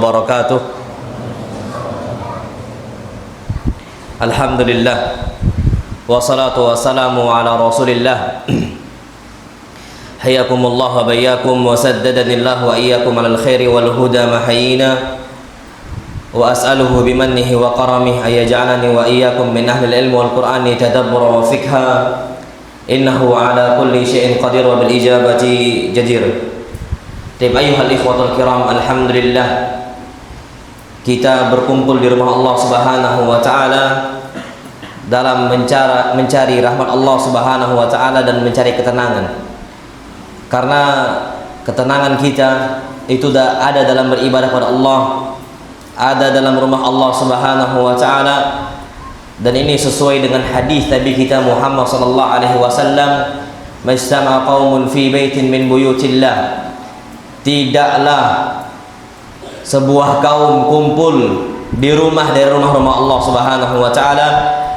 wabarakatuh. Alhamdulillah wassalatu wassalamu ala rasulillah. Hayakumullah wa bayyakum wa saddadanillah wa iyyakum alal khairi wal huda mahayina wa as'aluhu bimannihi wa karamih ayaj'alani wa iyyakum min ahlil ilmi wal qur'ani tadabbura wa fikha innahu ala kulli syai'in qadir wa bil ijabati jadir. Ayuhal ikhwatul kiram, alhamdulillah kita berkumpul di rumah Allah Subhanahu wa taala dalam mencari rahmat Allah Subhanahu wa taala dan mencari ketenangan. Karena ketenangan kita itu ada dalam beribadah pada Allah, ada dalam rumah Allah Subhanahu wa taala, dan ini sesuai dengan hadis Nabi kita Muhammad sallallahu alaihi wasallam, "Majtama'a qaumun fi baitin min buyutillah." Tidaklah sebuah kaum kumpul di rumah dari rumah-rumah Allah Subhanahu wa taala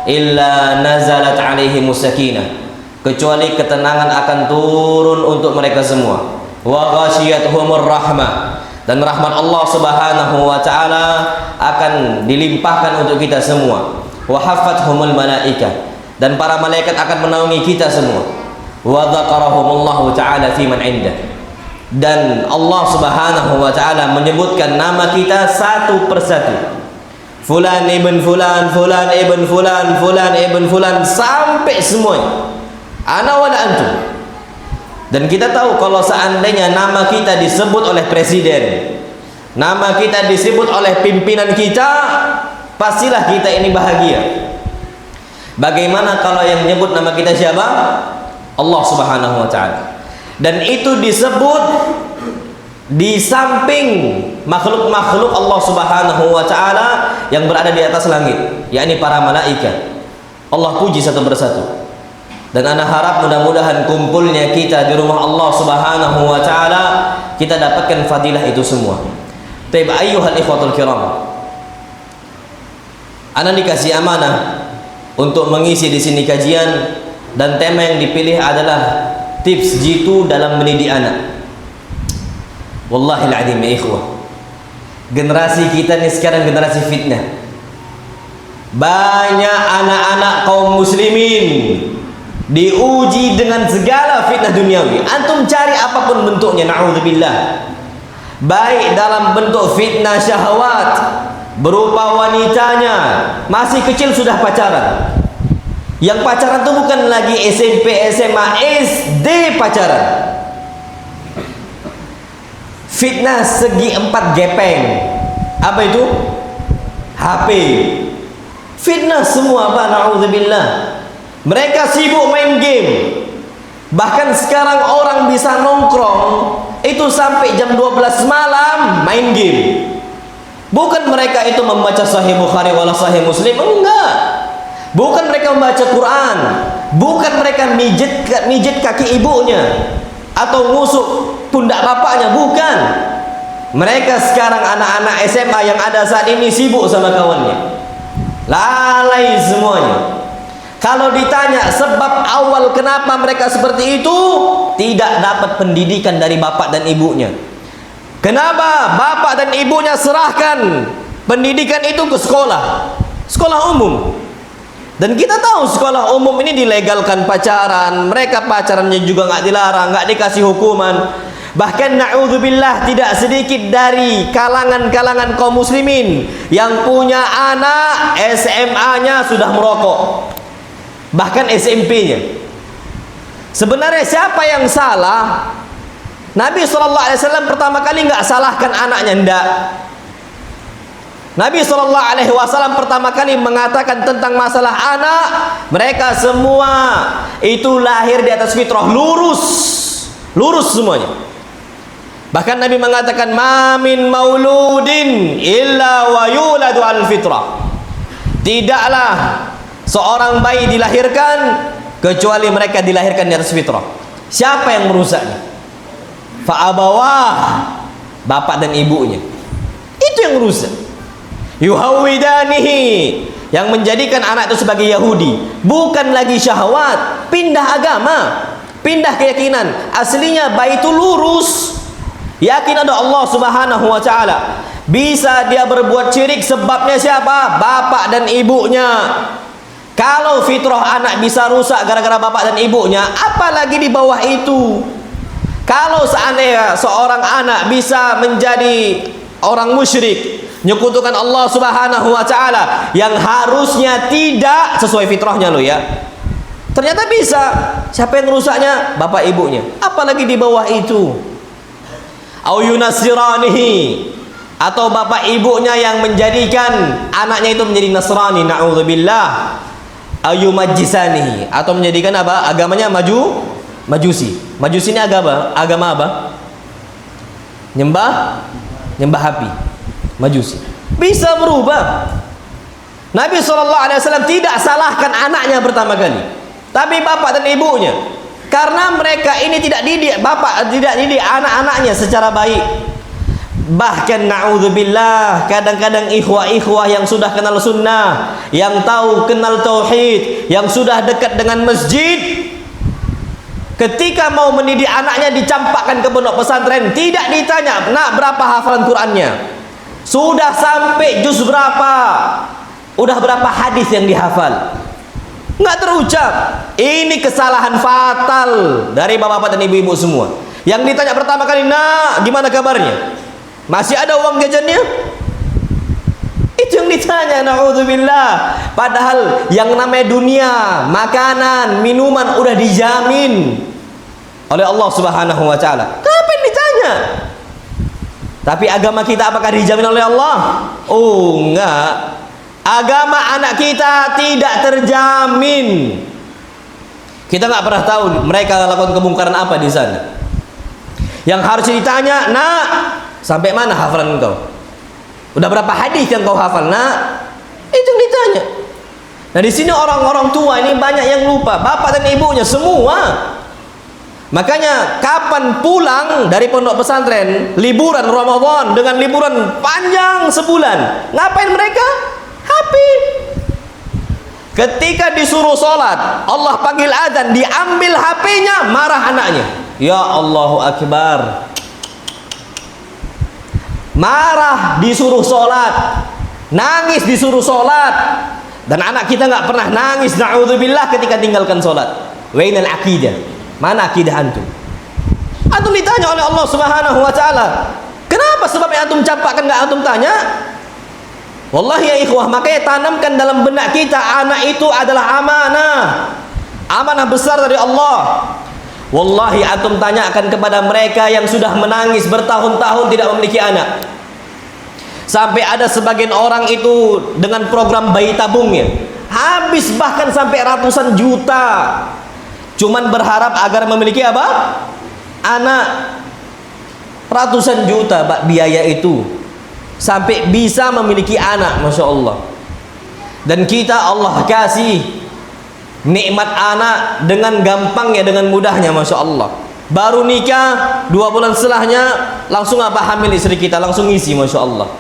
illa nazalat alaihimus sakinah, kecuali ketenangan akan turun untuk mereka semua. Wa ghasyiyatuhumur rahmah, dan rahmat Allah Subhanahu wa taala akan dilimpahkan untuk kita semua. Wa haffathumul malaikah, dan para malaikat akan menaungi kita semua. Wa dzakarahumullahu taala fi man indah, dan Allah Subhanahu wa taala menyebutkan nama kita satu persatu. Fulan ibn fulan, fulan ibn fulan, fulan ibn fulan, sampai semuanya. Ana wa antum. Dan kita tahu kalau seandainya nama kita disebut oleh presiden, nama kita disebut oleh pimpinan kita, pastilah kita ini bahagia. Bagaimana kalau yang menyebut nama kita siapa? Allah Subhanahu wa taala. Dan itu disebut di samping makhluk-makhluk Allah Subhanahu wa taala yang berada di atas langit, yakni para malaikat. Allah puji satu persatu. Dan ana harap mudah-mudahan kumpulnya kita di rumah Allah Subhanahu wa taala kita dapatkan fadilah itu semua. Ayyuhal ikhwatul kiram, ana dikasih amanah untuk mengisi di sini kajian, dan tema yang dipilih adalah tips jitu dalam mendidik anak. Wallahil adzim ya ikhwah, generasi kita ini sekarang generasi fitnah. Banyak anak-anak kaum muslimin diuji dengan segala fitnah duniawi. Antum cari apapun bentuknya, na'udzubillah, baik dalam bentuk fitnah syahwat berupa wanitanya masih kecil sudah pacaran. Yang pacaran itu bukan lagi SMP, SMA, SD pacaran. Fitnah segi 4 gepeng. Apa itu? HP. Fitnah semua, Pak, na'udzubillah. Mereka sibuk main game. Bahkan sekarang orang bisa nongkrong itu sampai jam 12 malam main game. Bukan mereka itu membaca Sahih Bukhari wala Sahih Muslim, enggak. Bukan mereka membaca Quran, bukan mereka mijet kaki ibunya atau ngusuk pundak bapaknya, bukan. Mereka sekarang anak-anak SMA yang ada saat ini sibuk sama kawannya, lalai semuanya. Kalau ditanya sebab awal kenapa mereka seperti itu, tidak dapat pendidikan dari bapak dan ibunya. Kenapa bapak dan ibunya serahkan pendidikan itu ke sekolah umum? Dan kita tahu sekolah umum ini dilegalkan pacaran, mereka pacarannya juga nggak dilarang, nggak dikasih hukuman. Bahkan na'udzubillah tidak sedikit dari kalangan kaum muslimin yang punya anak SMA-nya sudah merokok, bahkan SMP-nya. Sebenarnya siapa yang salah? Nabi SAW pertama kali nggak salahkan anaknya, enggak. Nabi SAW pertama kali mengatakan tentang masalah anak, mereka semua itu lahir di atas fitrah, lurus semuanya. Bahkan Nabi mengatakan, ma min mauludin illa wa yuladu al fitrah. Tidaklah seorang bayi dilahirkan kecuali mereka dilahirkan di atas fitrah. Siapa yang merusaknya? Fa abawah, bapak dan ibunya. Itu yang merusak. Yuhawidanihi, yang menjadikan anak itu sebagai Yahudi, bukan lagi syahwat, pindah agama, pindah keyakinan. Aslinya bayi itu lurus, yakin ada Allah Subhanahu wa taala. Bisa dia berbuat syirik sebabnya siapa? Bapak dan ibunya. Kalau fitrah anak bisa rusak gara-gara bapak dan ibunya, apalagi di bawah itu. Kalau seandainya seorang anak bisa menjadi orang musyrik, menyekutukan Allah Subhanahu wa taala yang harusnya tidak sesuai fitrahnya lo ya. Ternyata bisa. Siapa yang rusaknya? Bapak ibunya. Apalagi di bawah itu. Au yunasiranihi, atau bapak ibunya yang menjadikan anaknya itu menjadi Nasrani, na'udzubillah. Au majisanihi, atau menjadikan apa? Agamanya Majusi. Majusi ini agama apa? Nyembah api. Majusi. Bisa berubah. Nabi SAW tidak salahkan anaknya pertama kali, tapi bapak dan ibunya. Karena mereka ini tidak didik, bapak tidak didik anak-anaknya secara baik. Bahkan na'udzubillah, kadang-kadang ikhwah-ikhwah yang sudah kenal sunnah, yang tahu kenal tauhid, yang sudah dekat dengan masjid, ketika mau mendidik anaknya dicampakkan ke pondok pesantren, tidak ditanya, nak berapa hafalan Qur'annya, sudah sampai juz berapa, udah berapa hadis yang dihafal, nggak terucap. Ini kesalahan fatal dari bapak-bapak dan ibu-ibu semua. Yang ditanya pertama kali, nak gimana kabarnya, masih ada uang jajannya? Itu yang ditanya, na'udzubillah. Padahal yang namanya dunia, makanan, minuman udah dijamin oleh Allah Subhanahu wa taala. Kenapa yang ditanya? Tapi agama kita apakah dijamin oleh Allah? Oh, enggak. Agama anak kita tidak terjamin. Kita nggak pernah tahu mereka lakukan kemungkaran apa di sana. Yang harus ditanya, nak, sampai mana hafalan engkau? Udah berapa hadis yang kau hafal, nak? Itu yang ditanya. Nah, di sini orang-orang tua ini banyak yang lupa, bapak dan ibunya semua. Makanya kapan pulang dari pondok pesantren, liburan Ramadan dengan liburan panjang sebulan, ngapain mereka? HP. Ketika disuruh sholat, Allah panggil adzan, diambil HP-nya, marah anaknya. Ya Allahu Akbar. Marah disuruh sholat, nangis disuruh sholat. Dan anak kita nggak pernah nangis, na'udzubillah, ketika tinggalkan sholat. Wainal akidah, mana akidah antum? Antum ditanya oleh Allah Subhanahu wa taala, kenapa sebabnya antum campakkan, nggak antum tanya? Wallahi ya ikhwah, makanya tanamkan dalam benak kita, anak itu adalah amanah, amanah besar dari Allah. Wallahi antum tanyakan kepada mereka yang sudah menangis bertahun-tahun tidak memiliki anak. Sampai ada sebagian orang itu dengan program bayi tabungnya habis bahkan sampai ratusan juta, cuman berharap agar memiliki apa? Anak. Ratusan juta Pak biaya itu sampai bisa memiliki anak, Masya Allah. Dan kita Allah kasih nikmat anak dengan gampangnya, dengan mudahnya, Masya Allah. Baru nikah 2 bulan setelahnya langsung apa, hamil istri kita, langsung ngisi, Masya Allah.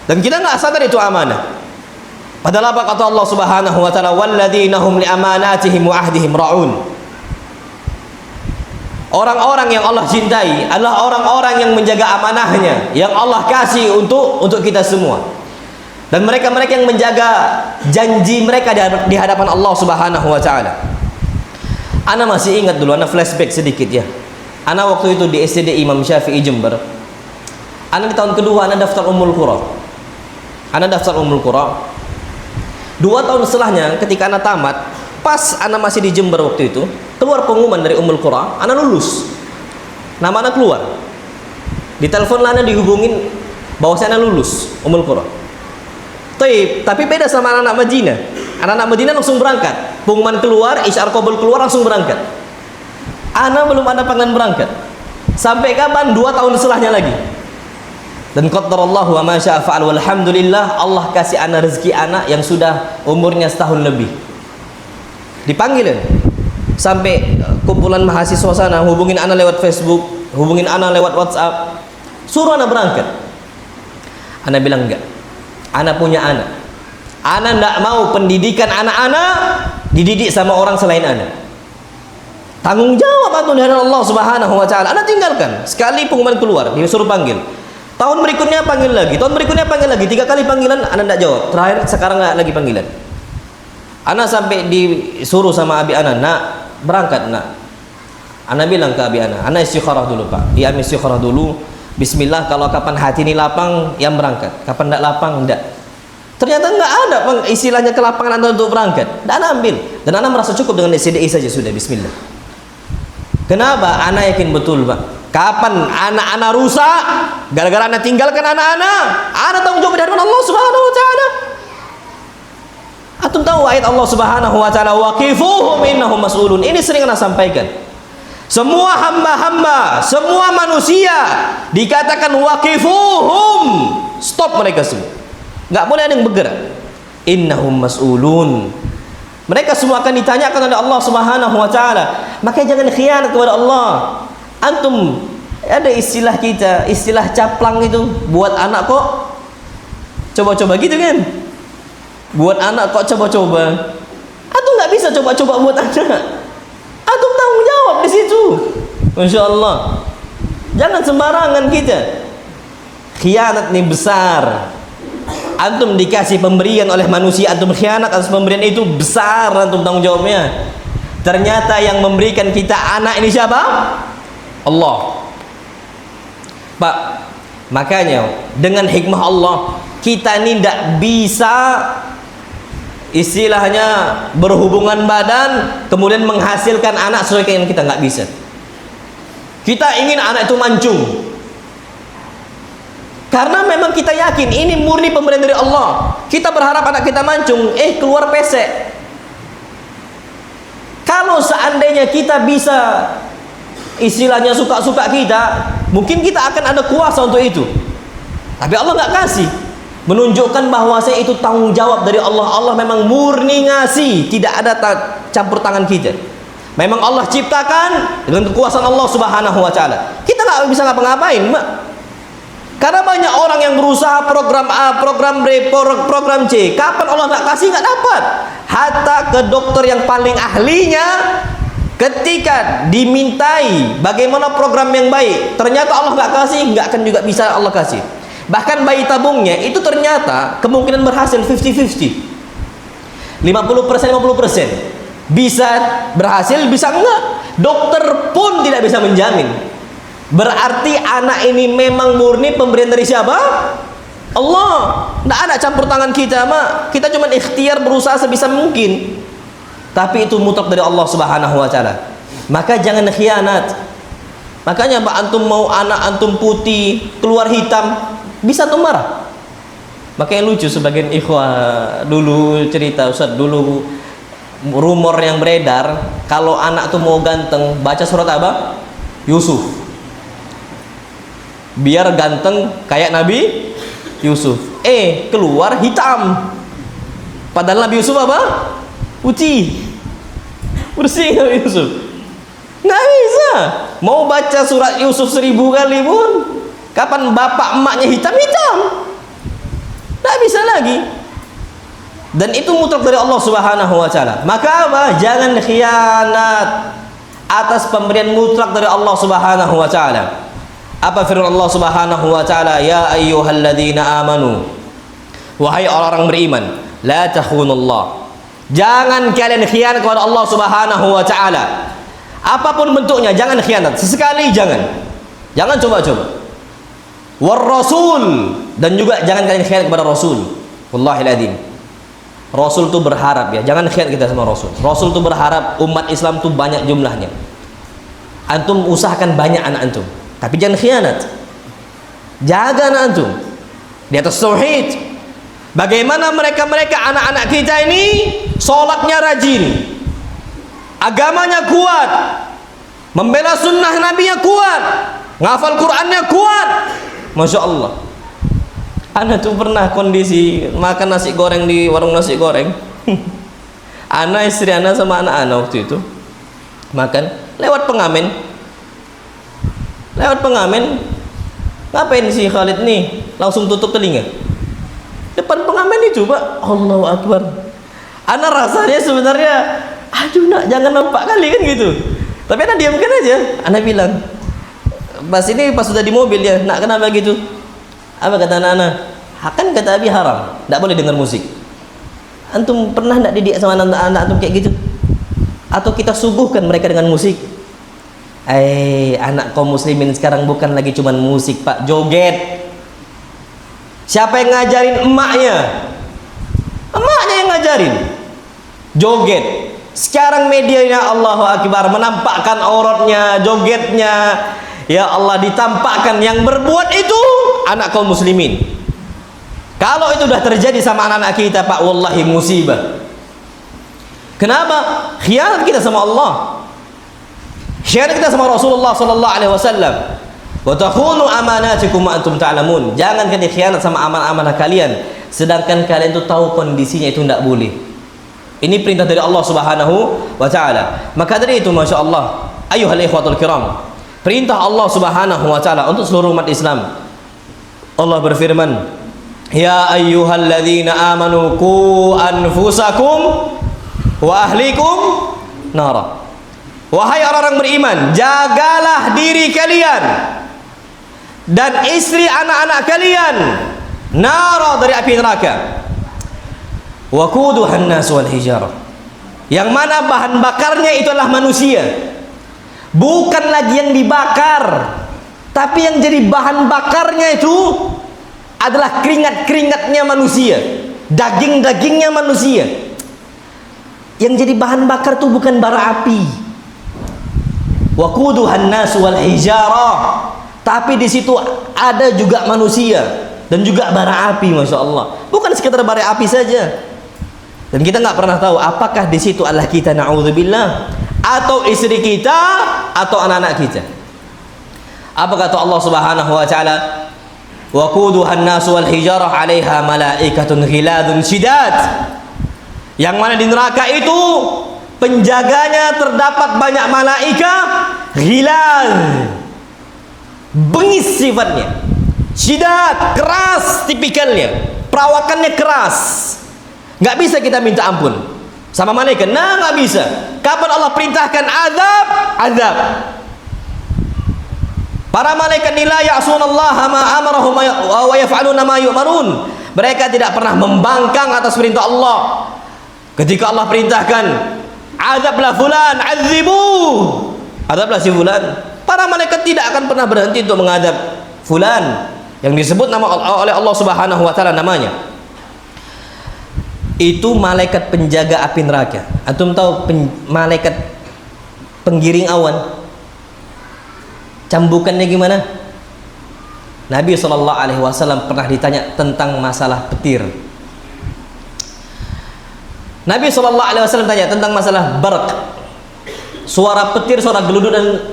Dan kita nggak sadar itu amanah. Padahal apa kata Allah Subhanahu wa taala, walladzina hum li amanatihim wa ahdihim raun. Orang-orang yang Allah cintai adalah orang-orang yang menjaga amanahnya yang Allah kasih untuk kita semua. Dan mereka-mereka yang menjaga janji mereka di hadapan Allah Subhanahu wa taala. Ana masih ingat dulu, ana flashback sedikit ya. Ana waktu itu di STD Imam Syafi'i Jember. Ana di tahun kedua ana daftar Ummul Qura. Ana daftar Ummul Qura. 2 tahun setelahnya ketika ana tamat, pas ana masih di Jember waktu itu, keluar pengumuman dari Ummul Qura, ana lulus. Nama ana keluar. Di telepon ana dihubungin bahwa saya ana lulus Ummul Qura. Tapi beda sama anak-anak Madinah. Anak-anak Madinah langsung berangkat. Pengumuman keluar, isyar qabul keluar, langsung berangkat. Ana belum ada panggilan berangkat. Sampai kapan? 2 tahun setelahnya lagi. Dan qaddarallahu wa ma syaa fa'al, walhamdulillah, Allah kasih ana rezeki anak yang sudah umurnya setahun lebih. Dipanggilin. Sampai kumpulan mahasiswa sana hubungin ana lewat Facebook, hubungin ana lewat WhatsApp. Suruh ana berangkat. Ana bilang enggak. Ana punya anak. Ana tidak mau pendidikan anak-anak dididik sama orang selain ana. Tanggung jawab antum di hadapan Allah Subhanahu wa taala. Ana tinggalkan. Sekali pengumuman keluar, disuruh panggil. Tahun berikutnya panggil lagi, tahun berikutnya panggil lagi, 3 kali panggilan anak tidak jawab. Terakhir sekarang nggak lagi panggilan. Anak sampai disuruh sama abi anak, nak berangkat nak. Anak bilang ke abi anak istikharah dulu pak. Dia istikharah dulu. Bismillah, kalau kapan hati ini lapang, yang berangkat. Kapan tidak lapang, tidak. Ternyata nggak ada istilahnya kelapangan anda untuk berangkat. Dan anak ambil. Dan anak merasa cukup dengan SDI saja sudah. Bismillah. Kenapa? Anak yakin betul pak. Kapan anak-anak rusak, gara-gara anak tinggalkan anak tanggung jawab dari Allah Subhanahu Wa Taala. Antum tahu ayat Allah Subhanahu Wa Taala, waqifuhum innahum mas'ulun. Ini sering anak sampaikan. Semua hamba-hamba, semua manusia dikatakan waqifuhum, stop mereka semua. Nggak boleh ada yang bergerak. Innahum mas'ulun. Mereka semua akan ditanyakan oleh Allah Subhanahu Wa Taala. Makanya jangan khianat kepada Allah. Antum ada istilah kita, istilah caplang itu buat anak kok coba-coba gitu kan? Buat anak kok coba-coba. Antum nggak bisa coba-coba buat anak. Antum tanggung jawab di situ. Masya Allah. Jangan sembarangan kita. Khianat ini besar. Antum dikasih pemberian oleh manusia, antum khianat atas pemberian itu besar, antum tanggung jawabnya. Ternyata yang memberikan kita anak ini siapa? Allah. Pak, makanya dengan hikmah Allah kita ini tidak bisa istilahnya berhubungan badan kemudian menghasilkan anak sesuai yang kita, nggak bisa. Kita ingin anak itu mancung karena memang kita yakin ini murni pemberian dari Allah. Kita berharap anak kita mancung, keluar pesek. Kalau seandainya kita bisa istilahnya suka-suka kita, mungkin kita akan ada kuasa untuk itu. Tapi Allah nggak kasih, menunjukkan bahwa itu tanggung jawab dari Allah. Allah memang murni ngasih, tidak ada campur tangan kita. Memang Allah ciptakan dengan kekuasaan Allah Subhanahu Wa Taala. Kita nggak bisa ngapa-ngapain, Mak. Karena banyak orang yang berusaha program A, program B, program C. Kapan Allah nggak kasih, nggak dapat. Hatta ke dokter yang paling ahlinya, ketika dimintai bagaimana program yang baik, ternyata Allah nggak kasih, nggak akan juga bisa Allah kasih. Bahkan bayi tabungnya itu ternyata kemungkinan berhasil 50-50, 50%, 50%. Bisa berhasil, bisa enggak. Dokter pun tidak bisa menjamin. Berarti anak ini memang murni pemberian dari siapa? Allah. Tidak ada campur tangan kita, Mak. Kita cuma ikhtiar berusaha sebisa mungkin. Tapi itu mutlak dari Allah Subhanahu Wa Taala. Maka jangan khianat. Makanya Pak, antum mau anak antum putih keluar hitam, bisa tuh marah. Makanya lucu sebagian ikhwah dulu cerita, Ustaz, dulu rumor yang beredar kalau anak tuh mau ganteng baca surat apa? Yusuf. Biar ganteng kayak Nabi Yusuf. Keluar hitam. Padahal Nabi Yusuf apa? Putih. Bersih Nabi Yusuf. Nggak bisa. Mau baca surat Yusuf 1000 kali pun, kapan bapak emaknya hitam-hitam, nggak bisa lagi. Dan itu mutlak dari Allah Subhanahu Wa Taala. Maka apa? Jangan khianat atas pemberian mutlak dari Allah Subhanahu Wa Taala. Apa firman Allah Subhanahu Wa Taala? Ya ayyuhalladzina amanu, wahai orang-orang beriman, la takhunullah. Jangan kalian khianat kepada Allah Subhanahu Wa Taala. Apapun bentuknya, jangan khianat. Sesekali jangan. Jangan coba-coba. War Rasul, dan juga jangan kalian khianat kepada Rasul. Wallahil adzim. Rasul tuh berharap ya, jangan khianat kita sama Rasul. Rasul tuh berharap umat Islam tuh banyak jumlahnya. Antum usahakan banyak anak antum, tapi jangan khianat. Jaga anak antum di atas tauhid. Bagaimana mereka anak-anak kita ini sholatnya rajin, agamanya kuat, membela sunnah nabinya kuat, ngafal Qur'annya kuat. Masya Allah. Anak tuh pernah kondisi makan nasi goreng di warung nasi goreng. Anak, istri anak sama anak-anak waktu itu makan lewat pengamen. Ngapain si Khalid nih? Langsung tutup telinga depan pengamen itu, Pak. Allahu Akbar. Anak rasanya sebenarnya, aduh nak, jangan nampak kali kan gitu. Tapi anak diamkan aja. Anak bilang, pas sudah di mobil ya, nak kenapa gitu? Apa kata anak-anak? Kan kata Abi haram, tidak boleh dengar musik. Antum pernah tidak didik sama anak-anak antum kayak gitu? Atau kita suguhkan mereka dengan musik? Anak kaum muslimin sekarang bukan lagi cuman musik pak, joget. Siapa yang ngajarin? Emaknya. Emaknya yang ngajarin. Joget. Sekarang medianya Allahu Akbar, menampakkan auratnya, jogetnya. Ya Allah, ditampakkan. Yang berbuat itu anak kaum muslimin. Kalau itu sudah terjadi sama anak-anak kita pak, wallahi musibah. Kenapa? Khianat kita sama Allah, khianat kita sama Rasulullah sallallahu alaihi wasallam. Wa takhunu amanatikum wa antum ta'lamun. Jangan kalian khianat sama amanah-amanah kalian sedangkan kalian itu tahu kondisinya itu tidak boleh. Ini perintah dari Allah Subhanahu wa taala. Maka dari itu masyaallah, ayyuhal ikhwatul kiram, perintah Allah Subhanahu wa taala untuk seluruh umat Islam. Allah berfirman, ya ayyuhalladzina amanu qu anfusakum wa ahlikum nara. Wahai orang-orang beriman, jagalah diri kalian dan istri anak-anak kalian nara, dari api neraka. Waquduhan nas wal hijarah, yang mana bahan bakarnya itu adalah manusia. Bukan lagi yang dibakar, tapi yang jadi bahan bakarnya itu adalah keringat-keringatnya manusia, daging-dagingnya manusia. Yang jadi bahan bakar itu bukan bara api. Waquduhan nas wal hijarah, tapi di situ ada juga manusia dan juga bara api, masya Allah. Bukan sekedar bara api saja. Dan kita nggak pernah tahu apakah di situ adalah kita, naudzubillah, atau istri kita, atau anak-anak kita. Apa kata Allah Subhanahu wa taala? Waquduhan nas wal hijarah 'alaiha malaikatun ghiladun syidad. Yang mana di neraka itu penjaganya terdapat banyak malaikat ghilal, bengis sifatnya, syidad, keras tipikalnya, perawakannya keras. Nggak bisa kita minta ampun sama malaikat. Nah, nggak bisa. Kapan Allah perintahkan azab? Azab. Para malaikat la ya'sunallaha ma amarahum wa yaf'aluna ma yu'marun. Mereka tidak pernah membangkang atas perintah Allah. Ketika Allah perintahkan azablah fulan, azibu, azablah si fulan, para malaikat tidak akan pernah berhenti untuk mengadab fulan yang disebut nama oleh Allah Subhanahu wa taala namanya. Itu malaikat penjaga api neraka. Antum tahu malaikat penggiring awan cambukannya gimana? Nabi SAW pernah ditanya tentang masalah petir. Nabi SAW tanya tentang masalah barq, suara petir, suara geluduk, dan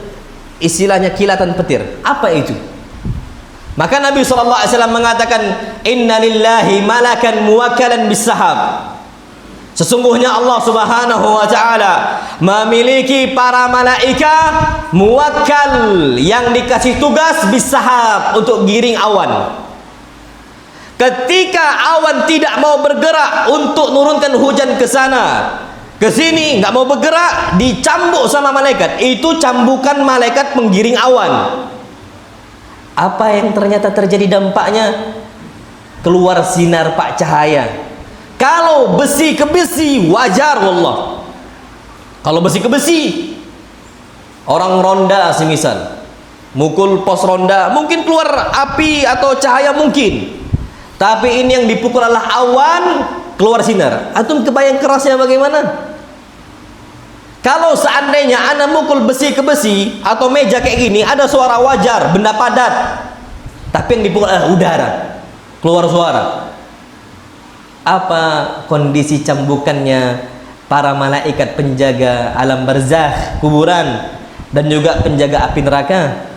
istilahnya kilatan petir. Apa itu? Maka Nabi SAW mengatakan, inna lillahi malakan muwakkalan bis sahab. Sesungguhnya Allah Subhanahu wa taala memiliki para malaikat muwakkal yang dikasih tugas bis sahab, untuk giring awan. Ketika awan tidak mau bergerak untuk nurunkan hujan ke sana, ke sini, nggak mau bergerak, dicambuk sama malaikat. Itu cambukan malaikat penggiring awan. Apa yang ternyata terjadi dampaknya? Keluar sinar pak cahaya. Kalau besi ke besi wajar, wallah. Kalau besi ke besi, orang ronda semisal mukul pos ronda, mungkin keluar api atau cahaya mungkin. Tapi ini yang dipukul adalah awan, keluar sinar. Antum kebayang kerasnya bagaimana? Kalau seandainya anda mukul besi ke besi atau meja kayak gini, ada suara wajar, benda padat. Tapi yang dipukul adalah udara, keluar suara. Apa kondisi cambukannya para malaikat penjaga alam barzakh, kuburan, dan juga penjaga api neraka?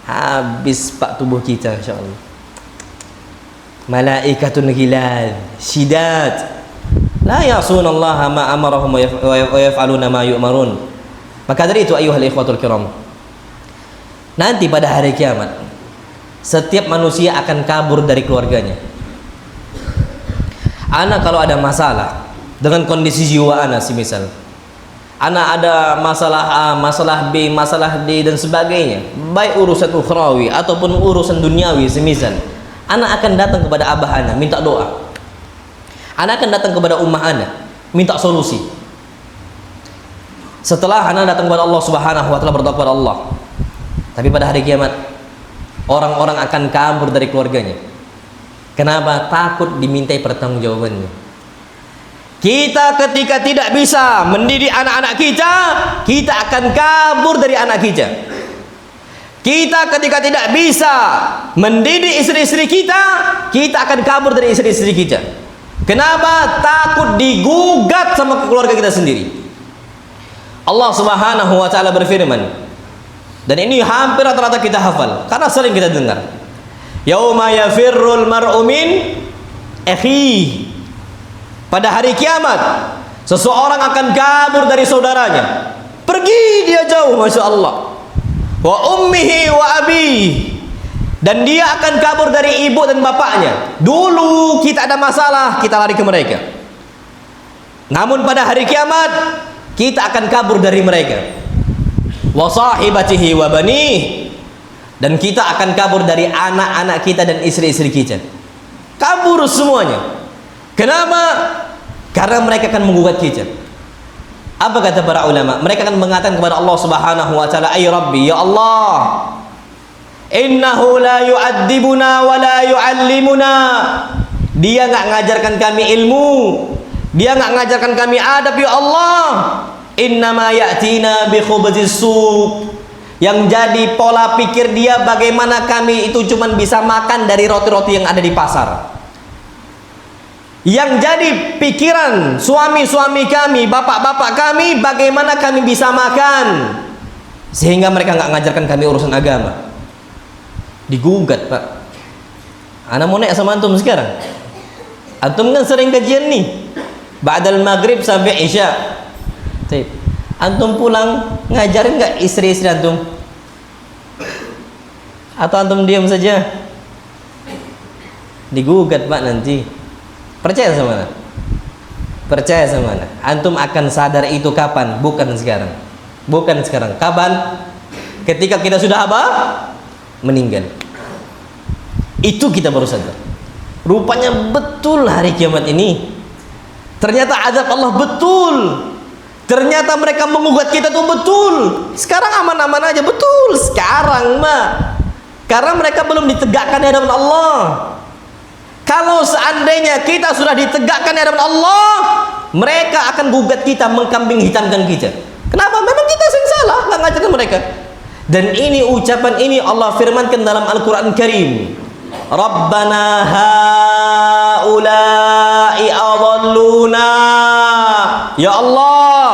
Habis pak tubuh kita, insyaallah. Malaikatun ghilal syidad la ya'sunallaha ma amarahum wa yaf'aluna ma yu'marun. Maka dari itu ayyuhal ikhwatul kiram, nanti pada hari kiamat setiap manusia akan kabur dari keluarganya. Ana kalau ada masalah dengan kondisi jiwa ana, semisal ana ada masalah A, masalah B, masalah D dan sebagainya, baik urusan ukhrawi ataupun urusan duniawi semisal, Anak akan datang kepada abah anak minta doa. Anak akan datang kepada ummah anak minta solusi. Setelah anak datang kepada Allah Subhanahu wa taala berdoa kepada Allah. Tapi pada hari kiamat orang-orang akan kabur dari keluarganya. Kenapa? Takut dimintai pertanggungjawabannya. Kita ketika tidak bisa mendidik anak-anak kita, kita akan kabur dari anak kita. Kita ketika tidak bisa mendidik istri-istri kita, kita akan kabur dari istri-istri kita. Kenapa? Takut digugat sama keluarga kita sendiri. Allah Subhanahu wa taala berfirman, dan ini hampir rata-rata kita hafal karena sering kita dengar. Yauma yafirrul mar'u min akhihi. Pada hari kiamat seseorang akan kabur dari saudaranya. Pergi dia jauh, Masya Allah. Wa ummihi wa abihi. Dan dia akan kabur dari ibu dan bapaknya. Dulu kita ada masalah, kita lari ke mereka. Namun pada hari kiamat kita akan kabur dari mereka. Wa sahibatihi wa banih. Dan kita akan kabur dari anak-anak kita dan istri-istri kita. Kabur semuanya. Kenapa? Karena mereka akan menggugat kita. Apa kata para ulama? Mereka akan mengatakan kepada Allah Subhanahu wa taala, "Ay Rabbi, ya Allah, innahu la yu'addibuna wa la yu'allimuna." Dia enggak ngajarkan kami ilmu. Dia enggak ngajarkan kami adab, ya Allah. Innama ya'tina bi khubzis suq. Yang jadi pola pikir dia bagaimana kami itu cuma bisa makan dari roti-roti yang ada di pasar. Yang jadi pikiran suami-suami kami, bapak-bapak kami, bagaimana kami bisa makan. Sehingga mereka nggak ngajarkan kami urusan agama. Digugat, Pak. Ana mau naik sama antum sekarang. Antum kan sering kajian nih, ba'dal maghrib sampai isya. Antum pulang ngajarin nggak istri-istri antum? Atau antum diam saja? Digugat, Pak, nanti. Percaya sama ana? Percaya sama ana? Antum akan sadar itu kapan? Bukan sekarang. Bukan sekarang. Kapan? Ketika kita sudah apa? Meninggal. Itu kita baru sadar. Rupanya betul hari kiamat ini. Ternyata azab Allah betul. Ternyata mereka mengugat kita tuh betul. Sekarang aman-aman aja, betul. Sekarang mah, karena mereka belum ditegakkan di hadapan Allah. Kalau seandainya kita sudah ditegakkan di hadapan Allah, mereka akan gugat kita, mengkambing hitamkan kita. Kenapa? Memang kita yang salah, nggak ngajarkan mereka. Dan ini ucapan ini Allah firmankan dalam Al-Quran Karim. Rabbana haula'i adalluna. Ya Allah,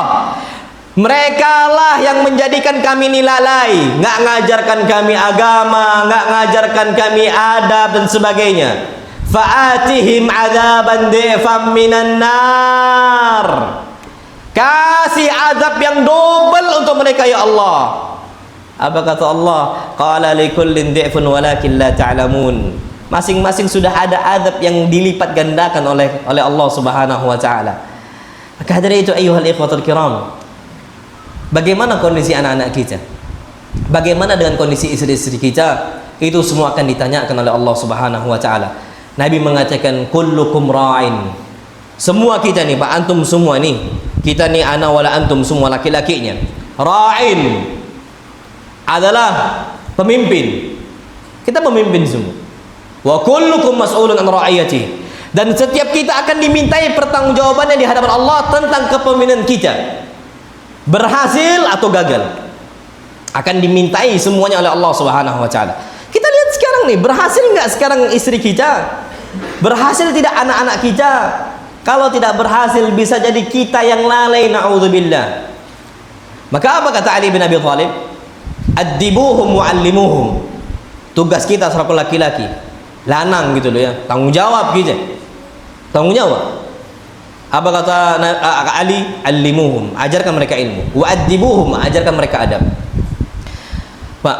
mereka lah yang menjadikan kami ini lalai, nggak ngajarkan kami agama, nggak ngajarkan kami adab dan sebagainya. Fa'atihim adzaban di'fam minan nar. Kasih azab yang double untuk mereka, ya Allah. Apa kata Allah? Qala likullin di'fun walakin la ta'lamun. Masing-masing sudah ada azab yang dilipat gandakan oleh Allah Subhanahu wa taala. Maka dari itu ayyuhal ikhwatul kiram, bagaimana kondisi anak-anak kita? Bagaimana dengan kondisi istri-istri kita? Itu semua akan ditanyakan oleh Allah Subhanahu wa taala. Nabi mengatakan kullukum ra'in. Semua kita nih, Pak, antum semua nih. Kita nih ana wala antum semua laki-lakinya. Ra'in adalah pemimpin. Kita pemimpin semua. Wa kullukum mas'ulun an ra'iyati. Dan setiap kita akan dimintai pertanggungjawabannya di hadapan Allah tentang kepemimpinan kita. Berhasil atau gagal, akan dimintai semuanya oleh Allah Subhanahu wa taala. Kita lihat sekarang nih, berhasil nggak sekarang istri kita? Berhasil tidak anak-anak kita? Kalau tidak berhasil, bisa jadi kita yang lalai, na'udzubillah. Maka apa kata Ali bin Abi Thalib? Addibuhum wa'allimuhum. Tugas kita selaku laki-laki, lanang gitu loh ya, tanggung jawab kita. Tanggung jawab. Apa kata Ali? Allimuhum, ajarkan mereka ilmu. Wa'addibuhum, ajarkan mereka adab. Pak,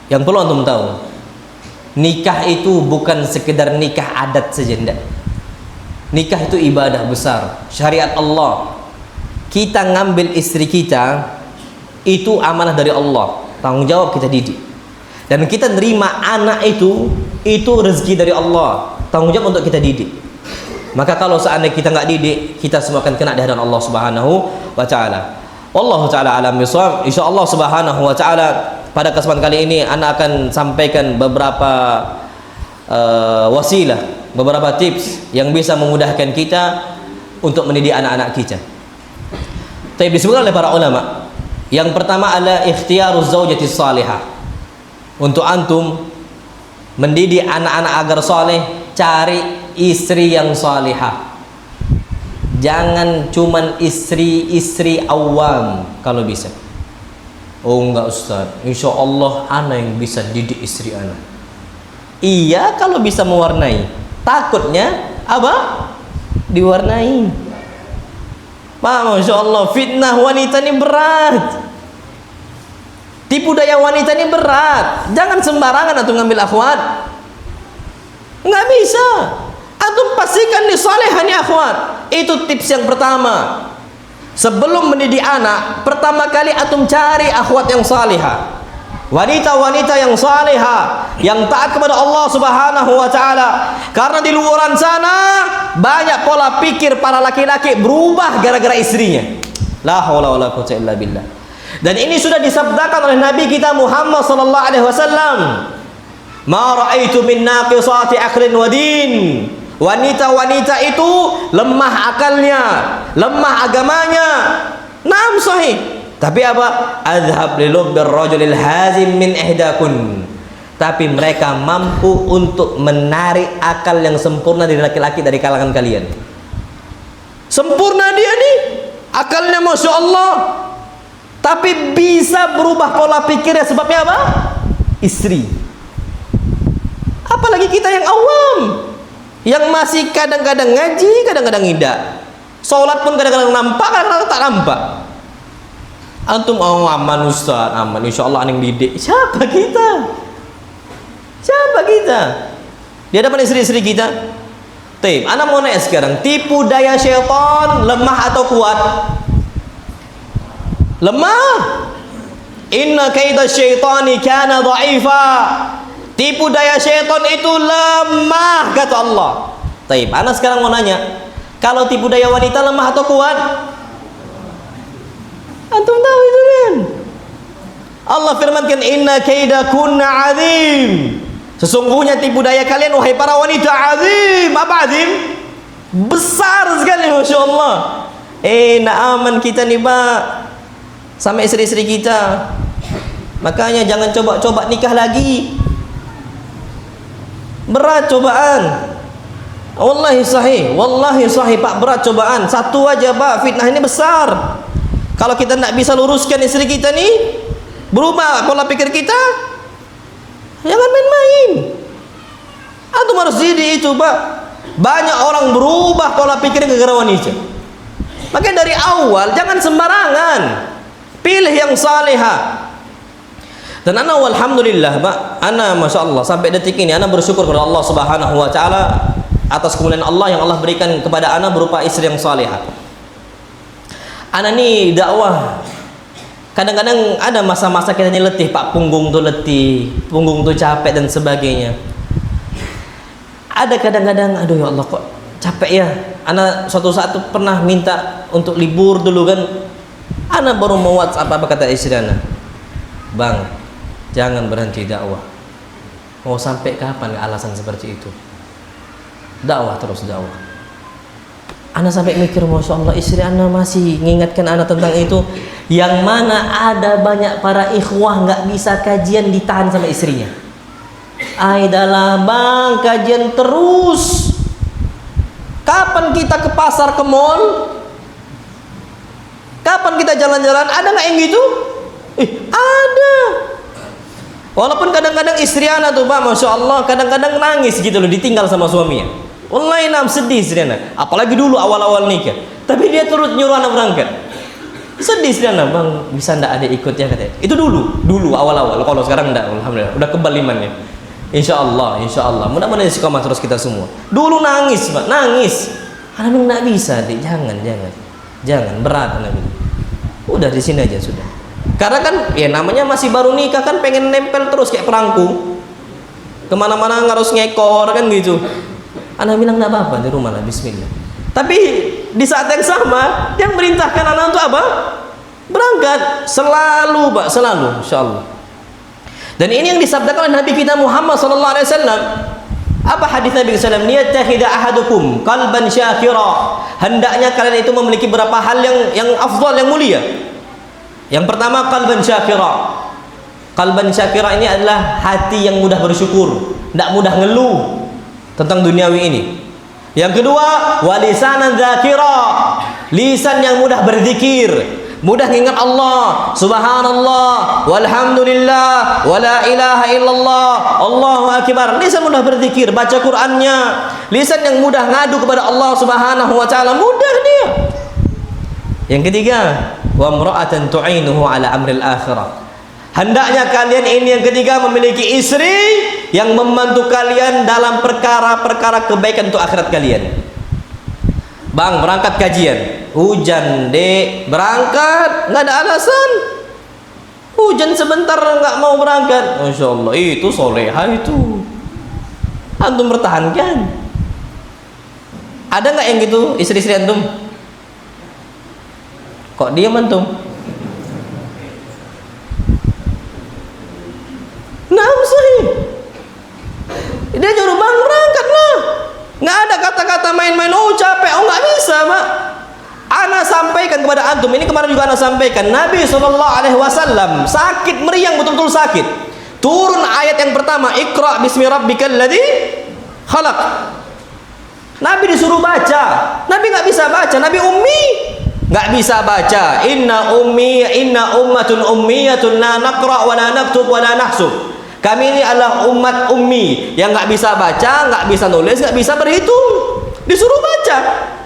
yang perlu antum tahu, nikah itu bukan sekedar nikah adat saja, enggak. Nikah itu ibadah besar, syariat Allah. Kita ngambil istri kita itu amanah dari Allah, tanggung jawab kita didik. Dan kita nerima anak itu rezeki dari Allah, tanggung jawab untuk kita didik. Maka kalau seandainya kita nggak didik, kita semua akan kena di hadapan Allah Subhanahu wa taala. Wallahu taala alam bisawab. Insyaallah Subhanahu wa taala pada kesempatan kali ini ana akan sampaikan beberapa wasilah, beberapa tips yang bisa memudahkan kita untuk mendidik anak-anak kita. Tapi disebutkan oleh para ulama, yang pertama adalah ikhtiyaruz zaujati salihah. Untuk antum mendidik anak-anak agar soleh, cari istri yang salihah. Jangan cuman istri awam kalau bisa. Oh enggak Ustaz, insya Allah anak yang bisa didik istri anak. Iya kalau bisa mewarnai. Takutnya apa? Diwarnai. Pak, Masya Allah, fitnah wanita ini berat. Tipu daya wanita ini berat. Jangan sembarangan antum ngambil akhwat. Nggak bisa. Antum pastikan di salehah nih akhwat. Itu tips yang pertama. Sebelum mendidik anak, pertama kali antum cari akhwat yang salihah. Wanita-wanita yang salihah, yang taat kepada Allah Subhanahu wa taala. Karena di luaran sana banyak pola pikir para laki-laki berubah gara-gara istrinya. La haula wala quwwata illa billah. Dan ini sudah disabdakan oleh Nabi kita Muhammad sallallahu alaihi wasallam. Ma ra'aitu min naqisati aqlin wa din. Wanita-wanita itu lemah akalnya, lemah agamanya. Naam sahih. Tapi apa? Adhab li lubbir rajulil hazim min ihdakun. Tapi mereka mampu untuk menarik akal yang sempurna dari laki-laki dari kalangan kalian. Sempurna dia nih, akalnya Masya Allah. Tapi bisa berubah pola pikirnya, sebabnya apa? Istri. Apalagi kita yang awam, yang masih kadang-kadang ngaji, kadang-kadang tidak. Sholat pun kadang-kadang nampak, kadang-kadang tak nampak. Antum aman Ustaz, aman, insya Allah aning didik. Siapa kita? Siapa kita? Di hadapan istri-istri kita. Tim, anak mau nanya sekarang, tipu daya syaitan lemah atau kuat? Lemah. Inna kaida syaitani kana dha'ifa. Tipu daya syaitan itu lemah kata Allah. Taib, ana sekarang mau nanya, kalau tipu daya wanita lemah atau kuat? Antum tahu itu kan? Allah firmankan inna kaida kunna azim. Sesungguhnya tipu daya kalian wahai para wanita azim. Apa azim? Besar sekali Masya Allah. Naaman kita nih Pak, sama istri-istri kita. Makanya jangan coba-coba nikah lagi. Berat cobaan. Wallahi sahih Pak, berat cobaan. Satu aja Pak, fitnah ini besar. Kalau kita tidak bisa luruskan istri kita nih, berubah pola pikir kita, jangan main-main. Antum harus jadi itu Pak. Banyak orang berubah pola pikir gara-gara wanita. Makanya dari awal jangan sembarangan. Pilih yang salihah. Dan ana walhamdulillah Pak, ana Masya Allah sampai detik ini ana bersyukur kepada Allah Subhanahu wa taala atas kemuliaan Allah yang Allah berikan kepada ana berupa istri yang salihah. Ana nih dakwah, kadang-kadang ada masa-masa kita ini letih Pak, punggung tuh letih, punggung tuh capek dan sebagainya. Ada kadang-kadang, aduh ya Allah kok capek ya. Ana suatu saat tuh pernah minta untuk libur dulu kan. Ana baru mau WhatsApp apa kata istri ana, Bang, jangan berhenti dakwah. Mau sampai kapan alasan seperti itu? Dakwah terus dakwah. Ana sampai mikir, Masya Allah, istri ana masih mengingatkan ana tentang itu. Yang mana ada banyak para ikhwah nggak bisa kajian ditahan sama istrinya. Aidalah Bang, kajian terus. Kapan kita ke pasar, ke mall? Kapan kita jalan-jalan? Ada nggak yang gitu? Ada. Walaupun kadang-kadang istri ana tuh Pak, Masya Allah, kadang-kadang nangis gitu loh, ditinggal sama suaminya. Wallahi nam sedih istri ana. Apalagi dulu awal-awal nikah. Tapi dia turut nyuruh anak berangkat. Sedih istri ana, Bang, bisa ndak ada ikutnya katanya. Itu dulu awal-awal. Kalau sekarang ndak, alhamdulillah, udah kebal imannya. Insya Allah. Mudah-mudahan istiqomah terus kita semua. Dulu nangis Pak, nangis. Anak nggak bisa, Dik. Jangan, berat anak ini. Udah di sini aja sudah. Karena kan ya namanya masih baru nikah kan, pengen nempel terus kayak perangku, kemana-mana harus ngekor kan gitu. Anak bilang nggak apa-apa di rumah lah, bismillah. Tapi di saat yang sama yang merintahkan anak untuk apa? Berangkat selalu, Pak, selalu, insyaallah. Dan ini yang disabdakan oleh Nabi kita Muhammad sallallahu alaihi wasallam. Apa hadis Nabi sallallahu alaihi wasallam? Niyattakhidha ahadukum qalban syakira. Hendaknya kalian itu memiliki beberapa hal yang afdal, yang mulia. Yang pertama, qalban syakira. Qalban syakira ini adalah hati yang mudah bersyukur, tidak mudah ngeluh tentang duniawi ini. Yang kedua, walisanan dzakira. Lisan yang mudah berzikir, mudah mengingat Allah, subhanallah, walhamdulillah, wala ilaha illallah, Allahu akbar. Lisan mudah berzikir, baca Qur'annya. Lisan yang mudah ngadu kepada Allah Subhanahu wa taala, mudah dia. Yang ketiga, wa imra'atan tu'inuhu ala amril akhirah. Hendaknya kalian ini yang ketiga memiliki istri yang membantu kalian dalam perkara-perkara kebaikan untuk akhirat kalian. Bang, berangkat kajian, hujan dek, berangkat, nggak ada alasan. Hujan sebentar nggak mau berangkat, Masya Allah, itu soleha itu. Antum bertahankan. Ada nggak yang gitu istri-istri antum? Kok diam antum? Nah, sahih. Dia nyuruh bang berangkat lah. Nggak ada kata-kata main-main. Oh capek, oh nggak bisa, Pak. Ana sampaikan kepada antum. Ini kemarin juga ana sampaikan. Nabi SAW sakit meriang, betul-betul sakit. Turun ayat yang pertama, Iqra bismi rabbikal ladzi khalaq. Nabi disuruh baca. Nabi nggak bisa baca. Nabi ummi, nggak bisa baca. Inna ummatun ummiyatun la naqra wa la naktub wa la nahsub. Kami ini adalah umat ummi yang nggak bisa baca, nggak bisa nulis, nggak bisa berhitung. Disuruh baca.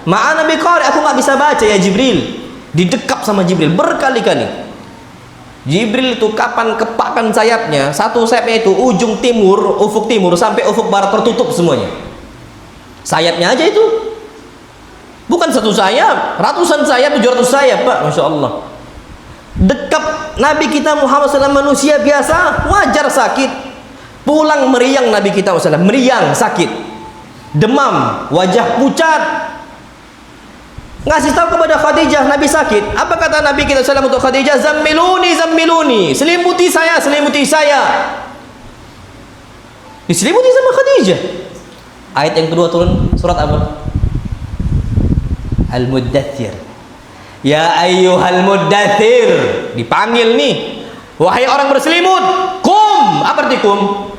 Ma'ana biqari, aku nggak bisa baca ya Jibril. Didekap sama Jibril berkali-kali. Jibril itu kapan kepakkan sayapnya? Satu sayapnya itu ujung timur, ufuk timur sampai ufuk barat tertutup semuanya. Sayapnya aja itu. Bukan satu sayap, ratusan sayap, 700 sayap, Pak, Masya Allah. Dekap Nabi kita Muhammad SAW, manusia biasa, wajar sakit. Pulang meriang Nabi kita Muhammad SAW, meriang, sakit, demam, wajah pucat. Ngasih tahu kepada Khadijah Nabi sakit. Apa kata Nabi kita SAW untuk Khadijah? Zammiluni, zammiluni, selimuti saya, selimuti saya. Diselimuti sama Khadijah. Ayat yang kedua turun surat apa? Al-Muddathir. Ya ayyuhal muddathir, dipanggil nih, wahai orang berselimut. Kum, apa arti kum?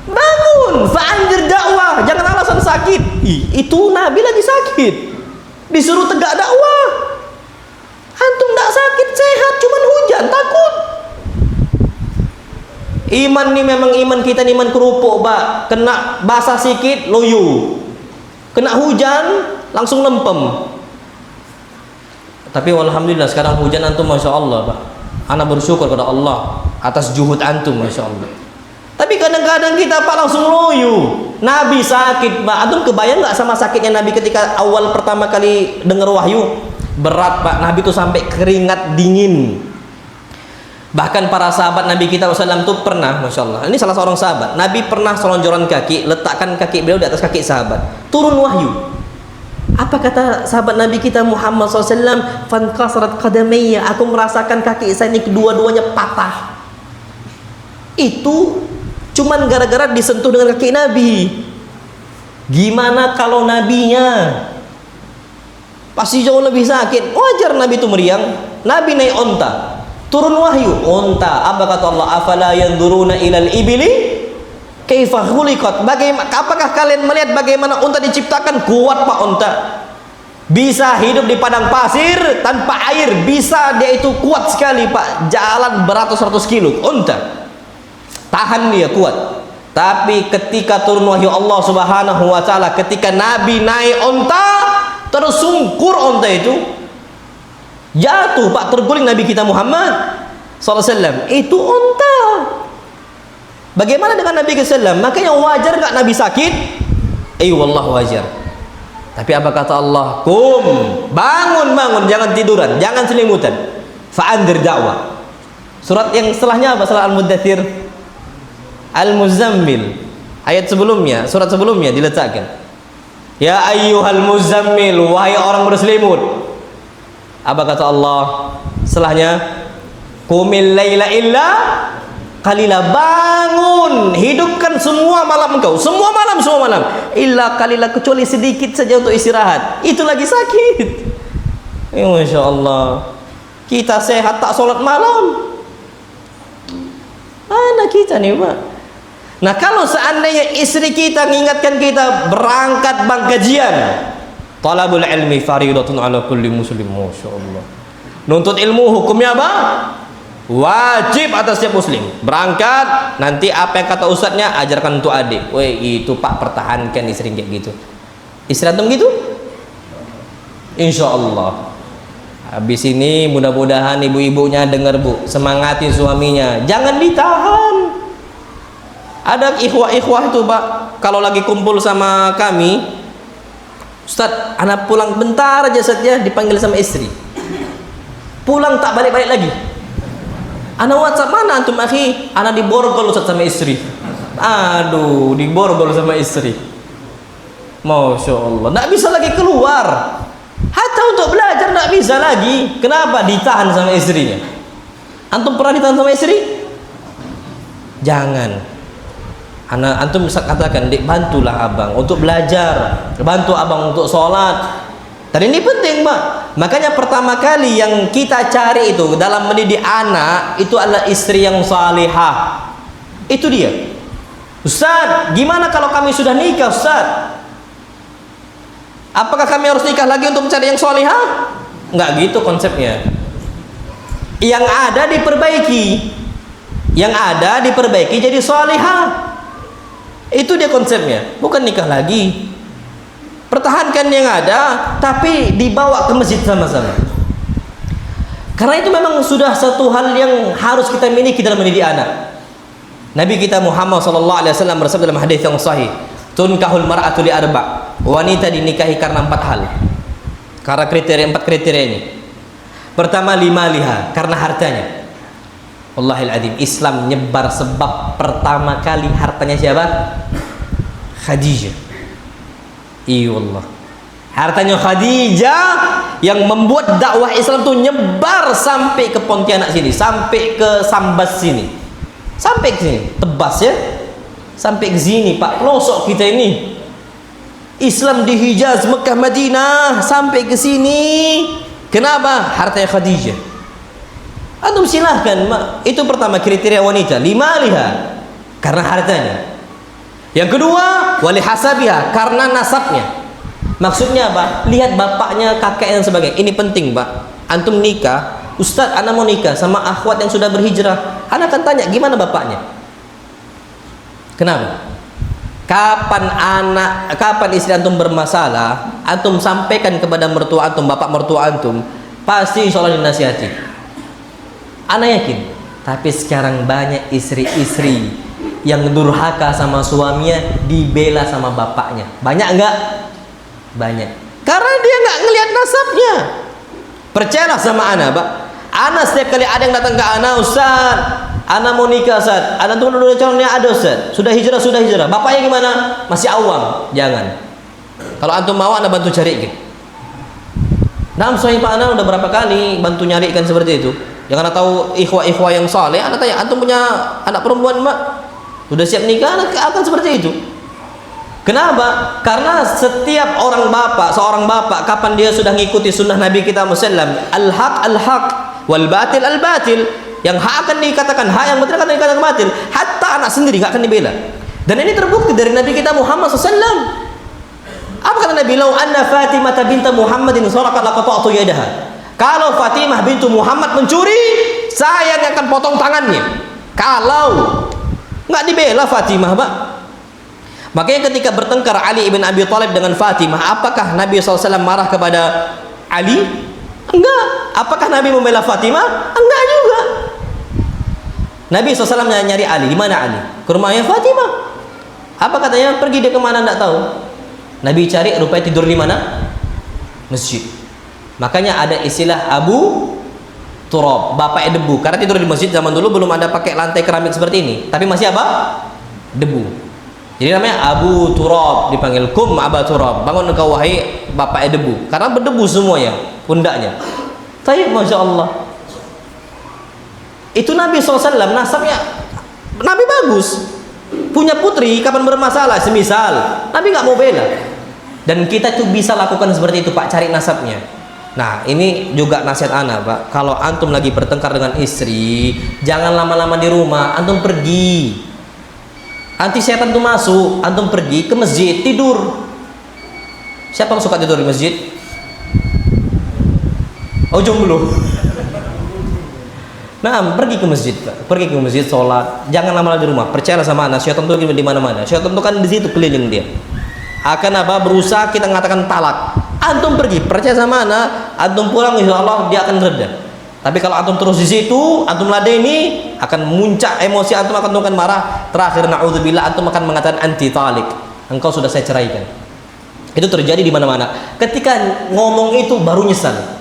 Bangun, fa'andir dakwah, jangan alasan sakit. Itu Nabi lagi sakit, disuruh tegak dakwah. Antum tidak sakit, sehat, cuman hujan, takut. Iman nih memang iman kita nih iman kerupuk, Pak. Kena basah sikit loyo, kena hujan langsung lempem. Tapi alhamdulillah sekarang hujan antum, Masya Allah, Pak. Anak bersyukur kepada Allah atas juhud antum, Masya Allah. Tapi kadang-kadang kita, Pak, langsung loyo. Nabi sakit, Pak. Antum kebayang nggak sama sakitnya Nabi ketika awal pertama kali dengar wahyu? Berat, Pak. Nabi itu sampai keringat dingin. Bahkan para sahabat Nabi kita SAW itu pernah, Masya Allah, ini salah seorang sahabat, Nabi pernah selonjoran kaki, letakkan kaki beliau di atas kaki sahabat. Turun wahyu. Apa kata sahabat Nabi kita Muhammad SAW? Fankasrat qadamayya, aku merasakan kaki saya ini kedua-duanya patah. Itu cuman gara-gara disentuh dengan kaki Nabi. Gimana kalau nabinya? Pasti jauh lebih sakit. Wajar Nabi itu meriang. Nabi naik onta, turun wahyu, onta. Apa kata Allah? Afala yanzuruna ilal ibili kaifa khuliqat. Apakah kalian melihat bagaimana unta diciptakan? Kuat, Pak, unta. Bisa hidup di padang pasir tanpa air, bisa dia itu kuat sekali, Pak. Jalan beratus-ratus kilo, unta. Tahan dia, kuat. Tapi ketika turun wahyu Allah Subhanahu wa taala, ketika Nabi naik unta, tersungkur unta itu. Jatuh, Pak, terguling Nabi kita Muhammad SAW. Itu unta. Bagaimana dengan Nabi SAW? Makanya wajar nggak Nabi sakit? Wallah wajar. Tapi apa kata Allah? Kum, bangun, jangan tiduran, jangan selimutan. Fa'andir dakwah. Surat yang setelahnya apa? Setelah Al-Muddathir, Al-Muzammil. Ayat sebelumnya, surat sebelumnya diletakkan, ya ayyuhal muzammil, wahai orang berselimut. Apa kata Allah setelahnya? Qumil laila illa qalila, bangun, hidupkan semua malam engkau, semua malam illa qalila, kecuali sedikit saja untuk istirahat. Itu lagi sakit. Ya, Masya Allah, kita sehat tak sholat malam. Mana kita nih Pak? Nah, kalau seandainya istri kita mengingatkan kita berangkat bang kajian, talabul ilmi faridatun ala kulli muslim. Masya Allah, nuntut ilmu hukumnya apa? Wajib atas setiap muslim. Berangkat, nanti apa yang kata ustadznya ajarkan untuk adik. Woi, itu Pak, pertahankan istri kayak gitu. Istri antum gitu? Insya Allah. Habis ini mudah-mudahan ibu-ibunya dengar Bu, semangatin suaminya, jangan ditahan. Ada ikhwah-ikhwah itu Pak, kalau lagi kumpul sama kami, Ustadz, anak pulang bentar aja saja dipanggil sama istri, pulang tak balik-balik lagi. Anak WhatsApp, mana antum akhi? Anak diborgol Ustadz sama istri. Aduh, diborgol sama istri. Masya Allah, nggak bisa lagi keluar. Hatta untuk belajar nggak bisa lagi. Kenapa? Ditahan sama istrinya. Antum pernah ditahan sama istri? Jangan. Antum bisa katakan, Dik, bantulah abang untuk belajar, bantu abang untuk sholat. Dan ini penting Pak. Makanya pertama kali yang kita cari itu dalam mendidik anak itu adalah istri yang salihah. Itu dia. Ustaz, gimana kalau kami sudah nikah Ustaz? Apakah kami harus nikah lagi untuk mencari yang salihah? Enggak gitu konsepnya. Yang ada diperbaiki, jadi salihah. Itu dia konsepnya, bukan nikah lagi. Pertahankan yang ada, tapi dibawa ke masjid sama-sama. Karena itu memang sudah satu hal yang harus kita miliki dalam mendidik anak. Nabi kita Muhammad SAW bersabda dalam hadis yang sahih, tunkahul mar'atu li arba', wanita dinikahi karena 4 hal. Karena empat kriteria ini. Pertama, limaliha, karena hartanya. Wallahil adzim, Islam nyebar sebab pertama kali hartanya siapa? Khadijah. Iya Allah, hartanya Khadijah yang membuat dakwah Islam tuh nyebar sampai ke Pontianak sini, sampai ke Sambas sini, sampai ke sini, Tebas ya, sampai ke sini Pak, pelosok kita ini. Islam di Hijaz, Mekah, Madinah, sampai ke sini. Kenapa? Hartanya Khadijah. Antum silahkan, itu pertama kriteria wanita, limaliha, karena hartanya. Yang kedua, wali hasabiha, karena nasabnya. Maksudnya apa? Lihat bapaknya, kakek dan sebagainya. Ini penting Pak. Antum nikah, Ustadz, anak mau nikah sama akhwat yang sudah berhijrah. Anak akan tanya, gimana bapaknya? Kenapa? Kapan istri antum bermasalah, antum sampaikan kepada mertua antum, bapak mertua antum, pasti insya Allah dinasihati. Anak yakin. Tapi sekarang banyak istri-istri yang durhaka sama suaminya, dibela sama bapaknya. Banyak enggak? Banyak. Karena dia enggak ngelihat nasabnya. Percayalah sama anak, Pak. Anak setiap kali ada yang datang ke anak, Ustaz, anak mau nikah Ustaz, anak tuh udah calonnya ada Ustaz, sudah hijrah. Bapaknya gimana? Masih awam. Jangan. Kalau antum mau, anak bantu carikan. Nah, soalnya Pak Ana udah berapa kali bantu nyarikan seperti itu. Yang anak tahu ikhwah yang saleh, anak tanya, antum punya anak perempuan Mbak? Sudah siap nikah? Anak akan seperti itu. Kenapa? Karena setiap seorang bapak, kapan dia sudah ngikuti sunnah Nabi kita Muhammad, al-haq wal batil al-batil. Yang hak akan dikatakan hak, yang batil akan dikatakan batil. Hatta anak sendiri gak akan dibela. Dan ini terbukti dari Nabi kita Muhammad SAW. Apa kata Nabi? Lau anna Fatimah binta Muhammadin sarakat laqata'tu yadaha. Kalau Fatimah bintu Muhammad mencuri, saya yang akan potong tangannya. Kalau nggak dibela Fatimah, Pak. Makanya ketika bertengkar Ali ibn Abi Thalib dengan Fatimah, apakah Nabi SAW marah kepada Ali? Enggak. Apakah Nabi membela Fatimah? Enggak juga. Nabi SAW nyari Ali. Di mana Ali? Ke rumahnya Fatimah. Apa katanya? Pergi dia kemana? Enggak tahu. Nabi cari, rupanya tidur di mana? Masjid. Makanya ada istilah Abu turab, bapaknya debu. Karena tidur di masjid zaman dulu belum ada pakai lantai keramik seperti ini, tapi masih apa? Debu. Jadi namanya Abu Turab, dipanggil kum Aba Turab. Bangun engkau wahai bapaknya debu, karena berdebu semuanya pundaknya. Tayyib, masya Allah. Itu Nabi SAW, nasabnya Nabi bagus, punya putri kapan bermasalah, semisal Nabi nggak mau bela. Dan kita tuh bisa lakukan seperti itu, Pak, cari nasabnya. Nah, ini juga nasihat ana, Pak. Kalau antum lagi bertengkar dengan istri, jangan lama-lama di rumah, antum pergi. Anti setan tuh masuk, antum pergi ke masjid, tidur. Siapa yang suka tidur di masjid? Oh, jomblo. Nah, pergi ke masjid, Pak. Pergi ke masjid, sholat. Jangan lama-lama di rumah. Percayalah sama anak, syaitan tuh di mana-mana. Syaitan tuh kan di situ keliling dia. Akan apa? Berusaha kita mengatakan talak. Antum pergi, percaya sama anak, antum pulang, insya Allah dia akan reda. Tapi kalau antum terus di situ, antum ladeni, akan muncak emosi, antum akan marah. Terakhir, na'udzubillah, antum akan mengatakan anti talik. Engkau sudah saya ceraikan. Itu terjadi di mana-mana. Ketika ngomong itu baru nyesal.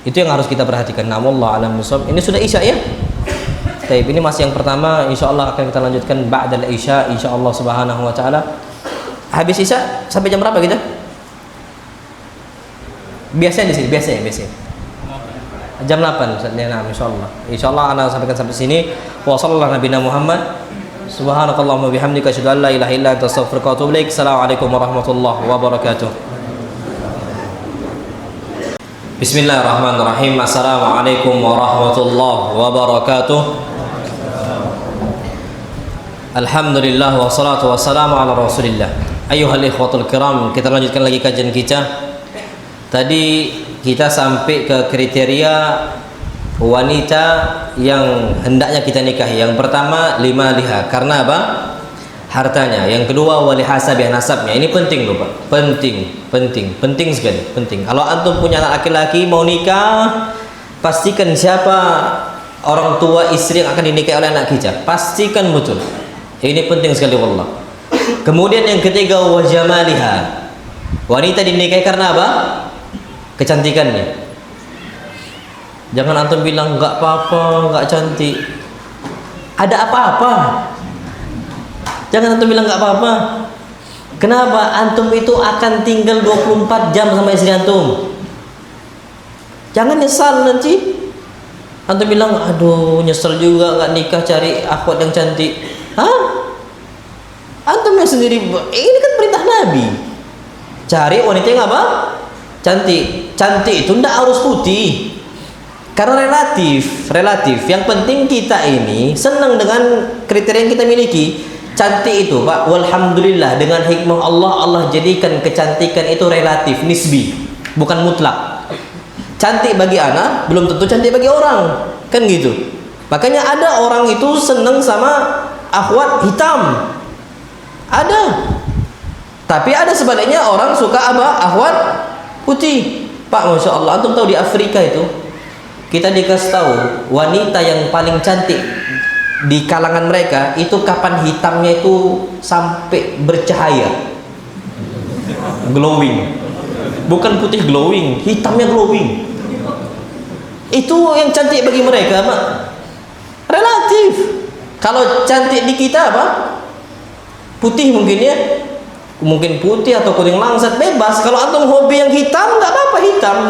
Itu yang harus kita perhatikan. Nah, wallahu a'lam bishawab. Ini sudah isya ya? Baik, ini masih yang pertama. Insya Allah akan kita lanjutkan ba'dal isya. Insya Allah subhanahu wa ta'ala. Habis isya sampai jam berapa kita? Biasanya di sini, biasanya. Jam 8 Ustaznya. Nah, insyaallah. Insyaallah ana sampaikan sampai sini. Wa sallallahu nabiyana Muhammad. Subhanakallahumma bihamdika asyhadu an la ilaha illa anta astaghfiruka wa atubu ilaik. Assalamualaikum warahmatullahi wabarakatuh. Bismillahirrahmanirrahim. Assalamualaikum warahmatullahi wabarakatuh. Alhamdulillah wassalatu wassalamu ala Rasulillah. Ayyuhal ikhwatul kiram, kita lanjutkan lagi kajian kita. Tadi kita sampai ke kriteria wanita yang hendaknya kita nikahi. Yang pertama, lima liha, karena apa? Hartanya. Yang kedua, wali hasabiah, nasabnya. Ini penting loh, Pak. Penting sekali, penting. Kalau antum punya anak laki-laki mau nikah, pastikan siapa orang tua istri yang akan dinikahi oleh anak kita. Pastikan betul. Ini penting sekali, wallah. Kemudian yang ketiga, wajamaliha. Wanita dinikahi karena apa? Kecantikannya. Jangan antum bilang enggak apa-apa, enggak cantik. Ada apa-apa? Jangan antum bilang enggak apa-apa. Kenapa? Antum itu akan tinggal 24 jam sama istri antum. Jangan nyesal nanti. Antum bilang, aduh nyesel juga enggak nikah cari akhwat yang cantik. Hah? Antum yang sendiri, ini kan perintah Nabi. Cari wanita yang apa? Cantik. Cantik itu tidak harus putih, karena relatif. Yang penting kita ini senang dengan kriteria yang kita miliki. Cantik itu, Pak, walhamdulillah, dengan hikmah Allah jadikan kecantikan itu relatif, nisbi, bukan mutlak. Cantik bagi anak belum tentu cantik bagi orang, kan gitu. Makanya ada orang itu senang sama akhwat hitam, ada. Tapi ada sebaliknya, orang suka apa? Akhwat putih. Pak, masya Allah, antum tahu di Afrika itu kita dikasih tahu wanita yang paling cantik di kalangan mereka itu kapan hitamnya itu sampai bercahaya, glowing, bukan putih glowing, hitamnya glowing. Itu yang cantik bagi mereka, Pak. Relatif. Kalau cantik di kita apa? Putih mungkin ya. Mungkin putih atau kuning langsat, bebas. Kalau antum hobi yang hitam, nggak apa-apa,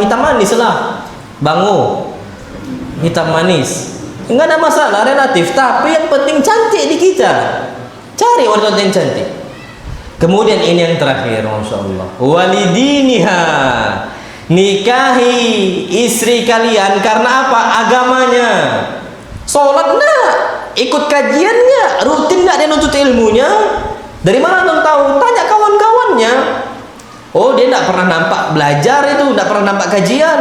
hitam manis lah, bango, hitam manis, nggak ada masalah, relatif. Tapi yang penting cantik di kita. Cari wanita yang cantik. Kemudian ini yang terakhir, masya Allah, walidiniha, nikahi istri kalian karena apa? Agamanya. Sholat nggak? Ikut kajiannya? Rutin nggak dia nuntut ilmunya? Dari mana antum tahu? Tanya kawan-kawannya. Oh, dia tidak pernah nampak belajar itu, tidak pernah nampak kajian.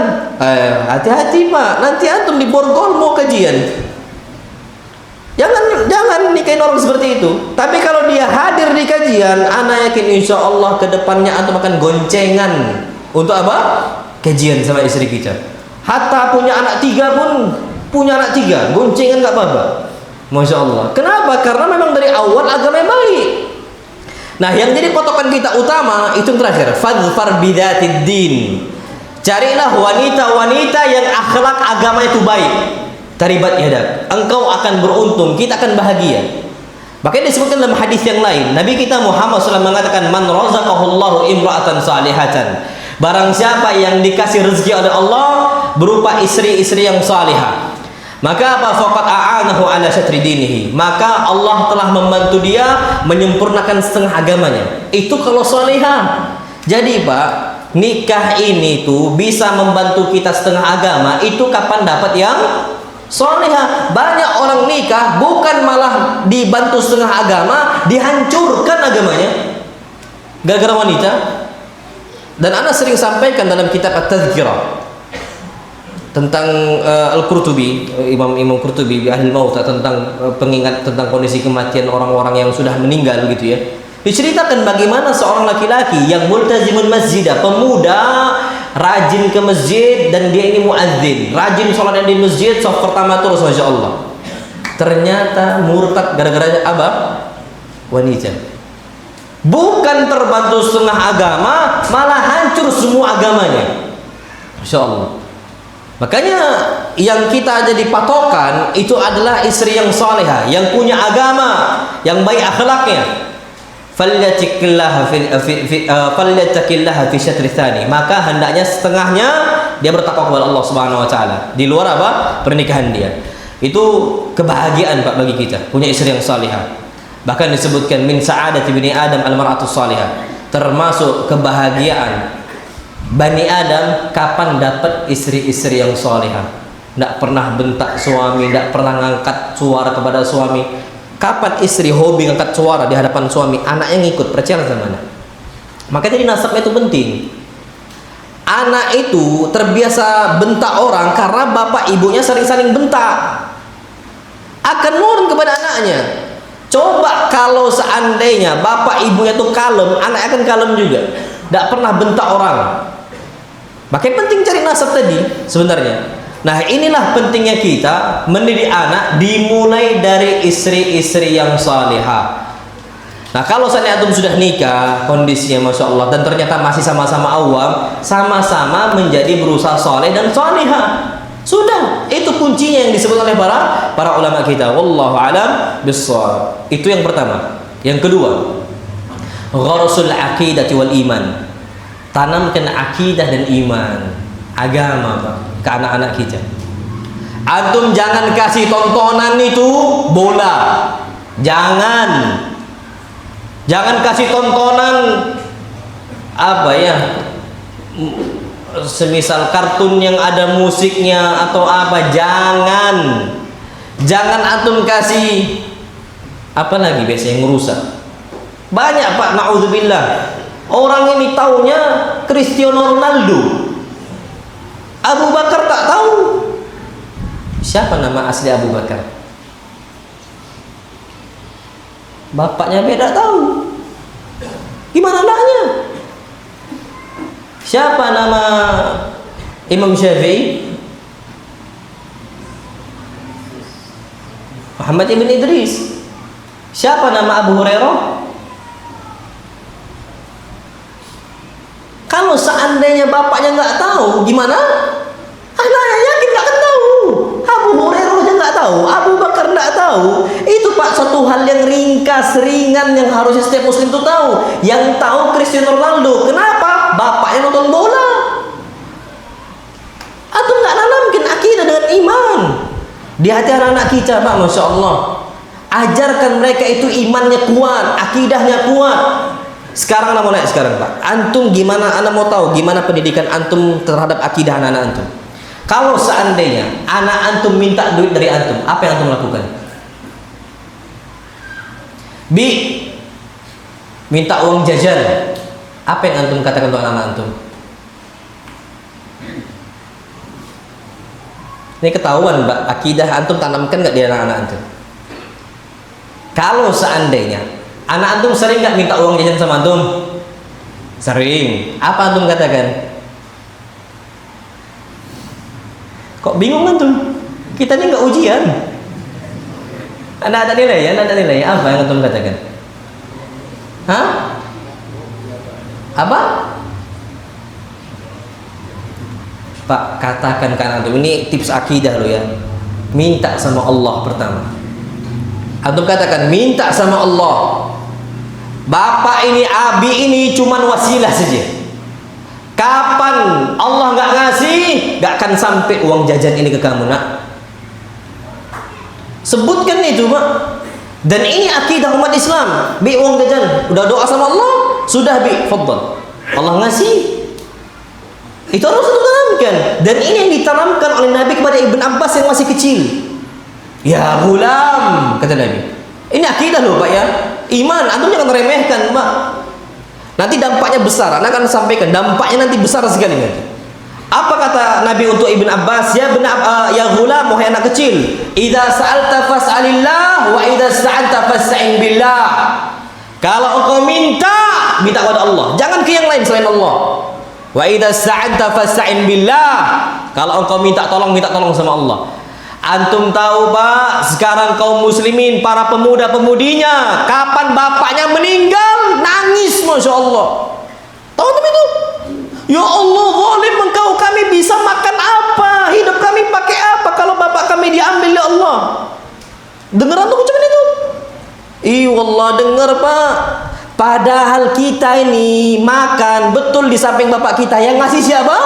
Hati-hati, Pak. Nanti antum di borgol mau kajian. Jangan nikahin orang seperti itu. Tapi kalau dia hadir di kajian, ana yakin insya Allah kedepannya antum akan goncengan untuk apa? Kajian sama istri kita. Hatta punya anak 3 pun, punya anak 3, goncengan nggak apa-apa. Masya Allah. Kenapa? Karena memang dari awal agama yang baik. Nah, yang jadi potokan kita utama itu yang terakhir, fadfar bidatid din. Carilah wanita-wanita yang akhlak agama itu baik. Taribat yadak, engkau akan beruntung, kita akan bahagia. Makanya disebutkan dalam hadis yang lain, Nabi kita Muhammad SAW mengatakan, man razaqahullahu imra'atan salihatan, barang siapa yang dikasih rezeki oleh Allah berupa istri-istri yang salihah, maka apa? Faqad a'anahu ala syatri dinihi, maka Allah telah membantu dia menyempurnakan setengah agamanya. Itu kalau salihah. Jadi Pak, nikah ini tuh bisa membantu kita setengah agama. Itu kapan dapat yang salihah? Banyak orang nikah bukan malah dibantu setengah agama, dihancurkan agamanya gara-gara wanita. Dan ana sering sampaikan dalam kitab At-Tadhkirah tentang Al-Qurtubi, Imam Qurtubi Ahlul Maut, tentang pengingat tentang kondisi kematian orang-orang yang sudah meninggal gitu ya. Diceritakan bagaimana seorang laki-laki yang multazimun masjidah, pemuda rajin ke masjid dan dia ini muadzin, rajin sholat di masjid, saf pertama terus, masya Allah. Ternyata murtad gara-gara apa? Wanita. Bukan terbantu setengah agama, malah hancur semua agamanya. Masya Allah. Makanya yang kita jadi patokan itu adalah istri yang salihah, yang punya agama, yang baik akhlaknya. Falyattaqillaha fi syatri tsani, maka hendaknya setengahnya dia bertakwa kepada Allah Subhanahu wa taala di luar apa? Pernikahan dia. Itu kebahagiaan Pak bagi kita punya istri yang salihah. Bahkan disebutkan min sa'adati bani Adam al-mar'atu salihah, termasuk kebahagiaan Bani Adam kapan dapat istri-istri yang salihah. Tidak pernah bentak suami, tidak pernah ngangkat suara kepada suami. Kapan istri hobi ngangkat suara di hadapan suami, anaknya ngikut, percaya sama anak. Makanya jadi nasabnya itu penting. Anak itu terbiasa bentak orang karena bapak ibunya sering-sering bentak, akan nurun kepada anaknya. Coba kalau seandainya bapak ibunya tuh kalem, anak akan kalem juga, tidak pernah bentak orang. Makanya penting cari nasab tadi sebenarnya. Nah inilah pentingnya kita mendidik anak, dimulai dari istri-istri yang salihah. Nah kalau seandainya antum sudah nikah, kondisinya masya Allah, dan ternyata masih sama-sama awam, sama-sama menjadi berusaha saleh dan salihah, sudah itu kuncinya yang disebut oleh para ulama kita. Wallahu a'lam bissawab. Itu yang pertama. Yang kedua, gharsul aqidati wal iman, tanamkan akidah dan iman, agama Pak, ke anak-anak kita. Antum jangan kasih tontonan itu bola, jangan kasih tontonan apa ya, semisal kartun yang ada musiknya atau apa. Jangan antum kasih apa lagi biasanya yang ngerusak. Banyak Pak, naudzubillah, orang ini taunya Cristiano Ronaldo, Abu Bakar tak tahu. Siapa nama asli Abu Bakar? Bapaknya beda tahu. Gimana anaknya? Siapa nama Imam Syafi'i? Muhammad ibn Idris. Siapa nama Abu Hurairah? Kalau seandainya bapaknya nggak tahu, gimana? Anaknya yakin nggak akan tahu. Abu Hurairah aja nggak tahu, Abu Bakar nggak tahu. Itu Pak satu hal yang ringkas, ringan, yang harusnya setiap muslim itu tahu. Yang tahu Cristiano Ronaldo. Kenapa? Bapaknya nonton bola. Atau nggak nanamkan akidah dengan iman di hati anak-anak kita Pak, masya Allah. Ajarkan mereka itu imannya kuat, akidahnya kuat. Sekarang anak mau naik sekarang Pak, antum gimana? Anak mau tahu gimana pendidikan antum terhadap akidah anak-anak antum. Kalau seandainya anak antum minta duit dari antum, apa yang antum lakukan? Bi, minta uang jajan, apa yang antum katakan untuk anak-anak antum? Ini ketahuan Mbak, akidah antum tanamkan nggak di anak-anak antum? Kalau seandainya anak antum sering nggak minta uang jajan sama antum? Sering. Apa antum katakan? Kok bingung antum? Kita ini nggak ujian. Anda ada nilai ya? Anda ada nilai. Apa yang antum katakan? Hah? Apa? Pak, katakan ke antum, ini tips akidah lo ya. Minta sama Allah pertama. Antum katakan, minta sama Allah. Bapak ini, abi ini cuman wasilah saja. Kapan Allah nggak ngasih, nggak akan sampai uang jajan ini ke kamu, nak. Sebutkan itu, Pak. Dan ini akidah umat Islam. Bi uang jajan, udah doa sama Allah, sudah bi, fadhal. Allah ngasih. Itu harus ditanamkan. Dan ini yang ditanamkan oleh Nabi kepada Ibn Abbas yang masih kecil. Ya gulam, kata Nabi. Ini akidah loh, Pak ya. Iman, antum jangan remehkan, Pak. Nanti dampaknya besar. Anak akan sampaikan, dampaknya nanti besar sekali nanti. Apa kata Nabi untuk Ibn Abbas? Ya gulam, wahai anak kecil, idza sa'alta fas'alillah wa idza sta'anta fasta'in billah. Kalau engkau minta kepada Allah, jangan ke yang lain selain Allah. Wa idza sta'anta fasta'in billah. Kalau engkau minta tolong sama Allah. Antum tahu, Pak, sekarang kaum muslimin, para pemuda-pemudinya, kapan bapaknya meninggal nangis, Masya Allah. Tahu antum itu? Ya Allah, zalim engkau, kami bisa makan apa? Hidup kami pakai apa kalau bapak kami diambil, ya Allah? Dengar antum ucapan itu? Wallah, dengar, Pak. Padahal kita ini makan betul di samping bapak kita. Yang ngasih siapa?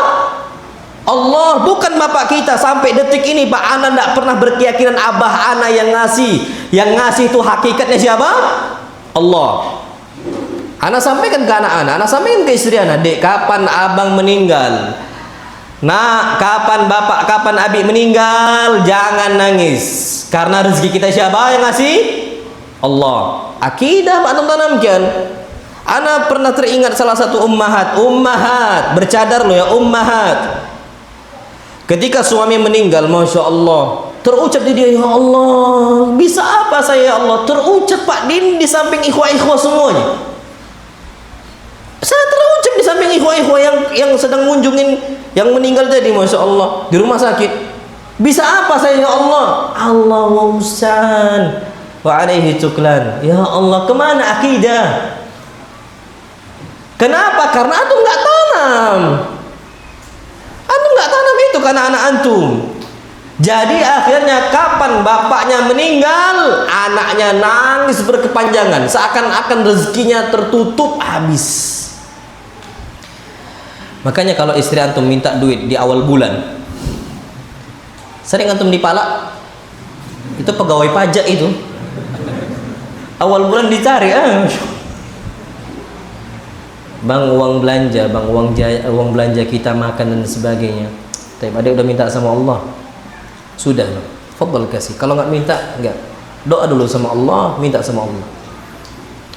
Allah, bukan bapak kita. Sampai detik ini, Pak, ana tidak pernah berkeyakinan abah ana yang ngasih. Yang ngasih itu hakikatnya siapa? Allah. Ana sampaikan ke anak-anak, ana sampaikan ke istri ana, dek, kapan abang meninggal? Nah, kapan bapak, kapan abi meninggal? Jangan nangis. Karena rezeki kita siapa yang ngasih? Allah. Akidah Pak antum tanamkan. Ana pernah teringat salah satu ummahat bercadar loh ya, ummahat. Ketika suami meninggal, Masya Allah, terucap di dia, ya Allah, bisa apa saya, ya Allah? Terucap, Pak, di samping ikhwah-ikhwah semuanya. Saya terucap di samping ikhwah-ikhwah yang sedang ngunjungin yang meninggal tadi, Masya Allah, di rumah sakit. Bisa apa saya, ya Allah? Allah wausan wa alaihi tuklan. Ya Allah, kemana akidah? Kenapa? Karena antum nggak tanam. Antum nggak tanam itu karena anak antum. Jadi akhirnya kapan bapaknya meninggal, anaknya nangis berkepanjangan, seakan-akan rezekinya tertutup habis. Makanya kalau istri antum minta duit di awal bulan, sering antum dipalak, itu pegawai pajak itu. Awal bulan dicari, bang, uang belanja, bang, uang belanja kita makan dan sebagainya. Tapi adek udah minta sama Allah, sudah, fadhal kasih. Kalau nggak minta, nggak. Doa dulu sama Allah, minta sama Allah.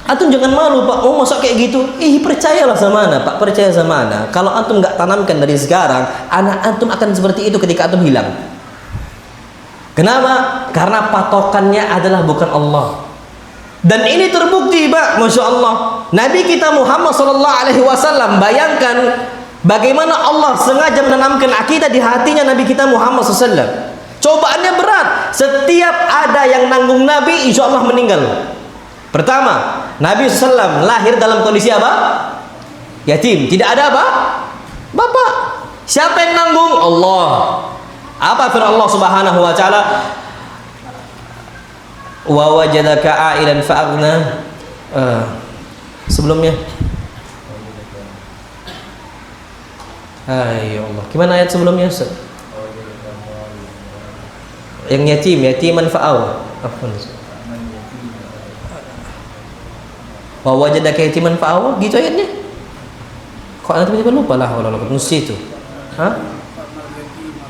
Antum jangan malu, Pak. Oh, masa kayak gitu? Percayalah sama ana, Pak. Percaya sama ana. Kalau antum nggak tanamkan dari sekarang, anak antum akan seperti itu ketika antum hilang. Kenapa? Karena patokannya adalah bukan Allah. Dan ini terbukti, Pak, Masya Allah. Nabi kita Muhammad SAW, bayangkan bagaimana Allah sengaja menanamkan akidah di hatinya Nabi kita Muhammad SAW. Cobaannya berat. Setiap ada yang nanggung Nabi, insya Allah meninggal. Pertama, Nabi SAW lahir dalam kondisi apa? Yatim. Tidak ada apa? Bapak. Siapa yang nanggung? Allah. Apa firman Allah Subhanahu wa taala? Wa wajadaka a'ilan fa'aghna. Sebelumnya, ya Allah, gimana ayat sebelumnya, Ustaz? Yang yatim, yatiman fa'aw. Wa wajadaka yatiman fa'aw, gitu ayatnya. Kok anda tiba-tiba lupa lah, nusi itu? Hah?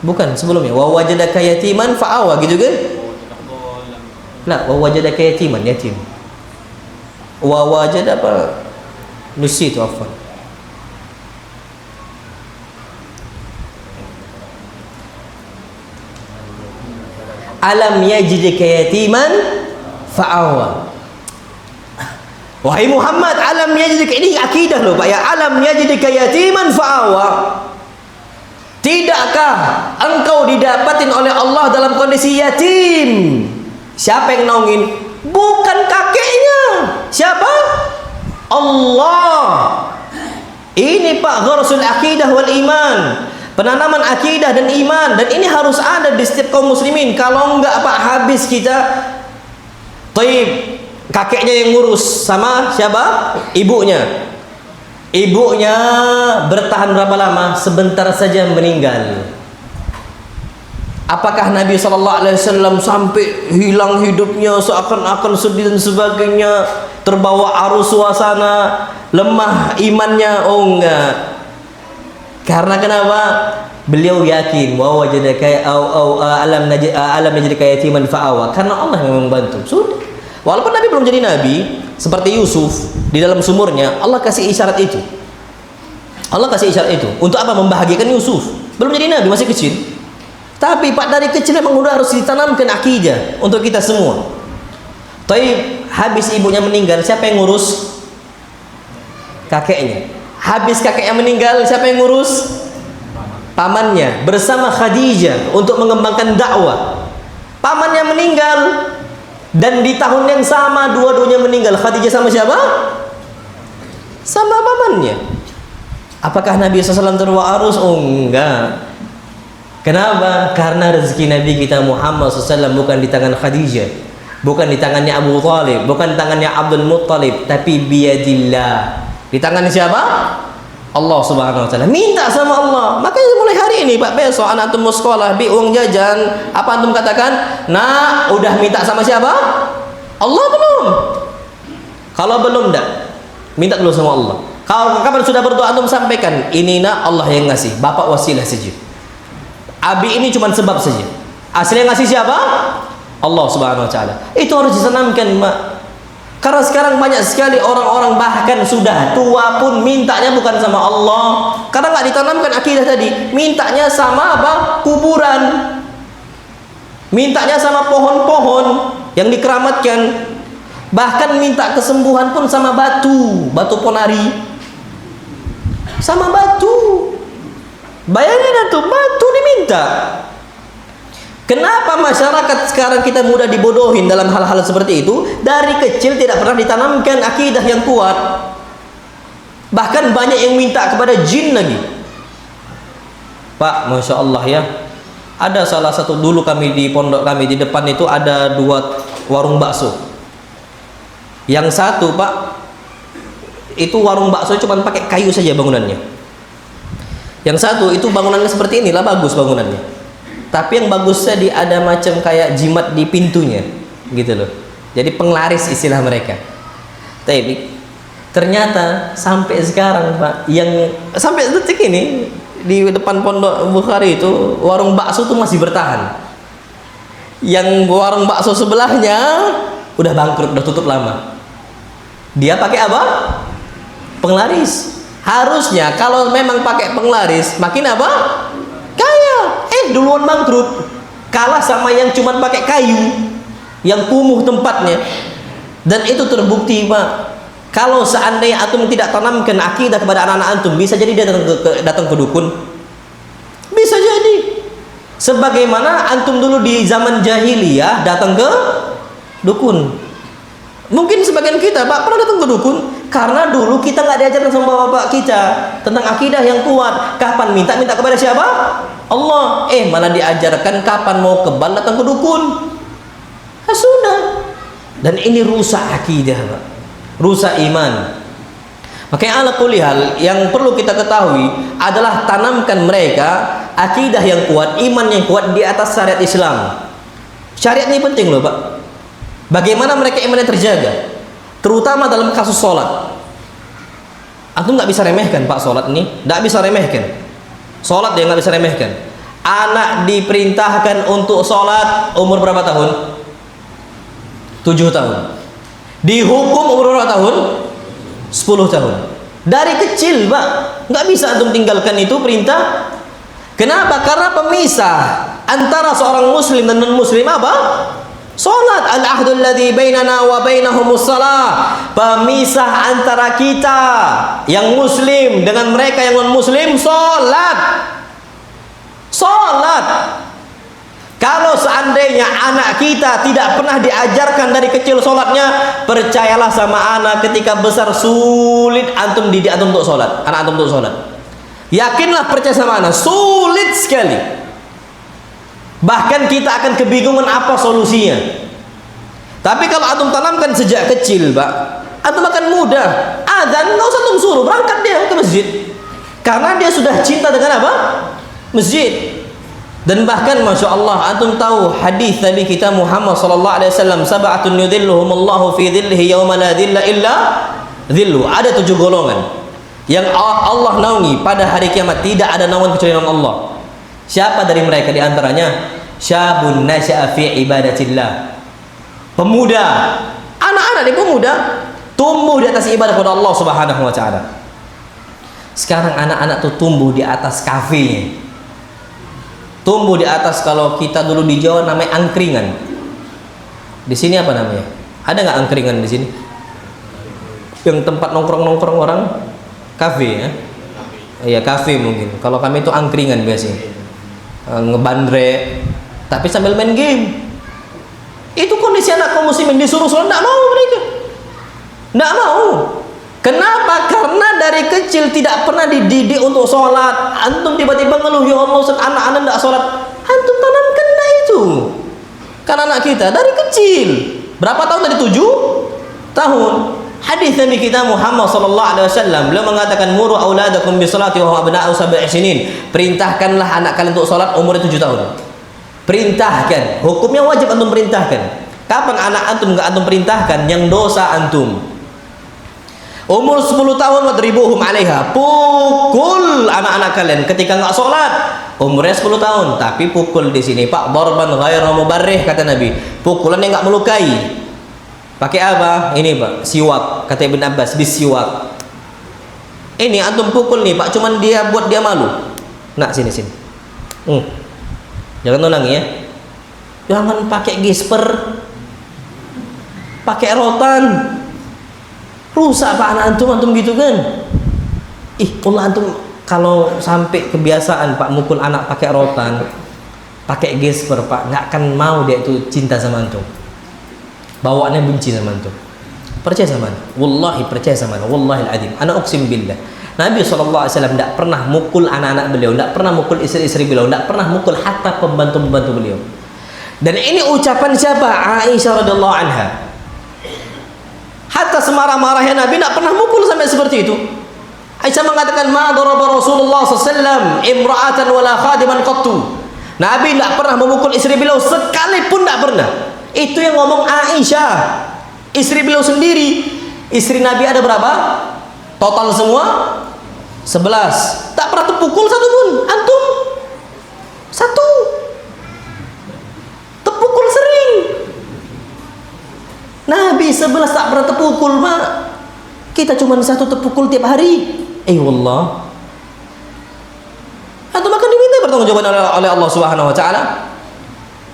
Bukan, sebelumnya. Wa wajadaka yatiman fa'aw, gitu kan? Nah, wa wajadaka yatiman, yatim. Wa wajada apa? Nusi itu, afwan. Alam yajidka yatiman fa'awa. Wahai Muhammad, alam yajidka, ini akidah loh, Pak ya. Alam yajidka yatiman fa'awa. Tidakkah engkau didapatin oleh Allah dalam kondisi yatim? Siapa yang naungin? Bukan kakeknya. Siapa? Allah. Ini, Pak, gharsul akidah wal iman. penanaman akidah dan iman, dan ini harus ada di setiap kaum muslimin. Kalau enggak habis kita. Taib, kakeknya yang ngurus sama siapa? Ibunya. Ibunya bertahan berapa lama? Sebentar saja meninggal. Apakah Nabi SAW sampai hilang hidupnya, seakan-akan sedih dan sebagainya, terbawa arus suasana, lemah imannya? Oh enggak. Karena kenapa? Beliau yakin wa wajadaka alam najidka yatiman fa'awa. Karena Allah yang membantu. Sudah. Walaupun Nabi belum jadi nabi, seperti Yusuf di dalam sumurnya, Allah kasih isyarat itu. Allah kasih isyarat itu. Untuk apa? Membahagiakan Yusuf. Belum jadi nabi, masih kecil. Tapi Pak, dari kecil memang udah harus ditanamkan akidah untuk kita semua. Tapi habis ibunya meninggal, siapa yang ngurus? Kakeknya. Habis kakeknya meninggal, siapa yang ngurus? Pamannya bersama Khadijah untuk mengembangkan dakwah. Pamannya meninggal, dan di tahun yang sama dua-duanya meninggal. Khadijah sama siapa? Sama pamannya. Apakah Nabi SAW terbawa arus? Oh enggak. Kenapa? Karena rezeki Nabi kita Muhammad SAW bukan di tangan Khadijah, bukan di tangannya Abu Talib, bukan di tangannya Abdul Muttalib, tapi biyadillah. Di tangan siapa? Allah Subhanahu wa taala. Minta sama Allah. Makanya mulai hari ini Pak, besok anak antum mau sekolah, bi uang jajan, apa antum katakan? Nah, udah minta sama siapa? Allah belum? Kalau belum dah, minta dulu sama Allah. Kalau kapan sudah berdoa antum sampaikan, ini nak Allah yang ngasih, bapak wasilah saja. Abi ini cuma sebab saja. Aslinya ngasih siapa? Allah Subhanahu wa taala. Itu harus ditanamkan, Mak. Karena sekarang banyak sekali orang-orang bahkan sudah tua pun mintanya bukan sama Allah. Karena nggak ditanamkan akidah tadi. Mintanya sama apa? Kuburan. Mintanya sama pohon-pohon yang dikeramatkan. Bahkan minta kesembuhan pun sama batu, batu ponari. Sama batu. Bayangin itu, batu diminta. Kenapa masyarakat sekarang kita mudah dibodohin dalam hal-hal seperti itu? Dari kecil tidak pernah ditanamkan akidah yang kuat. Bahkan banyak yang minta kepada jin lagi. Pak, Masya Allah ya, ada salah satu dulu kami di pondok kami di depan itu ada 2 warung bakso. Yang satu Pak, itu warung bakso cuma pakai kayu saja bangunannya. Yang satu itu bangunannya seperti inilah, bagus bangunannya. Tapi yang bagusnya ada macam kayak jimat di pintunya, gitu loh. Jadi penglaris istilah mereka. Tapi ternyata sampai sekarang Pak, yang sampai detik ini di depan pondok Bukhari itu warung bakso tuh masih bertahan. Yang warung bakso sebelahnya udah bangkrut, udah tutup lama. Dia pakai apa? Penglaris. Harusnya kalau memang pakai penglaris makin apa? Kaya. Duluan bangkrut. Kalah sama yang cuma pakai kayu, yang kumuh tempatnya. Dan itu terbukti Pak. Kalau seandainya antum tidak tanamkan akidah kepada anak-anak antum, bisa jadi dia datang ke dukun. Bisa jadi. Sebagaimana antum dulu di zaman jahiliyah datang ke dukun. Mungkin sebagian kita Pak pernah datang ke dukun karena dulu kita nggak diajarkan sama bapak kita tentang akidah yang kuat. Kapan minta kepada siapa? Allah. Malah diajarkan kapan mau kebal datang ke dukun. Sudah. Dan ini rusak akidah Pak, rusak iman. Makanya ala kulli hal yang perlu kita ketahui adalah tanamkan mereka akidah yang kuat, iman yang kuat di atas syariat Islam. Syariat ini penting loh Pak. Bagaimana mereka imannya terjaga, terutama dalam kasus sholat. Antum nggak bisa remehkan Pak, sholat ini nggak bisa remehkan. Sholat dia nggak bisa remehkan. Anak diperintahkan untuk sholat umur berapa tahun? 7 tahun. Dihukum umur berapa tahun? 10 tahun. Dari kecil Pak, nggak bisa antum tinggalkan itu perintah. Kenapa? Karena pemisah antara seorang muslim dan non muslim apa? Salat. Al-ahdul ladzi bainana wa bainahumus shalah. Pemisah antara kita yang muslim dengan mereka yang non muslim, salat. Salat. Kalau seandainya anak kita tidak pernah diajarkan dari kecil salatnya, percayalah sama anak ketika besar sulit antum didik antum untuk salat, anak antum untuk salat. Yakinlah, percaya sama ana, sulit sekali. Bahkan kita akan kebingungan apa solusinya. Tapi kalau antum tanamkan sejak kecil, Pak, antum akan mudah. Adzan nggak usah antum suruh, berangkat dia ke masjid. Karena dia sudah cinta dengan apa? Masjid. Dan bahkan Masya Allah, antum tahu hadis Nabi kita Muhammad sallallahu alaihi wasallam, sab'atun yudhilluhumullahu fi dhillihi yawma la dhilla illa dhillu. Ada 7 golongan yang Allah naungi pada hari kiamat, tidak ada naungan kecuali naungan Allah. Siapa dari mereka? Di antaranya syabun nasya'a fi ibadatillah. Pemuda, anak-anak nih pemuda tumbuh di atas ibadah kepada Allah Subhanahu wa taala. Sekarang anak-anak tuh tumbuh di atas kafenya. Tumbuh di atas, kalau kita dulu di Jawa namanya angkringan. Di sini apa namanya? Ada nggak angkringan di sini? Yang tempat nongkrong-nongkrong orang? Kafe ya? Iya, kafe mungkin. Kalau kami itu angkringan biasanya. Ngebandre, tapi sambil main game. Itu kondisi anak kaum muslimin, disuruh sholat tidak mau mereka. Tidak mau. Kenapa? Karena dari kecil tidak pernah dididik untuk sholat. Antum tiba-tiba ngeluh, ya Allah Ustaz, anak-anak tidak sholat. Antum tanamkan itu. Kan anak kita dari kecil. Berapa tahun tadi? 7 tahun. Hadis Nabi kita Muhammad sallallahu alaihi wasallam, beliau mengatakan, muru auladakum bisolati wa hum abna'u sab'i sinin. Perintahkanlah anak kalian untuk sholat umur 7 tahun. Perintahkan. Hukumnya wajib antum perintahkan. Kapan anak antum enggak antum perintahkan? Yang dosa antum. Umur 10 tahun wadribuhum 'alaiha. Pukul anak-anak kalian ketika enggak sholat. Umurnya 10 tahun, tapi pukul di sini Pak, darban ghairu mubarrih, kata Nabi. Pukulan yang enggak melukai. Pakai apa? Ini Pak, siwak, kata Ibn Abbas, bisiwak. Ini antum pukul nih Pak, cuman dia buat dia malu. Nak sini. Jangan nonangi ya. Jangan pakai gesper, pakai rotan. Rusak Pak anak antum gitu kan. Allah antum kalau sampai kebiasaan Pak mukul anak pakai rotan, pakai gesper Pak, nggak akan mau dia itu cinta sama antum. Bawaannya benci sama antum. Percaya sama antum. Wallahi percaya sama antum. Wallahi al-azim. Ana uqsim billah. Nabi SAW tidak pernah mukul anak-anak beliau, tidak pernah mukul istri-istri beliau, tidak pernah mukul hatta pembantu-pembantu beliau. Dan ini ucapan siapa? Aisyah radhiyallahu anha. Hatta semarah-marahnya Nabi tidak pernah mukul sampai seperti itu. Aisyah mengatakan, ma daraba Rasulullah SAW imra'atan wala khadiman qattu. Nabi tidak pernah memukul istri beliau sekalipun, tidak pernah. Itu yang ngomong Aisyah, istri beliau sendiri. Istri Nabi ada berapa? Total semua 11. Tak pernah terpukul satu pun. Antum 1. Terpukul sering. Nabi 11 tak pernah terpukul, Pak. Kita cuma 1 terpukul tiap hari. Wallah. Antum akan diminta pertanggungjawaban oleh Allah Subhanahu wa taala.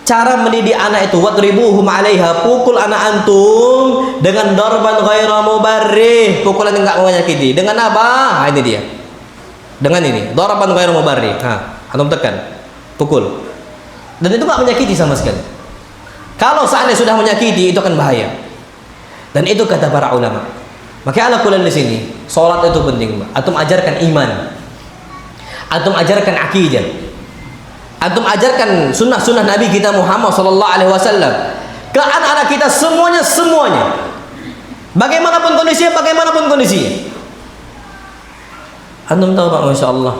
Cara mendidik anak itu, wadribuhum 'alaiha, pukul anak antum dengan darban ghairu mubarrih, pukulan yang enggak menyakiti. Dengan apa? Ini dia. Dengan ini, darban ghairu mubarrih. Antum tekan, pukul. Dan itu enggak menyakiti sama sekali. Kalau seandainya sudah menyakiti, itu akan bahaya. Dan itu kata para ulama. Maka ala kulan di sini, salat itu penting, Mbak. Antum ajarkan iman. Antum ajarkan akidah. Antum ajarkan sunnah-sunnah Nabi kita Muhammad sallallahu alaihi wasallam ke anak-anak kita semuanya. Bagaimanapun kondisinya. Antum tahu Pak, Masya Allah,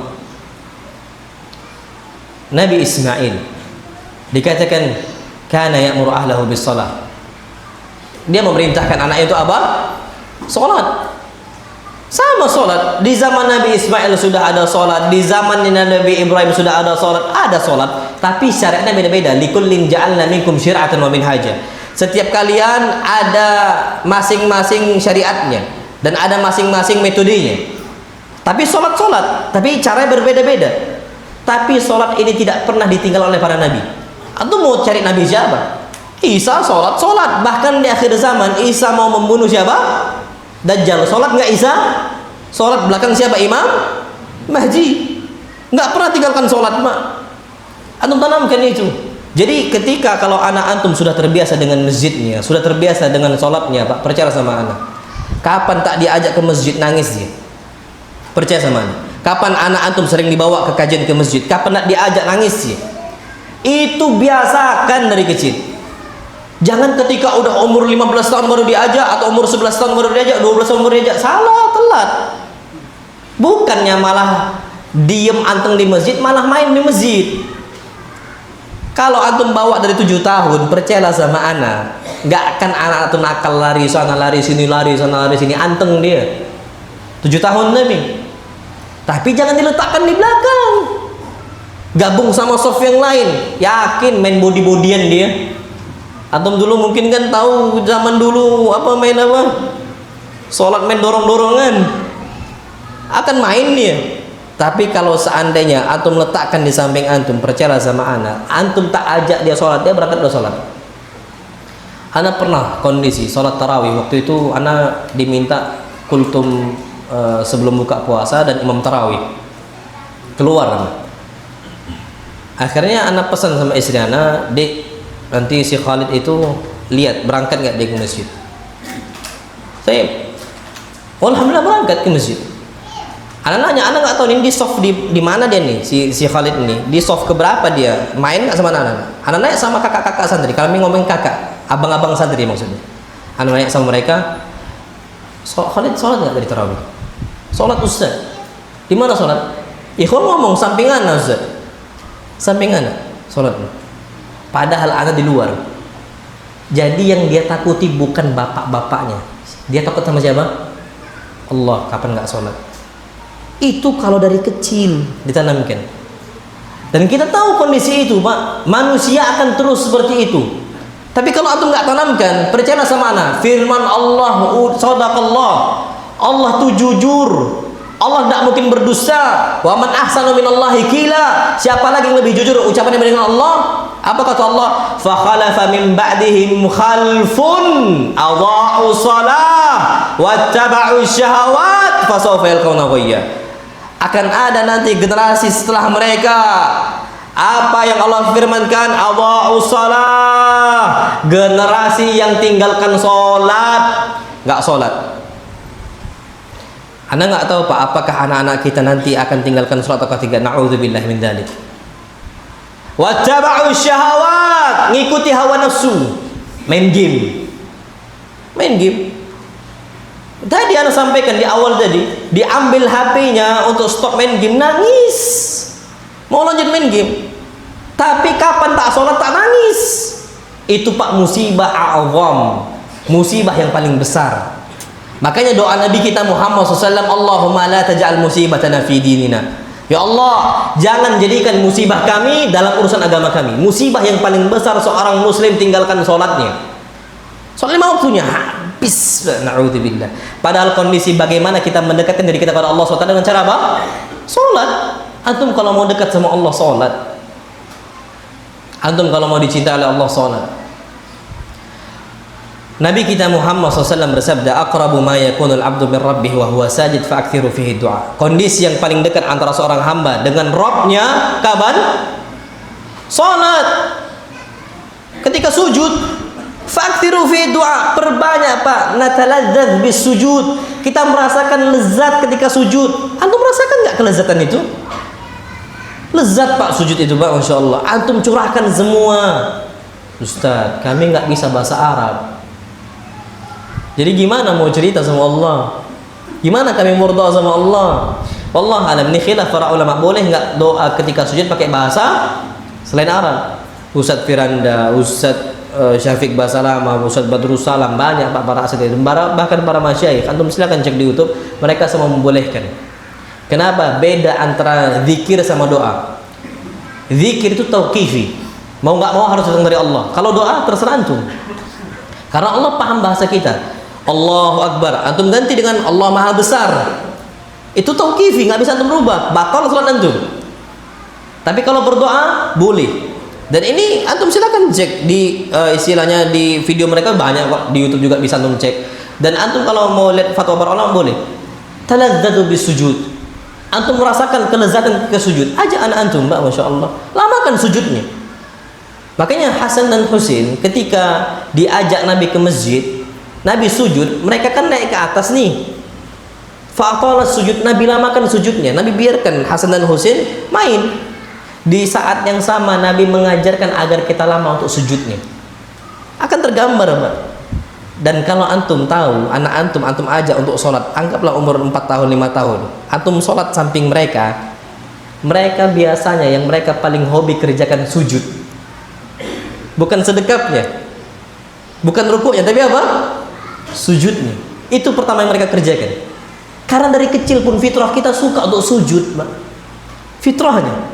Nabi Ismail dikatakan kana ya'muru ahlahu bis shalah. Dia memerintahkan anak itu apa? Salat. Sama sholat. Di zaman Nabi Ismail sudah ada sholat, di zaman Nabi Ibrahim sudah ada sholat, tapi syariatnya beda-beda. Likullin ja'alna minkum syir'atan wa minhaja. Setiap kalian ada masing-masing syariatnya dan ada masing-masing metodenya. Tapi sholat, tapi caranya berbeda-beda. Tapi sholat ini tidak pernah ditinggal oleh para nabi. Antum mau cari nabi siapa? Isa sholat. Bahkan di akhir zaman Isa mau membunuh siapa? Dajjal. Sholat nggak Isa? Sholat belakang siapa? Imam Mahdi. Nggak pernah tinggalkan sholat, Mak. Antum tanamkan itu. Jadi ketika kalau anak antum sudah terbiasa dengan masjidnya, sudah terbiasa dengan sholatnya, Pak, percaya sama anak. Kapan tak diajak ke masjid nangis dia? Percaya sama anak. Kapan anak antum sering dibawa ke kajian ke masjid? Kapan nak diajak nangis sih? Itu biasakan dari kecil. Jangan ketika udah umur 15 tahun baru diajak, atau umur 11 tahun baru diajak, 12 tahun baru diajak. Salah, telat. Bukannya malah diem antum di masjid, malah main di masjid. Kalau antum bawa dari 7 tahun, percayalah sama anak, nggak akan anak antum nakal lari sana lari sini, lari sana lari sini, anteng dia. 7 tahun nih. Tapi jangan diletakkan di belakang. Gabung sama soft yang lain. Yakin main body-bodyan dia. Antum dulu mungkin kan tahu zaman dulu apa main apa? Sholat main dorong-dorongan. Akan main dia. Tapi kalau seandainya antum letakkan di samping antum, percayalah sama anak, antum tak ajak dia sholat, dia berangkat udah sholat. Anak pernah kondisi sholat tarawih, waktu itu anak diminta kultum sebelum buka puasa dan imam tarawih. Keluar. Akhirnya anak pesan sama istri anak, "Dek, nanti si Khalid itu lihat berangkat nggak dia ke masjid." Saya, alhamdulillah berangkat ke masjid. Anak nanya, anak nggak tahu ini di soft di mana dia nih, si Khalid ini di soft keberapa dia, main nggak sama anak-anak? Anak nanya sama kakak-kakak santri. Kami ngomong kakak, abang-abang santri maksudnya. Anak nanya sama mereka, "Khalid sholat nggak dari tarawih?" "Sholat Ustaz." "Di mana sholat?" Ikhwan ngomong, "Samping anak Ustaz." "Samping anak sholat." Padahal anak di luar. Jadi yang dia takuti bukan bapak-bapaknya. Dia takut sama siapa? Allah. Kapan nggak sholat? Itu kalau dari kecil ditanamkan. Dan kita tahu kondisi itu, Pak. Manusia akan terus seperti itu. Tapi kalau antum nggak tanamkan, percayalah sama anak. Firman Allah, sadaqallah. Allah tuh jujur. Allah tidak mungkin berdusta. Wa man ahsanu minallahi qila. Siapa lagi yang lebih jujur ucapan dibanding Allah? Apa kata Allah? Fa khalafa min ba'dihim khalfun adha'u shalah wattaba'u syahawat fasawfa yalqawna ghayya. Akan ada nanti generasi setelah mereka, apa yang Allah firmankan, adha'u shalah, generasi yang tinggalkan salat, enggak salat. Anda nggak tahu Pak, apakah anak-anak kita nanti akan tinggalkan sholat atau tidak? Na'udzubillah min dzalik. Wattaba'u syahawat, ngikuti hawa nafsu, main game. Tadi Anda sampaikan di awal tadi, diambil HP-nya untuk stop main game, nangis. Mau lanjut main game. Tapi kapan tak sholat tak nangis. Itu Pak musibah a'zam, musibah yang paling besar. Makanya doa Nabi kita Muhammad SAW, Allahumma la taj'al musibatana fi dinina. Ya Allah, jangan jadikan musibah kami dalam urusan agama kami. Musibah yang paling besar seorang muslim tinggalkan sholatnya. Sholat lima waktunya habis. Na'udzubillah. Padahal kondisi bagaimana kita mendekatkan diri kita kepada Allah SWT dengan cara apa? Sholat. Antum kalau mau dekat sama Allah, sholat. Antum kalau mau dicintai oleh Allah, sholat. Nabi kita Muhammad SAW bersabda, aqrabu ma yakunul abdu min rabbih wa huwa sajid fa'akthiru fihi du'a. Kondisi yang paling dekat antara seorang hamba dengan Rabbnya kapan? Salat. Ketika sujud, fa'akthiru fihi du'a, perbanyak Pak, nataladzaz bis sujud. Kita merasakan lezat ketika sujud. Antum merasakan enggak kelezatan itu? Lezat Pak sujud itu Pak, Masya Allah. Antum curahkan semua. Ustaz, kami nggak bisa bahasa Arab. Jadi gimana mau cerita sama Allah? Gimana kami mau berdoa sama Allah? Wallah alam, ini khilaf para ulama. Boleh nggak doa ketika sujud pakai bahasa selain Arab? Ustaz Firanda, Ustaz Syafiq Basalama, Ustaz Badrus Salam, banyak Pak para asatidz, bahkan para masyayikh. Antum silakan cek di YouTube, mereka semua membolehkan. Kenapa? Beda antara zikir sama doa. Zikir itu tauqifi, mau nggak mau harus datang dari Allah. Kalau doa terserah antum, karena Allah paham bahasa kita. Allahu Akbar, antum ganti dengan Allah Maha Besar, itu tauqifi, nggak bisa antum rubah, batal salat antum. Tapi kalau berdoa boleh. Dan ini antum silakan cek di istilahnya di video mereka banyak kok, di YouTube juga bisa antum cek. Dan antum kalau mau lihat fatwa para ulama boleh. Taladzatu bis sujud, antum merasakan kelezatan ke sujud. Ajak anak antum, Mbak, Masya Allah, lamakan sujudnya. Makanya Hasan dan Husain ketika diajak Nabi ke masjid, Nabi sujud, mereka kan naik ke atas nih. Fa'atala sujud, Nabi lamakan sujudnya. Nabi biarkan Hasan dan Husain main. Di saat yang sama Nabi mengajarkan agar kita lama untuk sujudnya. Akan tergambar, Pak. Dan kalau antum tahu, anak antum ajak untuk sholat, anggaplah umur 4 tahun, 5 tahun. Antum sholat samping mereka, mereka biasanya yang mereka paling hobi kerjakan sujud. Bukan sedekapnya, bukan rukuknya, tapi apa? Sujudnya. Itu pertama yang mereka kerjakan. Karena dari kecil pun fitrah kita suka untuk sujud, Pak. Fitrahnya.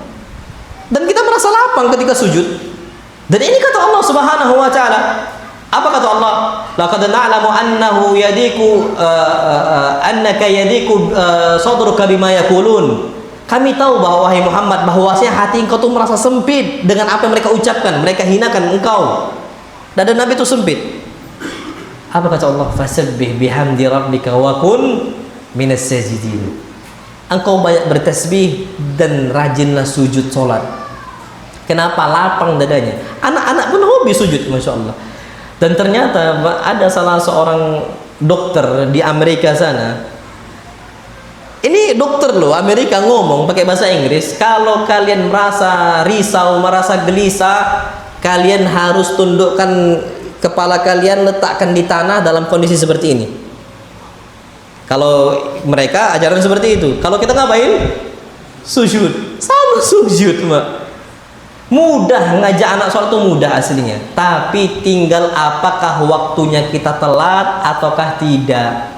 Dan kita merasa lapang ketika sujud. Dan ini kata Allah Subhanahu wa taala. Apa kata Allah? Laqad na'lamu annahu yadiku annaka yadiku sadruka bima yaqulun. Kami tahu bahwa wahai Muhammad, bahwasanya hati engkau tuh merasa sempit dengan apa yang mereka ucapkan, mereka hinakan engkau. Dada Nabi itu sempit. Apa kata Allah? Fasabbih bihamdi rabbika wa kun minas sajidin. Engkau banyak bertasbih dan rajinlah sujud salat. Kenapa? Lapang dadanya. Anak-anak pun hobi sujud, Masya Allah. Dan ternyata ada salah seorang dokter di Amerika sana. Ini dokter loh, Amerika, ngomong pakai bahasa Inggris. Kalau kalian merasa risau, merasa gelisah, kalian harus tundukkan kepala kalian, letakkan di tanah dalam kondisi seperti ini. Kalau mereka ajaran seperti itu. Kalau kita ngapain? Sujud. Sama sujud, Mbak. Mudah ngajak anak sholat itu mudah aslinya, tapi tinggal apakah waktunya kita telat ataukah tidak.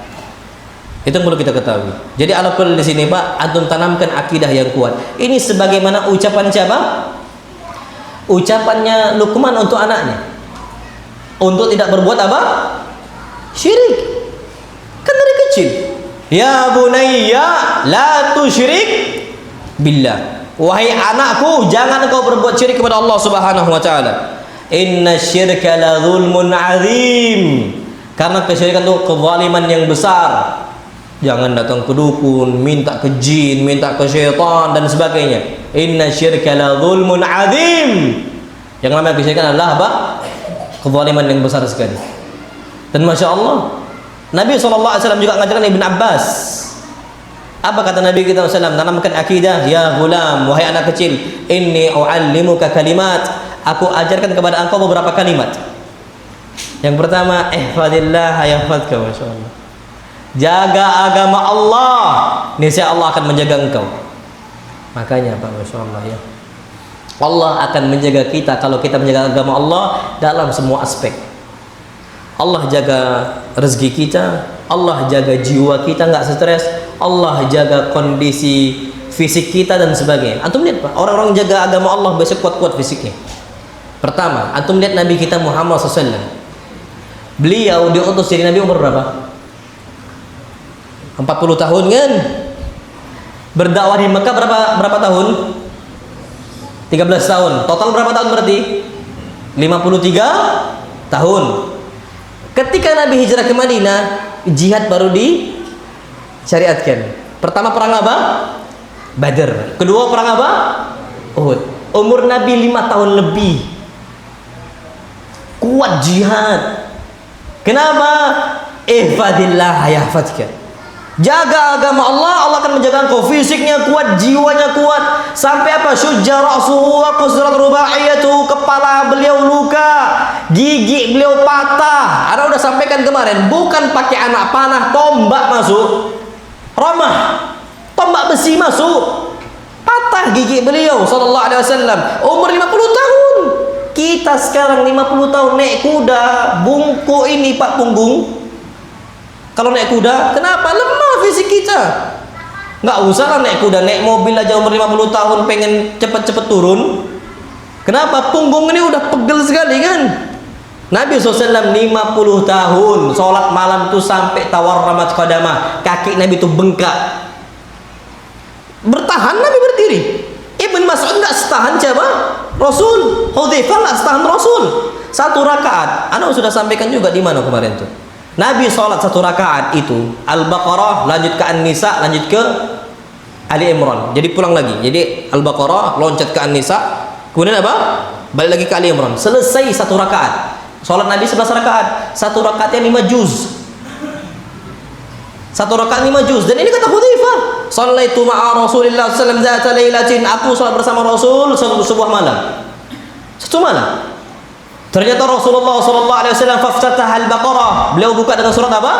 Itu yang perlu kita ketahui. Jadi ala kulli di sini, Pak, antum tanamkan akidah yang kuat. Ini sebagaimana ucapan siapa? Ucapannya Luqman untuk anaknya. Untuk tidak berbuat apa? Syirik. Kan dari kecil. Ya bunayya la tusyrik billah. Wahai anakku, jangan engkau berbuat syirik kepada Allah Subhanahu wa taala. Inna syirka la zulmun azim. Karena kesyirikan itu kezaliman yang besar. Jangan datang ke dukun, minta ke jin, minta ke syaitan dan sebagainya. Inna syirka la zulmun azim. Yang namanya kesyirikan adalah apa? Kezaliman yang besar sekali. Dan Masya Allah, Nabi SAW juga mengajarkan Ibn Abbas. Apa kata Nabi kita SAW? Tanamkan akidah. Ya gulam, wahai anak kecil, inni u'allimuka kalimat. Aku ajarkan kepada engkau beberapa kalimat. Yang pertama, ihfadillah yahfadka. Masya Allah. Jaga agama Allah, niscaya Allah akan menjaga engkau. Makanya Pak, Masya Allah ya, Allah akan menjaga kita kalau kita menjaga agama Allah dalam semua aspek. Allah jaga rezeki kita, Allah jaga jiwa kita nggak stres, Allah jaga kondisi fisik kita dan sebagainya. Antum lihat Pak, orang-orang jaga agama Allah besok kuat-kuat fisiknya. Pertama, antum lihat Nabi kita Muhammad SAW. Beliau diutus jadi Nabi umur berapa? 40 tahun kan? Berdakwah di Mekah berapa tahun? 13 tahun. Total berapa tahun berarti? 53 tahun. Ketika Nabi hijrah ke Madinah, jihad baru disyariatkan. Pertama perang apa? Badr. Kedua perang apa? Uhud. Umur Nabi 5 tahun lebih. Kuat jihad. Kenapa? Ihfadillah yahfadka. Jaga agama Allah, Allah akan menjaga engkau. Fisiknya kuat, jiwanya kuat. Sampai apa? Syujja ra'suhu wa qusrat rubaiyatuhu. Kepala beliau luka, gigi beliau patah. Anda udah sampaikan kemarin, bukan pakai anak panah, tombak masuk. Ramah, tombak besi masuk. Patah gigi beliau sallallahu alaihi wasallam. Umur 50 tahun. Kita sekarang 50 tahun naik kuda, bungkuk ini Pak punggung. Kalau naik kuda, kenapa? Lemah fisik kita. Nggak usah lah naik kuda, naik mobil aja umur 50 tahun pengen cepet-cepet turun. Kenapa? Punggung ini udah pegel sekali kan. Nabi SAW 50 tahun sholat malam tuh sampai tawarramat qadamah, kaki Nabi tuh bengkak. Bertahan Nabi berdiri. Ibn Mas'ud nggak setahan siapa? Rasul. Hudzaifah nggak setahan Rasul. 1 rakaat. Anda sudah sampaikan juga di mana kemarin tuh. Nabi sholat 1 rakaat itu Al-Baqarah, lanjut ke An-Nisa, lanjut ke Ali Imran. Jadi pulang lagi. Jadi Al-Baqarah, loncat ke An-Nisa, kemudian apa? Balik lagi ke Ali Imran. Selesai 1 rakaat. Sholat Nabi 11 rakaat. 1 rakaatnya 5 juz. 1 rakaat 5 juz. Dan ini kata Hudzaifah, "Shallaitu ma'a Rasulillah sallallahu alaihi wasallam dzata lailatin." Aku salat bersama Rasul sebuah malam. Satu malam. Ternyata Rasulullah sallallahu alaihi wasallam faftataha al-Baqarah. Beliau buka dengan surat apa?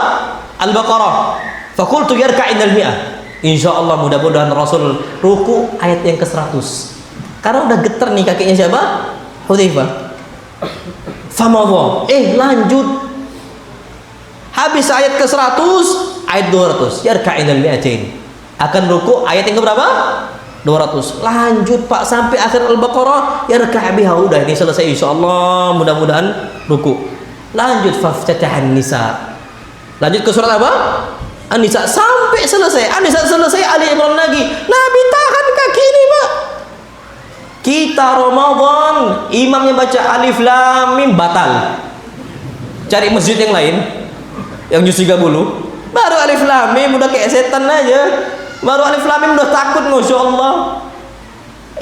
Al-Baqarah. Faqultu yarka' indal mi'ah. Insyaallah mudah-mudahan Rasul ruku ayat yang ke-100. Karena udah getar nih kakinya siapa? Hudzaifah. Famadha. Lanjut. Habis ayat ke-100, ayat 200. Yarka' indal mi'atain. Akan ruku ayat yang ke berapa? 200. Lanjut Pak sampai akhir Al-Baqarah, yarka' biha. Udah ini selesai insyaallah, mudah-mudahan ruku. Lanjut faftatahan nisa. Lanjut ke surat apa? An-Nisa sampai selesai. An-Nisa selesai, Ali Imran lagi. Nabi tahan kaki ini, Pak. Kita Ramadan, imamnya baca Alif Lam Mim, batal. Cari masjid yang lain yang juz 30. Baru Alif Lam Mim udah kayak setan aja. Baru Alif Lam Mim udah takut, Masya Allah.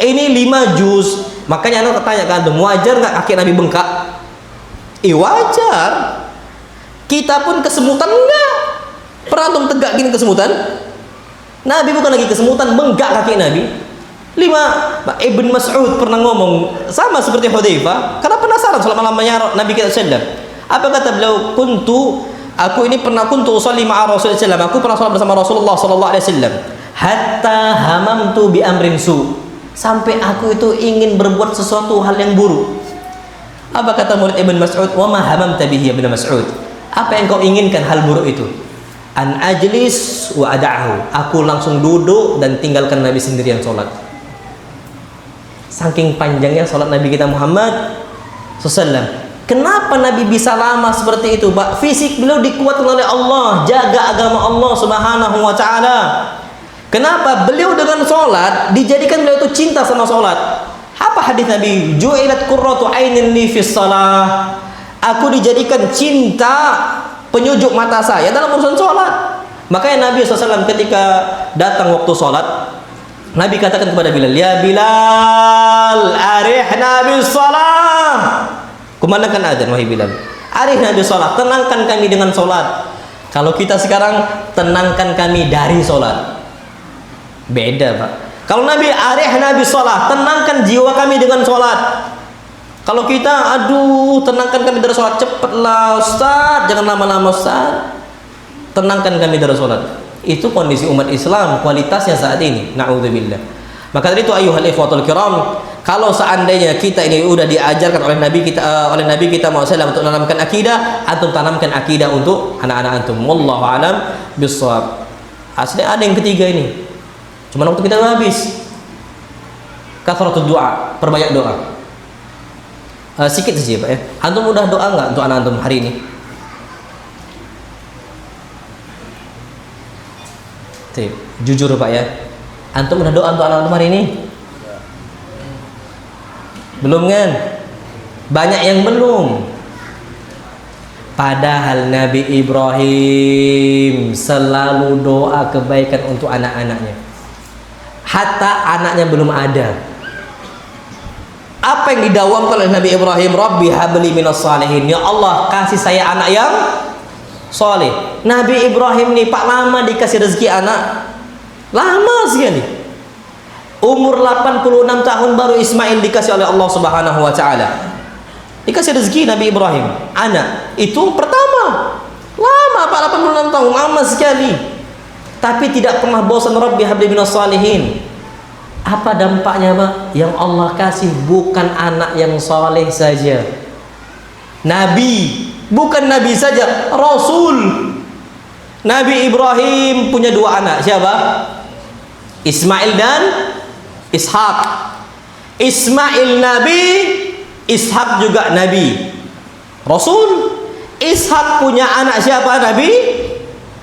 Ini 5 juz. Makanya anak tanya ke antum, wajar nggak kaki Nabi bengkak? Wajar. Kita pun kesemutan enggak. Pernah antum tegak gini kesemutan? Nabi bukan lagi kesemutan, bengkak kaki Nabi. 5. Ibn Mas'ud pernah ngomong sama seperti Hudzaifah, karena penasaran salat malamnya Nabi kita sallam. Apa kata beliau? Aku ini pernah kuntu usalli ma'a Rasulullah sallallahu. Aku pernah salat bersama Rasulullah sallallahu alaihi wasallam. Hatta hamamtu bi amrin su. Sampai aku itu ingin berbuat sesuatu hal yang buruk. Apa kata murid Ibn Mas'ud? Wa ma hamamta bihi Ibn Mas'ud? Apa yang kau inginkan hal buruk itu? An ajlis wa ada'ahu. Aku langsung duduk dan tinggalkan Nabi sendirian salat. Saking panjangnya salat Nabi kita Muhammad sallallahu. Kenapa Nabi bisa lama seperti itu, Pak? Fisik beliau dikuatkan oleh Allah, jaga agama Allah Subhanahu wa taala. Kenapa? Beliau dengan salat dijadikan beliau itu cinta sama salat. Apa hadis Nabi? Ju'ilat qurratu ainin li fis shalah. Aku dijadikan cinta penyujuk mata saya dalam urusan salat. Makanya Nabi SAW ketika datang waktu salat, Nabi katakan kepada Bilal, "Ya Bilal, arihna bis shalah." Kumandangkan adzan, wahai Bilal. Arihna bis shalah, tenangkan kami dengan salat. Kalau kita sekarang, tenangkan kami dari salat. Beda, Pak. Kalau Nabi arihna bis shalah, tenangkan jiwa kami dengan salat. Kalau kita, aduh, tenangkan kami dari salat, cepatlah Ustaz, jangan lama-lama Ustaz. Tenangkan kami dari salat. Itu kondisi umat Islam, kualitasnya saat ini. Na'udzubillah. Maka dari itu ayyuhal ikhwatul kiram, kalau seandainya kita ini udah diajarkan oleh Nabi kita SAW untuk menanamkan akidah, antum tanamkan akidah untuk anak-anak antum. Wallahu a'lam bishawab. Aslinya ada yang ketiga ini. Cuma waktu kita udah habis. Kathratud doa, perbanyak doa. Sikit saja, Pak ya. Antum udah doa enggak untuk anak antum hari ini? Jujur Pak ya. Antum udah doa untuk anak antum hari ini? Belum kan? Banyak yang belum. Padahal Nabi Ibrahim selalu doa kebaikan untuk anak-anaknya. Hatta anaknya belum ada. Apa yang didawamkan oleh Nabi Ibrahim? Rabbi habli minas salihin. Ya Allah, kasih saya anak yang soleh. Nabi Ibrahim nih Pak lama dikasih rezeki anak. Lama sekali. Umur 86 tahun baru Ismail dikasih oleh Allah Subhanahu wa taala. Dikasih rezeki Nabi Ibrahim, anak. Itu pertama. Lama Pak 86 tahun, lama sekali. Tapi tidak pernah bosan, Rabbi habli minas salihin. Apa dampaknya, Pak? Yang Allah kasih bukan anak yang soleh saja. Nabi, bukan Nabi saja, Rasul. Nabi Ibrahim punya 2 anak. Siapa? Ismail dan Ishak. Ismail Nabi, Ishak juga Nabi, Rasul. Ishak punya anak siapa? Nabi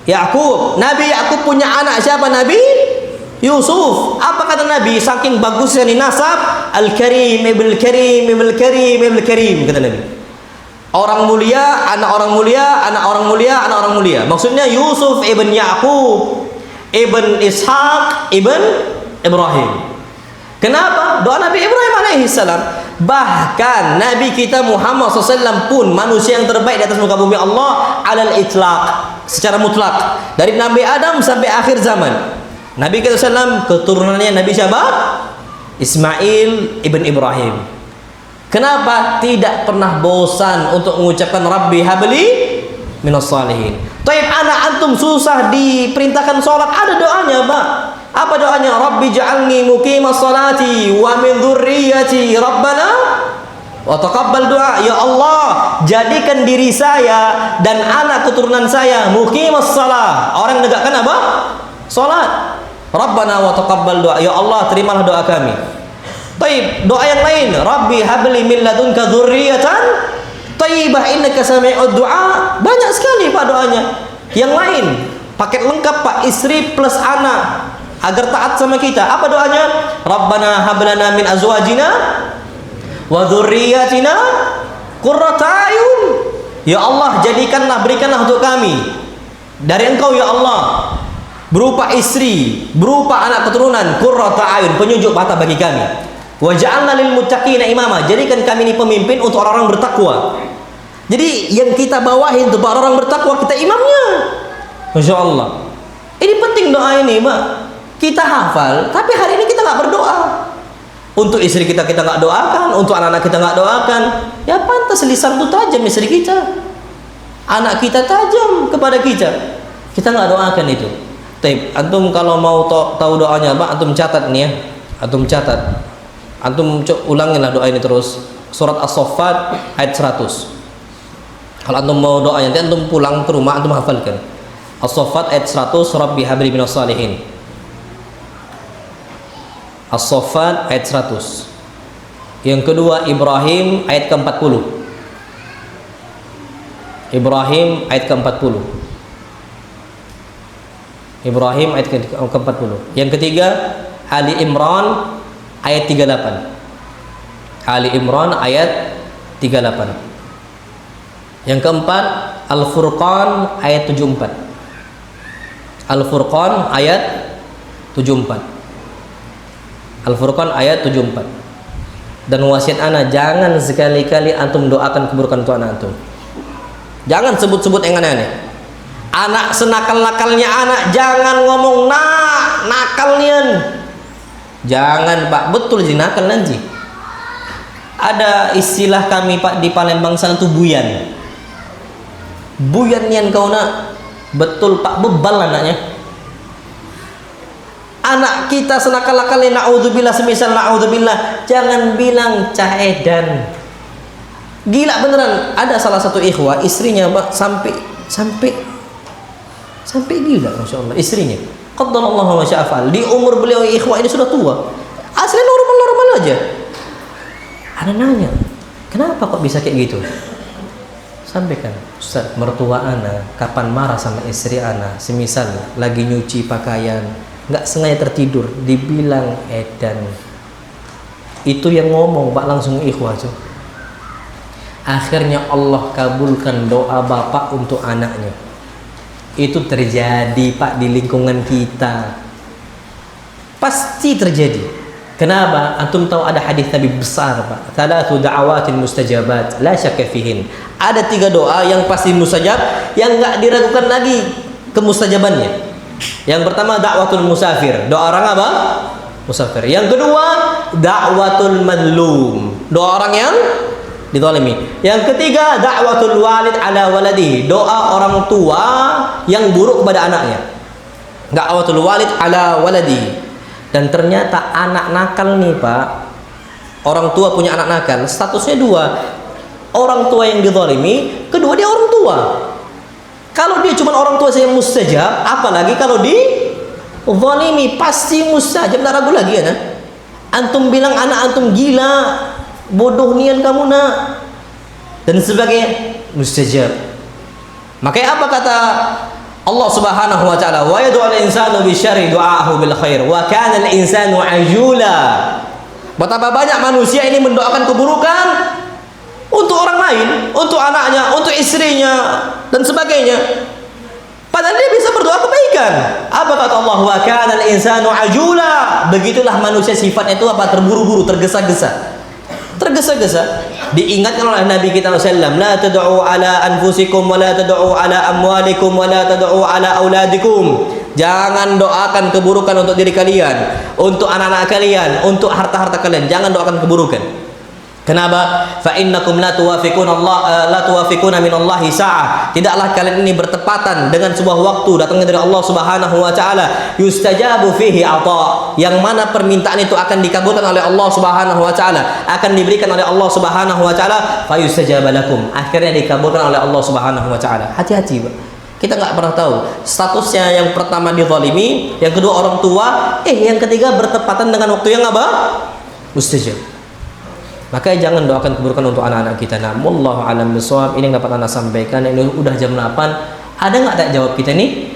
Yakub. Nabi Yakub punya anak siapa? Nabi Yusuf. Apa kata Nabi? Saking bagusnya nih nasab, Al-Karim, Ibn Karim, Ibn Karim, Ibn Karim, kata Nabi. Orang mulia, anak orang mulia, anak orang mulia, anak orang mulia. Maksudnya Yusuf ibn Yakub, ibn Ishak, ibn Ibrahim. Kenapa? Doa Nabi Ibrahim alaihissalam. Bahkan Nabi kita Muhammad SAW pun manusia yang terbaik di atas muka bumi Allah alal itlaq, secara mutlak, dari Nabi Adam sampai akhir zaman. Nabi kita SAW keturunannya Nabi siapa? Ismail ibn Ibrahim. Kenapa? Tidak pernah bosan untuk mengucapkan Rabbi habli minas salihin. Taib, anak antum susah diperintahkan sholat, ada doanya Pak. Apa doanya? Rabbi ja'alni muqimas salati wa min dzurriyyati rabbana wa taqabbal du'a. Ya Allah, jadikan diri saya dan anak keturunan saya muqimas salah, orang menegakkan apa? Salat. Rabbana wa taqabbal du'a. Ya Allah, terimalah doa kami. Taib, doa yang lain, Rabbi habli min ladunka dzurriyyatan thayyibah innaka sami'ud du'a. Banyak sekali Pak doanya. Yang lain, paket lengkap Pak, istri plus anak agar taat sama kita. Apa doanya? Rabbana hablana min azwajina wa dzurriyyatina qurrata a'yun. Ya Allah, jadikanlah, berikanlah untuk kami dari Engkau ya Allah, berupa istri, berupa anak keturunan, qurrata a'yun, penyejuk mata bagi kami. Wa ja'alna lil muttaqina imama, jadikan kami ini pemimpin untuk orang-orang bertakwa. Jadi yang kita bawahin untuk orang bertakwa, kita imamnya. Masya Allah. Ini penting doa ini Pak. Kita hafal, tapi hari ini kita nggak berdoa. Untuk istri kita nggak doakan, untuk anak-anak kita nggak doakan. Ya pantas lisan itu tajam istri kita, anak kita tajam kepada kita. Kita nggak doakan itu. Tapi antum kalau mau tahu doanya Pak, antum catat nih ya. Antum catat. Antum ulanginlah doa ini terus. Surat As-Saffat ayat 100. Kalau antum mau doanya, nanti antum pulang ke rumah antum hafalkan. As-Saffat ayat 100, Rabbi habli minas salihin. As-Saffat ayat 100. Yang kedua Ibrahim ayat ke-40. Ibrahim ayat ke-40. Ibrahim ayat ke-40. Yang ketiga Ali Imran ayat 38. Ali Imran ayat 38. Yang keempat Al-Furqan ayat 74. Al-Furqan ayat 74. Al-Furqan ayat 74. Dan wasiat anak, jangan sekali-kali antum doakan keburukan untuk anak antum. Jangan sebut-sebut yang aneh-aneh. Anak senakal-nakalnya anak, jangan ngomong nakal nian. Jangan Pak, betul sih nakal nanti. Ada istilah kami Pak di Palembang sana tuh buyan. Buyan nian kau nak. Betul Pak, bebal anaknya. Anak kita senakal-nakalnya, na'udzubillah, semisal na'udzubillah, jangan bilang caedan. Gila beneran. Ada salah satu ikhwah, istrinya Pak sampai gila, Masya Allah, istrinya qaddarallahu wa sya'afal. Di umur beliau ikhwah ini sudah tua, asli normal-normal aja. Ada nanya, kenapa kok bisa kayak gitu? Sampaikan, Ustaz, mertua anak kapan marah sama istri anak, semisal lagi nyuci pakaian, nggak sengaja tertidur, dibilang edan. Itu yang ngomong Pak, langsung ikhwah tuh. Akhirnya Allah kabulkan doa bapak untuk anaknya. Itu terjadi Pak di lingkungan kita, pasti terjadi. Kenapa? Antum tahu ada hadis Nabi besar Pak, thalathu da'awatin mustajabat la syakka fihin. Ada 3 doa yang pasti mustajab, yang nggak diragukan lagi kemustajabannya. Yang pertama dakwatul musafir, doa orang apa? Musafir. Yang kedua dakwatul madlum, doa orang yang dizalimi. Yang ketiga dakwatul walid ala waladi, doa orang tua yang buruk kepada anaknya. Dakwatul walid ala waladi. Dan ternyata anak nakal nih Pak, orang tua punya anak nakal, statusnya 2. Orang tua yang dizalimi, kedua dia orang tua. Kalau dia cuma orang tua saya mustajab, apalagi kalau di zalimi, pasti mustajab, tidak ragu lagi ya nah? Antum bilang anak antum gila, bodoh nian kamu nak, dan sebagainya, mustajab. Makanya apa kata Allah Subhanahu wa taala, wa yad'ul insanu bisyarri du'aahu bil khair wa kana al insanu ajula. Betapa banyak manusia ini mendoakan keburukan untuk orang lain, untuk anaknya, untuk istrinya dan sebagainya. Padahal dia bisa berdoa kebaikan. Apa kata Allah? Wa kana al insanu ajula. Begitulah manusia sifatnya itu apa? Terburu-buru, tergesa-gesa. tergesa-gesa. Diingatkan oleh Nabi kita SAW, la tad'u ala anfusikum wa la tad'u ala amwalikum wa la tad'u ala auladikum. Jangan doakan keburukan untuk diri kalian, untuk anak-anak kalian, untuk harta-harta kalian. Jangan doakan keburukan. Kenapa? Fa innakum la tuwafiquna min Allahi sa'ah. Tidaklah kalian ini bertepatan dengan sebuah waktu datangnya dari Allah Subhanahu wa taala, yustajabu fihi ata, yang mana permintaan itu akan dikabulkan oleh Allah Subhanahu wa taala, akan diberikan oleh Allah Subhanahu wa taala, fa yustajaba lakum, akhirnya dikabulkan oleh Allah Subhanahu wa taala. Hati-hati, Pak. Kita nggak pernah tahu statusnya. Yang pertama dizalimi, yang kedua orang tua, yang ketiga bertepatan dengan waktu yang apa? Mustajab. Maka jangan doakan keburukan untuk anak-anak kita. Nah, wallahu a'lam bishawab. Ini yang dapat Anda sampaikan. Ini udah jam 8. Ada nggak tak jawab kita nih?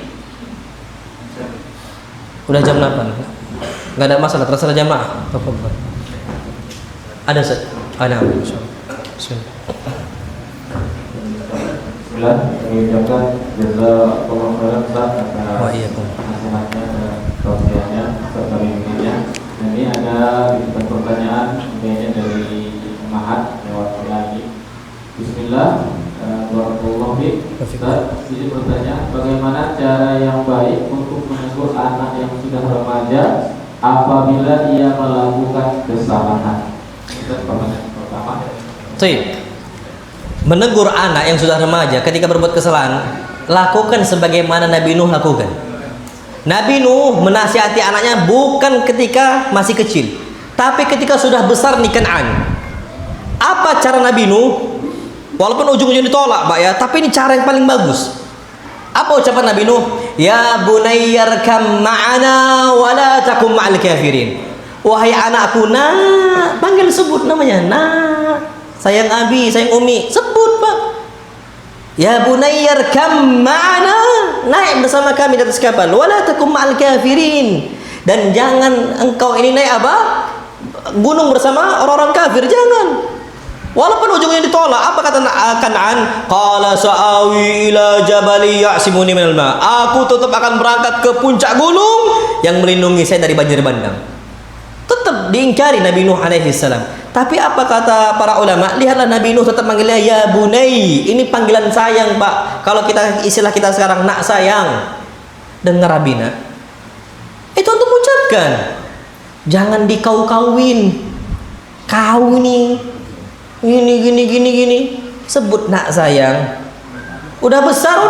Udah jam 8. Nggak ada masalah, terserah jamaah. Ada Ustaz? Ada. Bismillah. Bismillah, kami ucapkan jazakallahu khairan Ustaz atas nasihatnya dan tausiahnya serta bimbingannya. Ini ada pertanyaan kayaknya dari Mahat lewat lagi. Bismillah, barakallahu fiik. Ustaz, ini bertanya, bagaimana cara yang baik untuk menegur anak yang sudah remaja apabila ia melakukan kesalahan? Itu pertanyaan pertama. Menegur anak yang sudah remaja ketika berbuat kesalahan, lakukan sebagaimana Nabi Nuh lakukan. Nabi Nuh menasihati anaknya bukan ketika masih kecil, tapi ketika sudah besar di Kan'an. Apa cara Nabi Nuh? Walaupun ujung-ujungnya ditolak, Pak ya, tapi ini cara yang paling bagus. Apa ucapan Nabi Nuh? Ya bunayyarkam ma'ana wa la takum ma'al kafirin. Wahai anakku, nak, panggil sebut namanya, nak. Sayang abi, sayang umi, sebut, Pak. Ya bunayyarkam ma'ana, naik bersama kami di atas kapal. Wala takum ma'al kafirin. Dan jangan engkau ini naik apa? Gunung bersama orang-orang kafir, jangan. Walaupun ujungnya ditolak, apa kata Kan'an? Qala sa'awi ila jabali ya'simuni minal ma'. Aku tetap akan berangkat ke puncak gunung yang melindungi saya dari banjir bandang. Tetap diingkari Nabi Nuh alaihi salam. Tapi apa kata para ulama? Lihatlah Nabi Nuh tetap manggilnya ya bunai. Ini panggilan sayang, Pak. Kalau kita istilah kita sekarang, nak sayang. Dengar Abina. Itu untuk mengucapkan. Jangan dikau-kauin. Kau ini gini. Sebut nak sayang. Udah besar.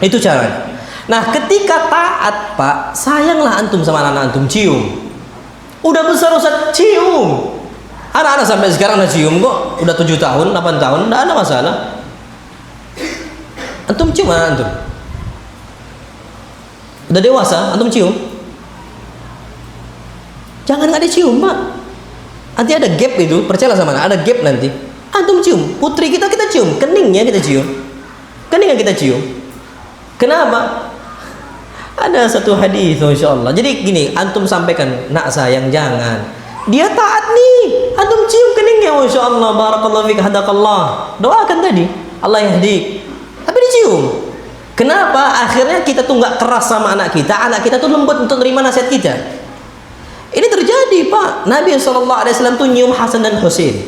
Itu cara. Nah, ketika taat, Pak, sayanglah antum sama anak-anak antum, cium. Udah besar Ustaz, cium. Anak-anak sampai sekarang udah cium kok. Udah 7 tahun, 8 tahun, enggak ada masalah. Antum cium anak antum. Udah dewasa, antum cium. Jangan nggak dicium, Pak. Nanti ada gap itu, percayalah sama anak, ada gap nanti. Antum cium, putri kita cium, keningnya kita cium. Keningnya kita cium. Kenapa? Ada satu hadis, insyaallah. Jadi gini, antum sampaikan, nak sayang jangan. Dia taat nih, antum cium keningnya, insyaallah, barakallahu fik, hadakallah. Doakan tadi, Allah yahdi. Tapi dicium. Kenapa? Akhirnya kita tuh nggak keras sama anak kita tuh lembut untuk terima nasihat kita. Ini terjadi, Pak. Nabi SAW tuh nyium Hasan dan Husain.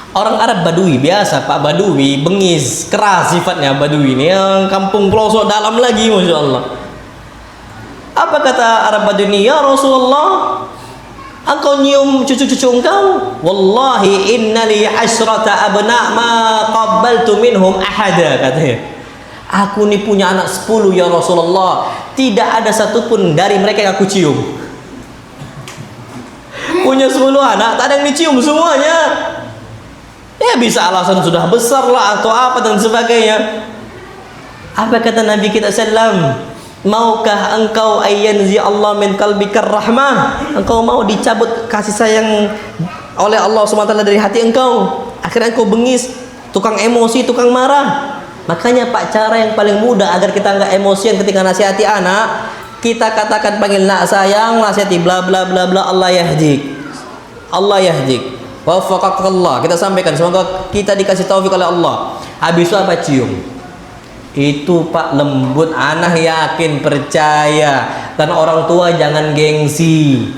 Orang Arab Badui biasa, Pak, Badui bengis, keras sifatnya Badui ini, yang kampung pelosok dalam lagi, masya Allah. Apa kata Arab Badui ini? Ya Rasulullah, engkau nyium cucu-cucu engkau? Wallahi innali asyrata abna ma qabbaltu minhum ahada, katanya. Aku ini punya anak 10 ya Rasulullah, tidak ada satupun dari mereka yang aku cium. Punya 10 anak, tak ada yang dicium semuanya. Ya bisa alasan sudah besar lah atau apa dan sebagainya. Apa kata Nabi kita sallam? Maukah engkau ayyanzi Allah min qalbikar rahmah? Engkau mau dicabut kasih sayang oleh Allah SWT dari hati engkau? Akhirnya engkau bengis, tukang emosi, tukang marah. Makanya Pak, cara yang paling mudah agar kita enggak emosian ketika nasihati anak, kita katakan, panggil nak sayang, nasihati bla bla bla bla, Allah yahdik. Allah yahdik. Waffaqakallah. Kita sampaikan semoga kita dikasih taufik oleh Allah. Habis itu apa? Cium. Itu Pak, lembut, anak yakin, percaya. Dan orang tua jangan gengsi.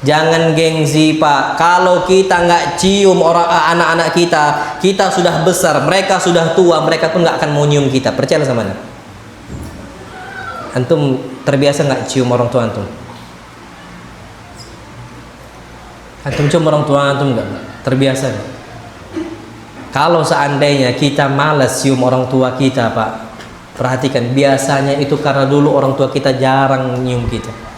Jangan gengsi Pak. Kalau kita nggak cium orang anak-anak kita, kita sudah besar, mereka sudah tua, mereka pun nggak akan mau nyium kita. Percaya sama Anda. Antum terbiasa nggak cium orang tua antum? Antum cium orang tua antum nggak? Terbiasa nggak? Kalau seandainya kita malas cium orang tua kita Pak, perhatikan, biasanya itu karena dulu orang tua kita jarang nyium kita.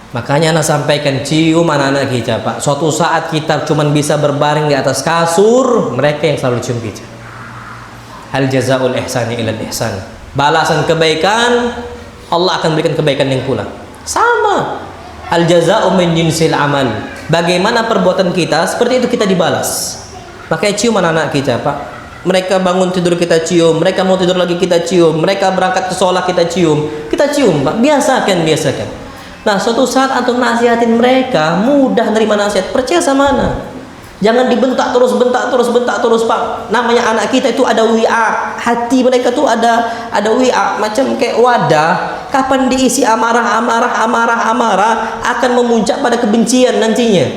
Makanya anak sampaikan, cium anak-anak kita Pak. Suatu saat kita cuman bisa berbaring di atas kasur, mereka yang selalu cium kita. Hal jazaul ihsani ilal ihsan. Balasan kebaikan, Allah akan berikan kebaikan yang pula. Sama. Al jaza'u min jinsil amal. Bagaimana perbuatan kita, seperti itu kita dibalas. Makanya cium anak-anak kita Pak. Mereka bangun tidur kita cium, mereka mau tidur lagi kita cium, mereka berangkat ke sekolah kita cium Pak. Biasakan. Nah, suatu saat antum nasihatin mereka, mudah nerima nasihat. Percaya sama Ana. Jangan dibentak terus Pak. Namanya anak kita itu ada wi'a. Hati mereka tuh ada wi'a, macam kayak wadah. Kapan diisi amarah akan memuncak pada kebencian nantinya.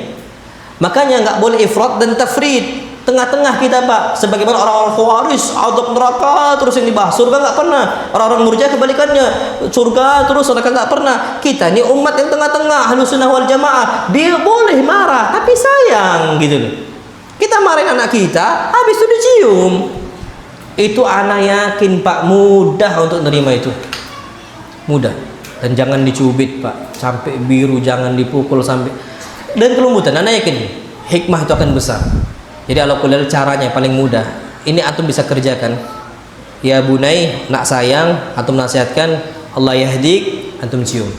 Makanya nggak boleh ifrat dan tafrid. Tengah-tengah kita Pak, sebagaimana orang-orang Khawarij, azab neraka terus yang dibahas, surga nggak pernah. Orang-orang Murji'ah kebalikannya, surga terus neraka nggak pernah. Kita ini umat yang tengah-tengah, Ahlus Sunnah wal Jamaah. Dia boleh marah, tapi sayang gitu loh. Kita marahin anak kita, habis itu dicium. Itu anak yakin Pak, mudah untuk nerima itu, mudah. Dan jangan dicubit Pak, sampai biru, jangan dipukul sampai dan kelumputan. Anak yakin hikmah itu akan besar. Jadi kalau kuliah caranya paling mudah. Ini antum bisa kerjakan. Ya bunai, nak sayang, antum nasihatkan, Allah yahdik, antum cium.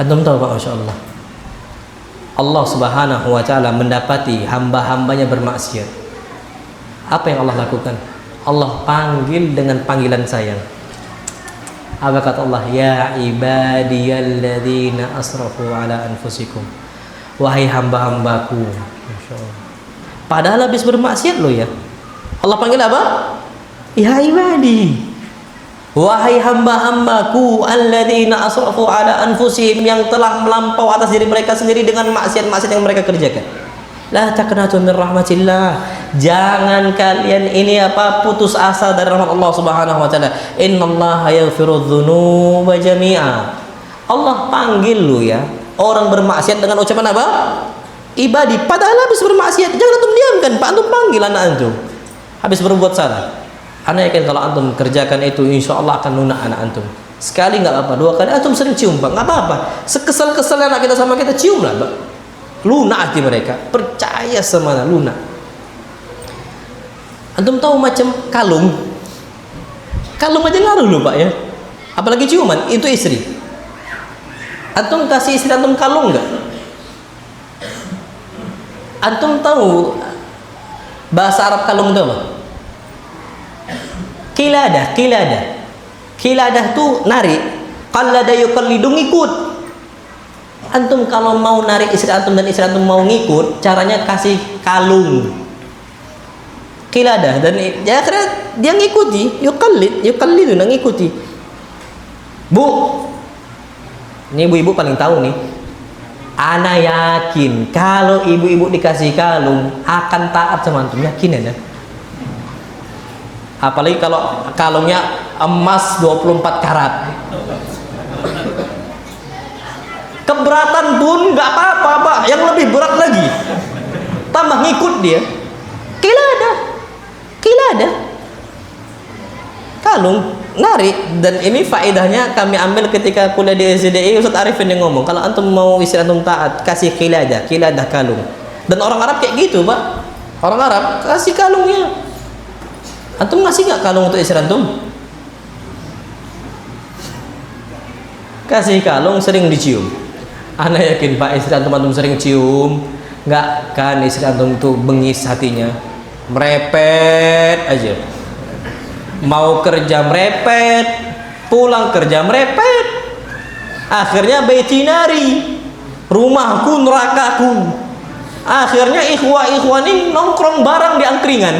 Antum tahu Pak, Masya Allah, Allah Subhanahu wa ta'ala mendapati hamba-hambanya bermaksiat. Apa yang Allah lakukan? Allah panggil dengan panggilan sayang. Apa kata Allah? Ya ibadiyalladzina asrafu ala anfusikum. Wahai hamba-hambaku. Masya Allah. Padahal habis bermaksiat loh ya. Allah panggil apa? Ya ibadi. Wahai hamba-hambaku alladzina asrafu ala anfusihim, yang telah melampau atas diri mereka sendiri dengan maksiat-maksiat yang mereka kerjakan. La taqnatu min rahmatillah. Jangan kalian ini putus asa dari rahmat Allah Subhanahu wa taala. Innallaha yaghfiru dzunuba jami'a. Allah panggil lu ya, orang bermaksiat dengan ucapan apa? Ibadi. Padahal habis bermaksiat. Jangan antum diamkan Pak, antum panggil anak antum habis berbuat salah. Anak yakin kalau antum kerjakan itu, insya Allah akan lunak anak antum. Sekali nggak apa-apa, dua kali antum sering cium Pak, nggak apa-apa. Sekesal-kesal anak kita sama kita, cium lah Pak. Lunak hati mereka, percaya sama anak, lunak. Antum tahu macam kalung aja ngaruh loh Pak ya, apalagi ciuman. Itu istri. Antum kasih istri antum kalung nggak? Antum tahu bahasa Arab kalung itu apa? Kiladah tuh narik. Qallada yuqallidu, ngikut. Antum kalau mau narik istri antum dan istri antum mau ngikut, caranya kasih kalung. Kiladah, dan ya akhirnya dia ngikuti, yuqallidu, ngikuti. Bu, ini ibu-ibu paling tahu nih. Ana yakin kalau ibu-ibu dikasih kalung akan taat sama antum, yakin ya? Apalagi kalau kalungnya emas 24 karat. Keberatan pun nggak apa-apa Pak, yang lebih berat lagi tambah ngikut dia. Kiladah kalung narik. Dan ini faedahnya kami ambil ketika kuliah di SDI. Ustaz Arifin yang ngomong, kalau antum mau istri antum taat, kasih kiladah kalung. Dan orang Arab kayak gitu Pak, orang Arab kasih kalungnya. Antum ngasih nggak kalung untuk istri antum? Kasih kalung, sering dicium. Ana yakin Pak, istri antum sering cium, nggak kan istri antum tuh bengis hatinya, merepet aja. Mau kerja merepet, pulang kerja merepet. Akhirnya baitinari, rumahku nerakaku. Akhirnya ikhwah ini nongkrong bareng di angkringan.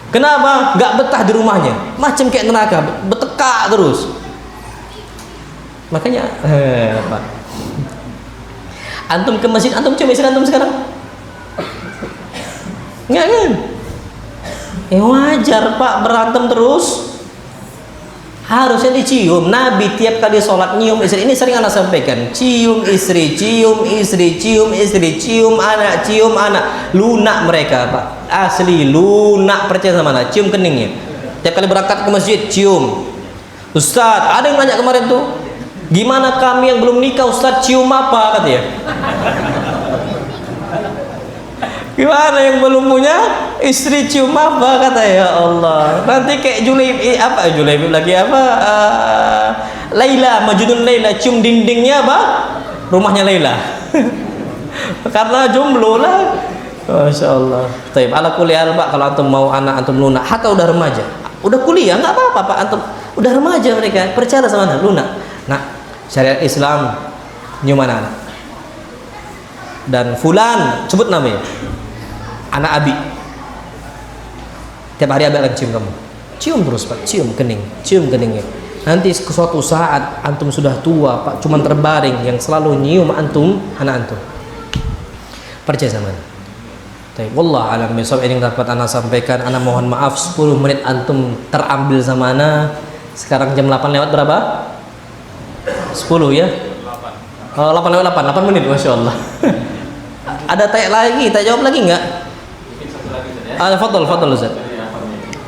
Kenapa? Gak betah di rumahnya, macam kayak neraka, betekak terus. Makanya Pak, Antum ke masjid, antum cium istri antum sekarang? Enggak kan? Wajar Pak, berantem terus. Harusnya dicium. Nabi tiap kali sholat nyium istri. Ini sering anak sampaikan. Cium istri, cium istri, cium istri, cium anak. Lunak mereka Pak. Asli lunak, percaya sama anak. Cium keningnya. Tiap kali berangkat ke masjid, cium. Ustaz, ada yang nanya kemarin tuh, gimana kami yang belum nikah Ustaz, cium apa katanya? Gimana yang belum punya istri cium apa kata, ya Allah. Nanti kayak Julaibib lagi apa? Laila, Majnun Laila, cium dindingnya apa? Rumahnya Laila. Karena jomblo lah. Masya Allah. Taib. Ala kuliah Pak, kalau antum mau anak antum lunak, hatta udah remaja, udah kuliah nggak apa-apa Pak, antum udah remaja mereka percaya sama anak lunak. Nah, syariat Islam nyium anak. Dan fulan sebut namanya. Anak Abi, tiap hari Abi akan cium kamu, cium terus Pak, cium keningnya. Nanti suatu saat antum sudah tua Pak, cuman terbaring, yang selalu nyium antum anak antum. Percaya sama. Tapi wallah alam bisawab, ini dapat anak sampaikan. Anak mohon maaf 10 menit antum terambil sama anak. Sekarang jam 8 lewat berapa? 10 ya? 8 lewat 8 menit, Masya Allah. Ada tak jawab lagi enggak? Fadol Ustaz.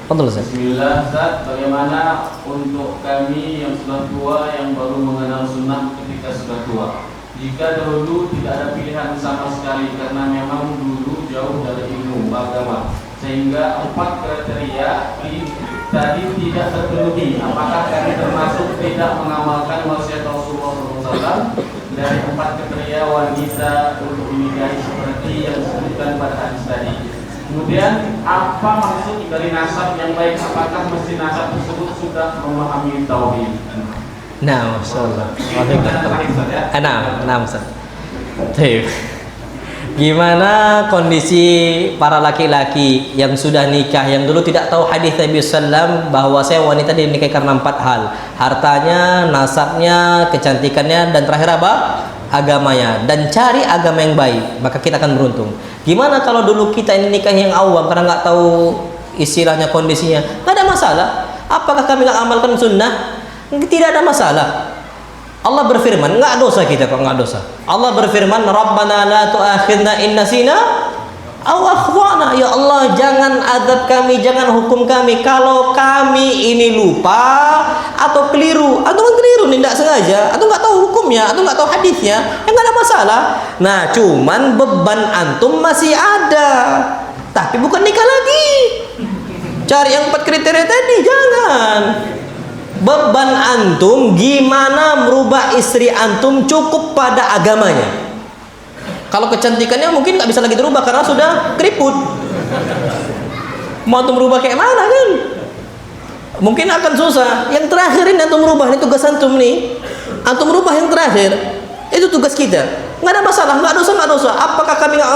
Bismillah Ustaz, bagaimana untuk kami yang sudah tua yang baru mengenal sunnah ketika sudah tua? Jika dahulu tidak ada pilihan sama sekali karena memang dulu jauh dari ilmu agama, sehingga 4 kriteria tadi tidak terpenuhi, apakah kami termasuk tidak mengamalkan wasiat Rasulullah SAW dari 4 kriteria wanita untuk dinikahi seperti yang disebutkan pada hadis tadi? Kemudian apa maksud dari nasab yang baik? Apakah mesti nasab tersebut sudah memahami tauhid? Nah, masyaallah. Nah, Ustaz. Gimana kondisi para laki-laki yang sudah nikah, yang dulu tidak tahu hadis Nabi sallam bahwa saya wanita dinikahi karena 4 hal: hartanya, nasabnya, kecantikannya, dan terakhir apa? Agamanya. Dan cari agama yang baik, maka kita akan beruntung. Gimana kalau dulu kita ini nikah yang awam karena nggak tahu istilahnya, kondisinya? Nggak ada masalah. Apakah kami nggak amalkan sunnah? Tidak ada masalah. Allah berfirman, nggak dosa kita kok, nggak dosa. Allah berfirman, Rabbana la tu'akhidna in nasina aw akhtana. Ya Allah, jangan azab kami, jangan hukum kami kalau kami ini lupa atau keliru. Atau keliru nih, tidak sengaja, atau nggak tahu hukumnya, atau nggak tahu hadisnya, nggak ada masalah. Nah, cuman beban antum masih ada, tapi bukan nikah lagi. Cari yang 4 kriteria tadi, jangan. Beban antum gimana merubah istri antum cukup pada agamanya. Kalau kecantikannya mungkin nggak bisa lagi dirubah karena sudah keriput. Mau antum merubah kayak mana kan? Mungkin akan susah. Yang terakhir ini antum merubah, ini tugas antum nih. Antum merubah yang terakhir, itu tugas kita. Nggak ada masalah, nggak dosa. Apakah kami nggak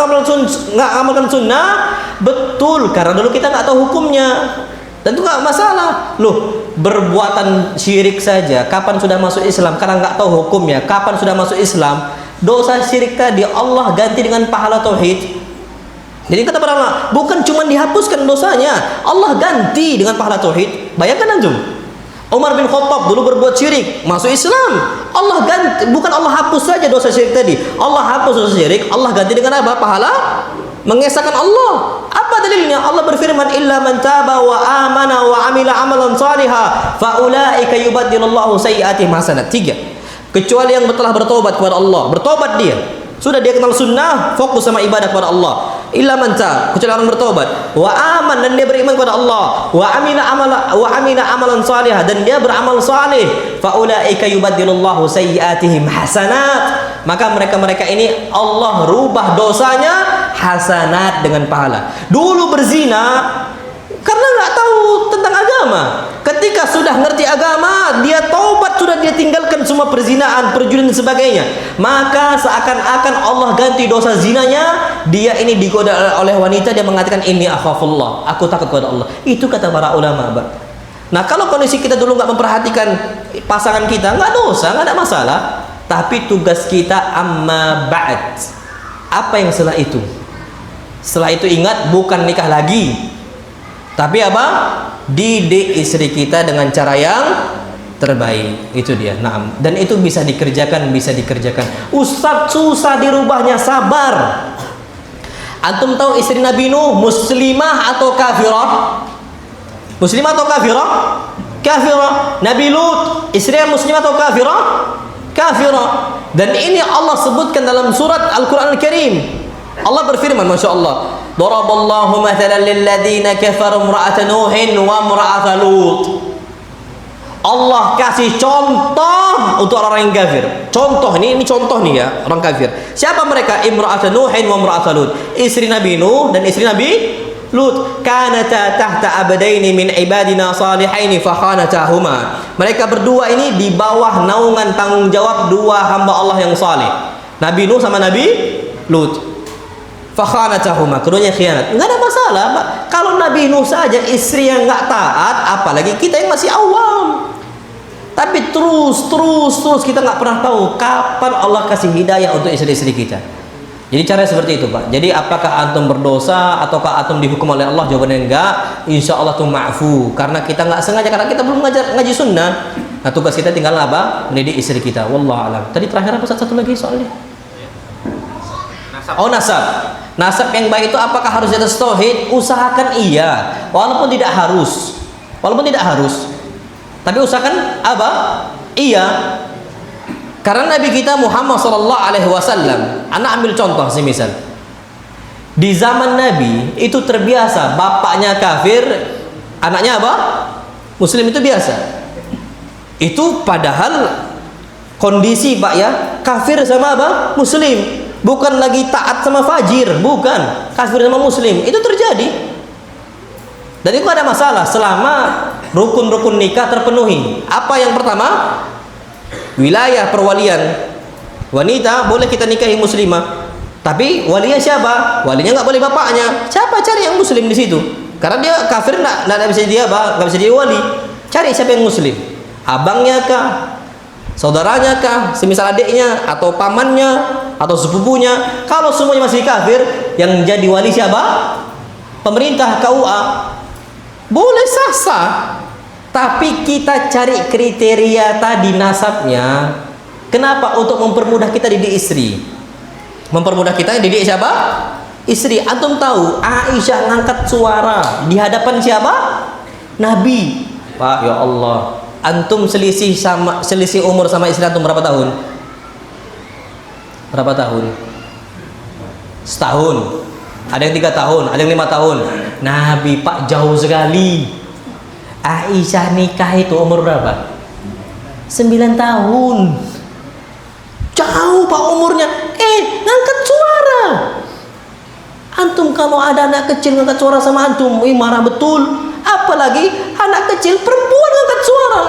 amalkan sunnah? Betul, karena dulu kita nggak tahu hukumnya. Dan itu nggak masalah. Loh, berbuatan syirik saja kapan sudah masuk Islam karena nggak tahu hukumnya? Kapan sudah masuk Islam? Dosa syirik tadi Allah ganti dengan pahala tauhid. Jadi kata para ulama, bukan cuma dihapuskan dosanya, Allah ganti dengan pahala tauhid. Bayangkan antum, Umar bin Khattab dulu berbuat syirik, masuk Islam, Allah ganti, bukan Allah hapus saja dosa syirik tadi, Allah hapus dosa syirik, Allah ganti dengan apa? Pahala mengesahkan Allah. Apa dalilnya? Allah berfirman, illa man taba wa amana wa amila amalan salihah fa ulaika yubaddilullahu sayyi'atihim hasanat. 3. Kecuali yang telah bertobat kepada Allah, bertobat dia, sudah dia kenal sunnah, fokus sama ibadah kepada Allah. Illa man taba, kecuali orang bertobat, wa aman, dan dia beriman kepada Allah, wa amila amalan salihah, dan dia beramal saleh, fa ulaika yubaddilullahu sayyi'atihim hasanat. Maka mereka ini Allah rubah dosanya hasanat dengan pahala. Dulu berzina karena nggak tahu tentang agama. Ketika sudah ngerti agama, dia taubat, sudah dia tinggalkan semua perzinaan, perjudian dan sebagainya. Maka seakan-akan Allah ganti dosa zinanya. Dia ini digoda oleh wanita, dia mengatakan inni akhafullah, aku takut kepada Allah. Itu kata para ulama, Pak. Nah, kalau kondisi kita dulu nggak memperhatikan pasangan kita, nggak dosa, nggak ada masalah. Tapi tugas kita amma ba'd. Apa yang setelah itu? Setelah itu ingat, bukan nikah lagi, tapi apa? Didik istri kita dengan cara yang terbaik. Itu dia. Nah, dan itu bisa dikerjakan. Ustaz, susah dirubahnya. Sabar. Antum tahu istri Nabi Nuh muslimah atau kafirah? Muslimah atau kafirah? Kafirah. Nabi Lut istrinya muslimah atau kafirah? Kafirah. Dan ini Allah sebutkan dalam surat Al-Quran Al-Karim. Allah berfirman, Masya Allah, Daraballahu mathalan lilladhina kafaru imra'ata Nuhin wa imra'ata Lut. Allah kasih contoh untuk orang yang kafir. Contoh ini contoh nih ya, orang kafir. Siapa mereka? Imra'ata Nuhin wa imra'ata Lut. Istri Nabi Nuh dan istri Nabi Lut. Kanata tahta abadaini min ibadina salihaini fakhanatahuma. Mereka berdua ini di bawah naungan tanggung jawab dua hamba Allah yang saleh, Nabi Nuh sama Nabi Lut. Fakhanatahuma, keduanya khianat. Enggak ada masalah, Pak. Kalau Nabi Nuh saja istri yang enggak taat, apalagi kita yang masih awam. Tapi terus kita enggak pernah tahu kapan Allah kasih hidayah untuk istri-istri kita. Jadi cara seperti itu, Pak. Jadi apakah antum berdosa ataukah antum dihukum oleh Allah? Jawabannya enggak. Insya Allah tuh ma'fu, karena kita enggak sengaja, karena kita belum ngaji sunnah. Nah, tugas kita tinggal apa? Mendidik istri kita. Wallahu alam. Tadi terakhir apa satu lagi soalnya? Oh, nasab. Nasab yang baik itu apakah harus di atas tauhid? Usahakan iya, walaupun tidak harus. Tapi usahakan apa? Iya. Karena Nabi kita Muhammad sallallahu alaihi wasallam, anak ambil contoh semisal di zaman Nabi itu terbiasa bapaknya kafir, anaknya apa? Muslim, itu biasa. Itu padahal kondisi, Pak ya, kafir sama apa? Muslim. Bukan lagi taat sama fajir, bukan, kafir sama muslim. Itu terjadi. Dan itu ada masalah selama rukun-rukun nikah terpenuhi. Apa yang pertama? Wilayah perwalian. Wanita boleh kita nikahi muslimah, tapi walinya siapa? Walinya nggak boleh bapaknya. Siapa? Cari yang muslim di situ. Karena dia kafir, nggak bisa dia apa? Nggak bisa dia wali. Cari siapa yang muslim? Abangnya kah? Saudaranya kah? Semisal adiknya atau pamannya atau sepupunya. Kalau semuanya masih kafir, yang jadi wali siapa? Pemerintah, KUA. Boleh sah-sah, tapi kita cari kriteria tadi nasabnya. Kenapa? Untuk mempermudah kita didik istri. Mempermudah kita didik siapa? Istri. Antum tahu Aisyah ngangkat suara di hadapan siapa? Nabi. Pak, ya Allah, antum selisih umur sama istri antum berapa tahun? Berapa tahun? Setahun. Ada yang 3 tahun, ada yang 5 tahun. Nabi, Pak, jauh sekali. Aisyah nikah itu umur berapa? 9 tahun. Jauh, Pak, umurnya. Ngangkat suara. Antum kalau ada anak kecil ngangkat suara sama antum, marah betul. Apalagi anak kecil perempuan ngangkat suara.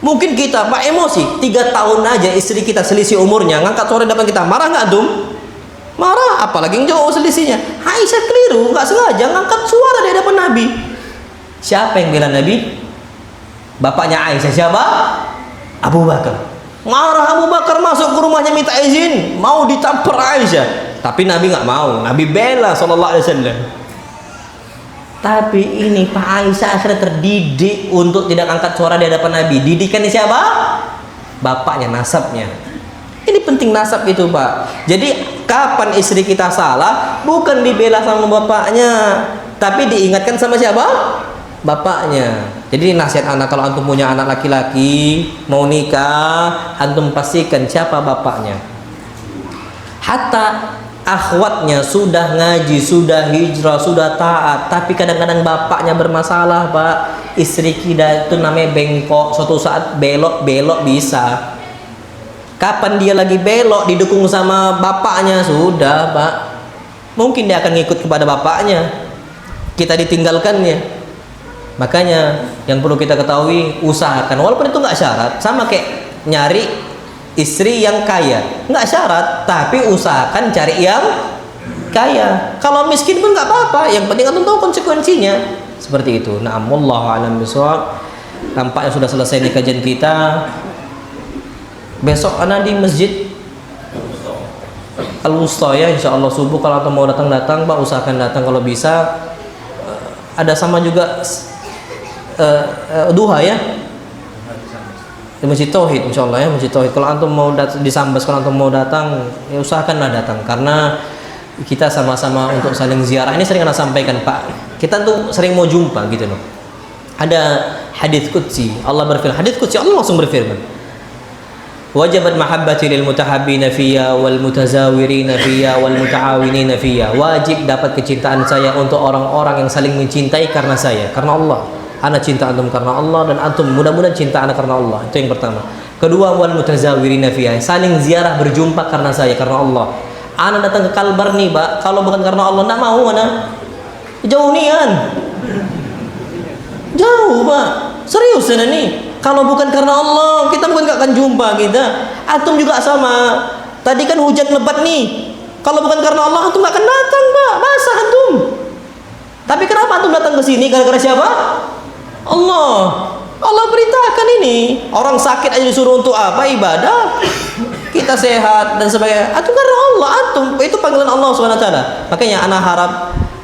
Mungkin kita, Pak, emosi. 3 tahun aja istri kita selisih umurnya, ngangkat suara di depan kita, marah nggak antum? Marah, apalagi yang jauh selisihnya. Aisyah keliru, nggak sengaja ngangkat suara di hadapan Nabi. Siapa yang bela Nabi? Bapaknya Aisyah siapa? Abu Bakar. Marah Abu Bakar, masuk ke rumahnya minta izin, mau ditampar Aisyah. Tapi Nabi nggak mau. Nabi bela sallallahu alaihi wasallam. Tapi ini Pak, Aisyah akhirnya terdidik untuk tidak angkat suara di hadapan Nabi. Didikannya siapa? Bapaknya, nasabnya. Ini penting nasab itu, Pak. Jadi kapan istri kita salah, bukan dibela sama bapaknya, tapi diingatkan sama siapa? Bapaknya. Jadi nasihat anak, kalau antum punya anak laki-laki mau nikah, antum pastikan siapa bapaknya. Hatta akhwatnya sudah ngaji, sudah hijrah, sudah taat, tapi kadang-kadang bapaknya bermasalah, Pak. Istri kita itu namanya bengkok, suatu saat belok bisa. Kapan dia lagi belok didukung sama bapaknya, sudah, Pak. Mungkin dia akan ngikut kepada bapaknya. Kita ditinggalkannya. Makanya yang perlu kita ketahui, usahakan, walaupun itu nggak syarat, sama kayak nyari istri yang kaya, nggak syarat, tapi usahakan cari yang kaya. Kalau miskin pun nggak apa-apa, yang penting antum tahu konsekuensinya. Seperti itu. Nah, wallahu a'lam bishawab. Nampaknya sudah selesai nih kajian kita. Besok ana di masjid Al-Wusta ya, insyaallah subuh. Kalau antum mau datang Pak, usahakan datang kalau bisa. Ada sama juga duha ya di Masjid Tauhid insyaallah ya, Masjid Tauhid. Kalau antum mau di Sambas, kalau antum mau datang ya usahakanlah datang, karena kita sama-sama untuk saling ziarah. Ini sering ana sampaikan Pak, kita tuh sering mau jumpa gitu loh. Ada hadits qudsi, Allah berfirman, hadits qudsi Allah langsung berfirman, wajabat mahabbati lil mutahabbina fiyya wal mutazawirina fiyya wal mutaawinina fiyya. Wajib dapat kecintaan saya untuk orang-orang yang saling mencintai karena saya, karena Allah. Ana cinta antum karena Allah, dan antum mudah-mudahan cinta ana karena Allah. Itu yang pertama. Kedua, wal mutazawirina fiyya, saling ziarah berjumpa karena saya, karena Allah. Ana datang ke Kalbar nih Pak, kalau bukan karena Allah enggak mau ana. Jauh nian. Jauh Pak. Serius ana nih. Kalau bukan karena Allah, kita bukan gak akan jumpa kita. Antum juga sama. Tadi kan hujan lebat nih. Kalau bukan karena Allah, antum gak akan datang, Pak. Basah antum. Tapi kenapa antum datang ke sini? Gara-gara siapa? Allah. Allah perintahkan ini. Orang sakit aja disuruh untuk apa? Ibadah. Kita sehat dan sebagainya. Antum karena Allah, antum. Itu panggilan Allah SWT. Makanya anak harap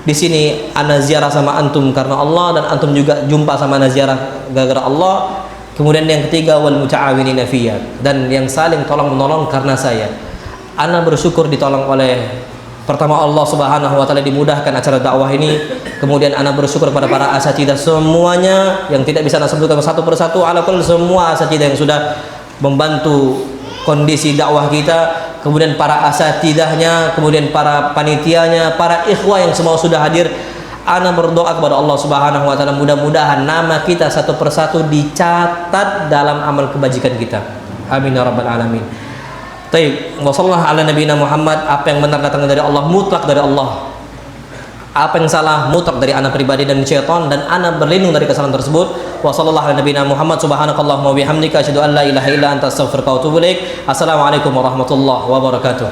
di sini ana ziarah sama antum karena Allah, dan antum juga jumpa sama ana ziarah gara-gara Allah. Kemudian yang ketiga, wal muta'awinina fiyya, dan yang saling tolong menolong karena saya. Ana bersyukur ditolong oleh pertama Allah Subhanahu wa taala, dimudahkan acara dakwah ini. Kemudian ana bersyukur kepada para asatidzah semuanya yang tidak bisa ana sebutkan satu persatu, alakul semua asatidzah yang sudah membantu kondisi dakwah kita. Kemudian para asatidzahnya, kemudian para panitianya, para ikhwah yang semua sudah hadir. Ana berdoa kepada Allah Subhanahu wa taala, mudah-mudahan nama kita satu persatu dicatat dalam amal kebajikan kita. Amin ya rabbal alamin. Baik, wa sallallahu ala nabiyina Muhammad. Apa yang benar datang dari Allah, mutlak dari Allah. Apa yang salah, mutlak dari ana pribadi dan syaitan, dan ana berlindung dari kesalahan tersebut. Wa sallallahu ala nabiyina Muhammad, subhanakallahumma wa bihamdika, asyhadu an la ilaha illa anta, astaghfiruka wa atubu ilaik. Assalamualaikum warahmatullahi wabarakatuh.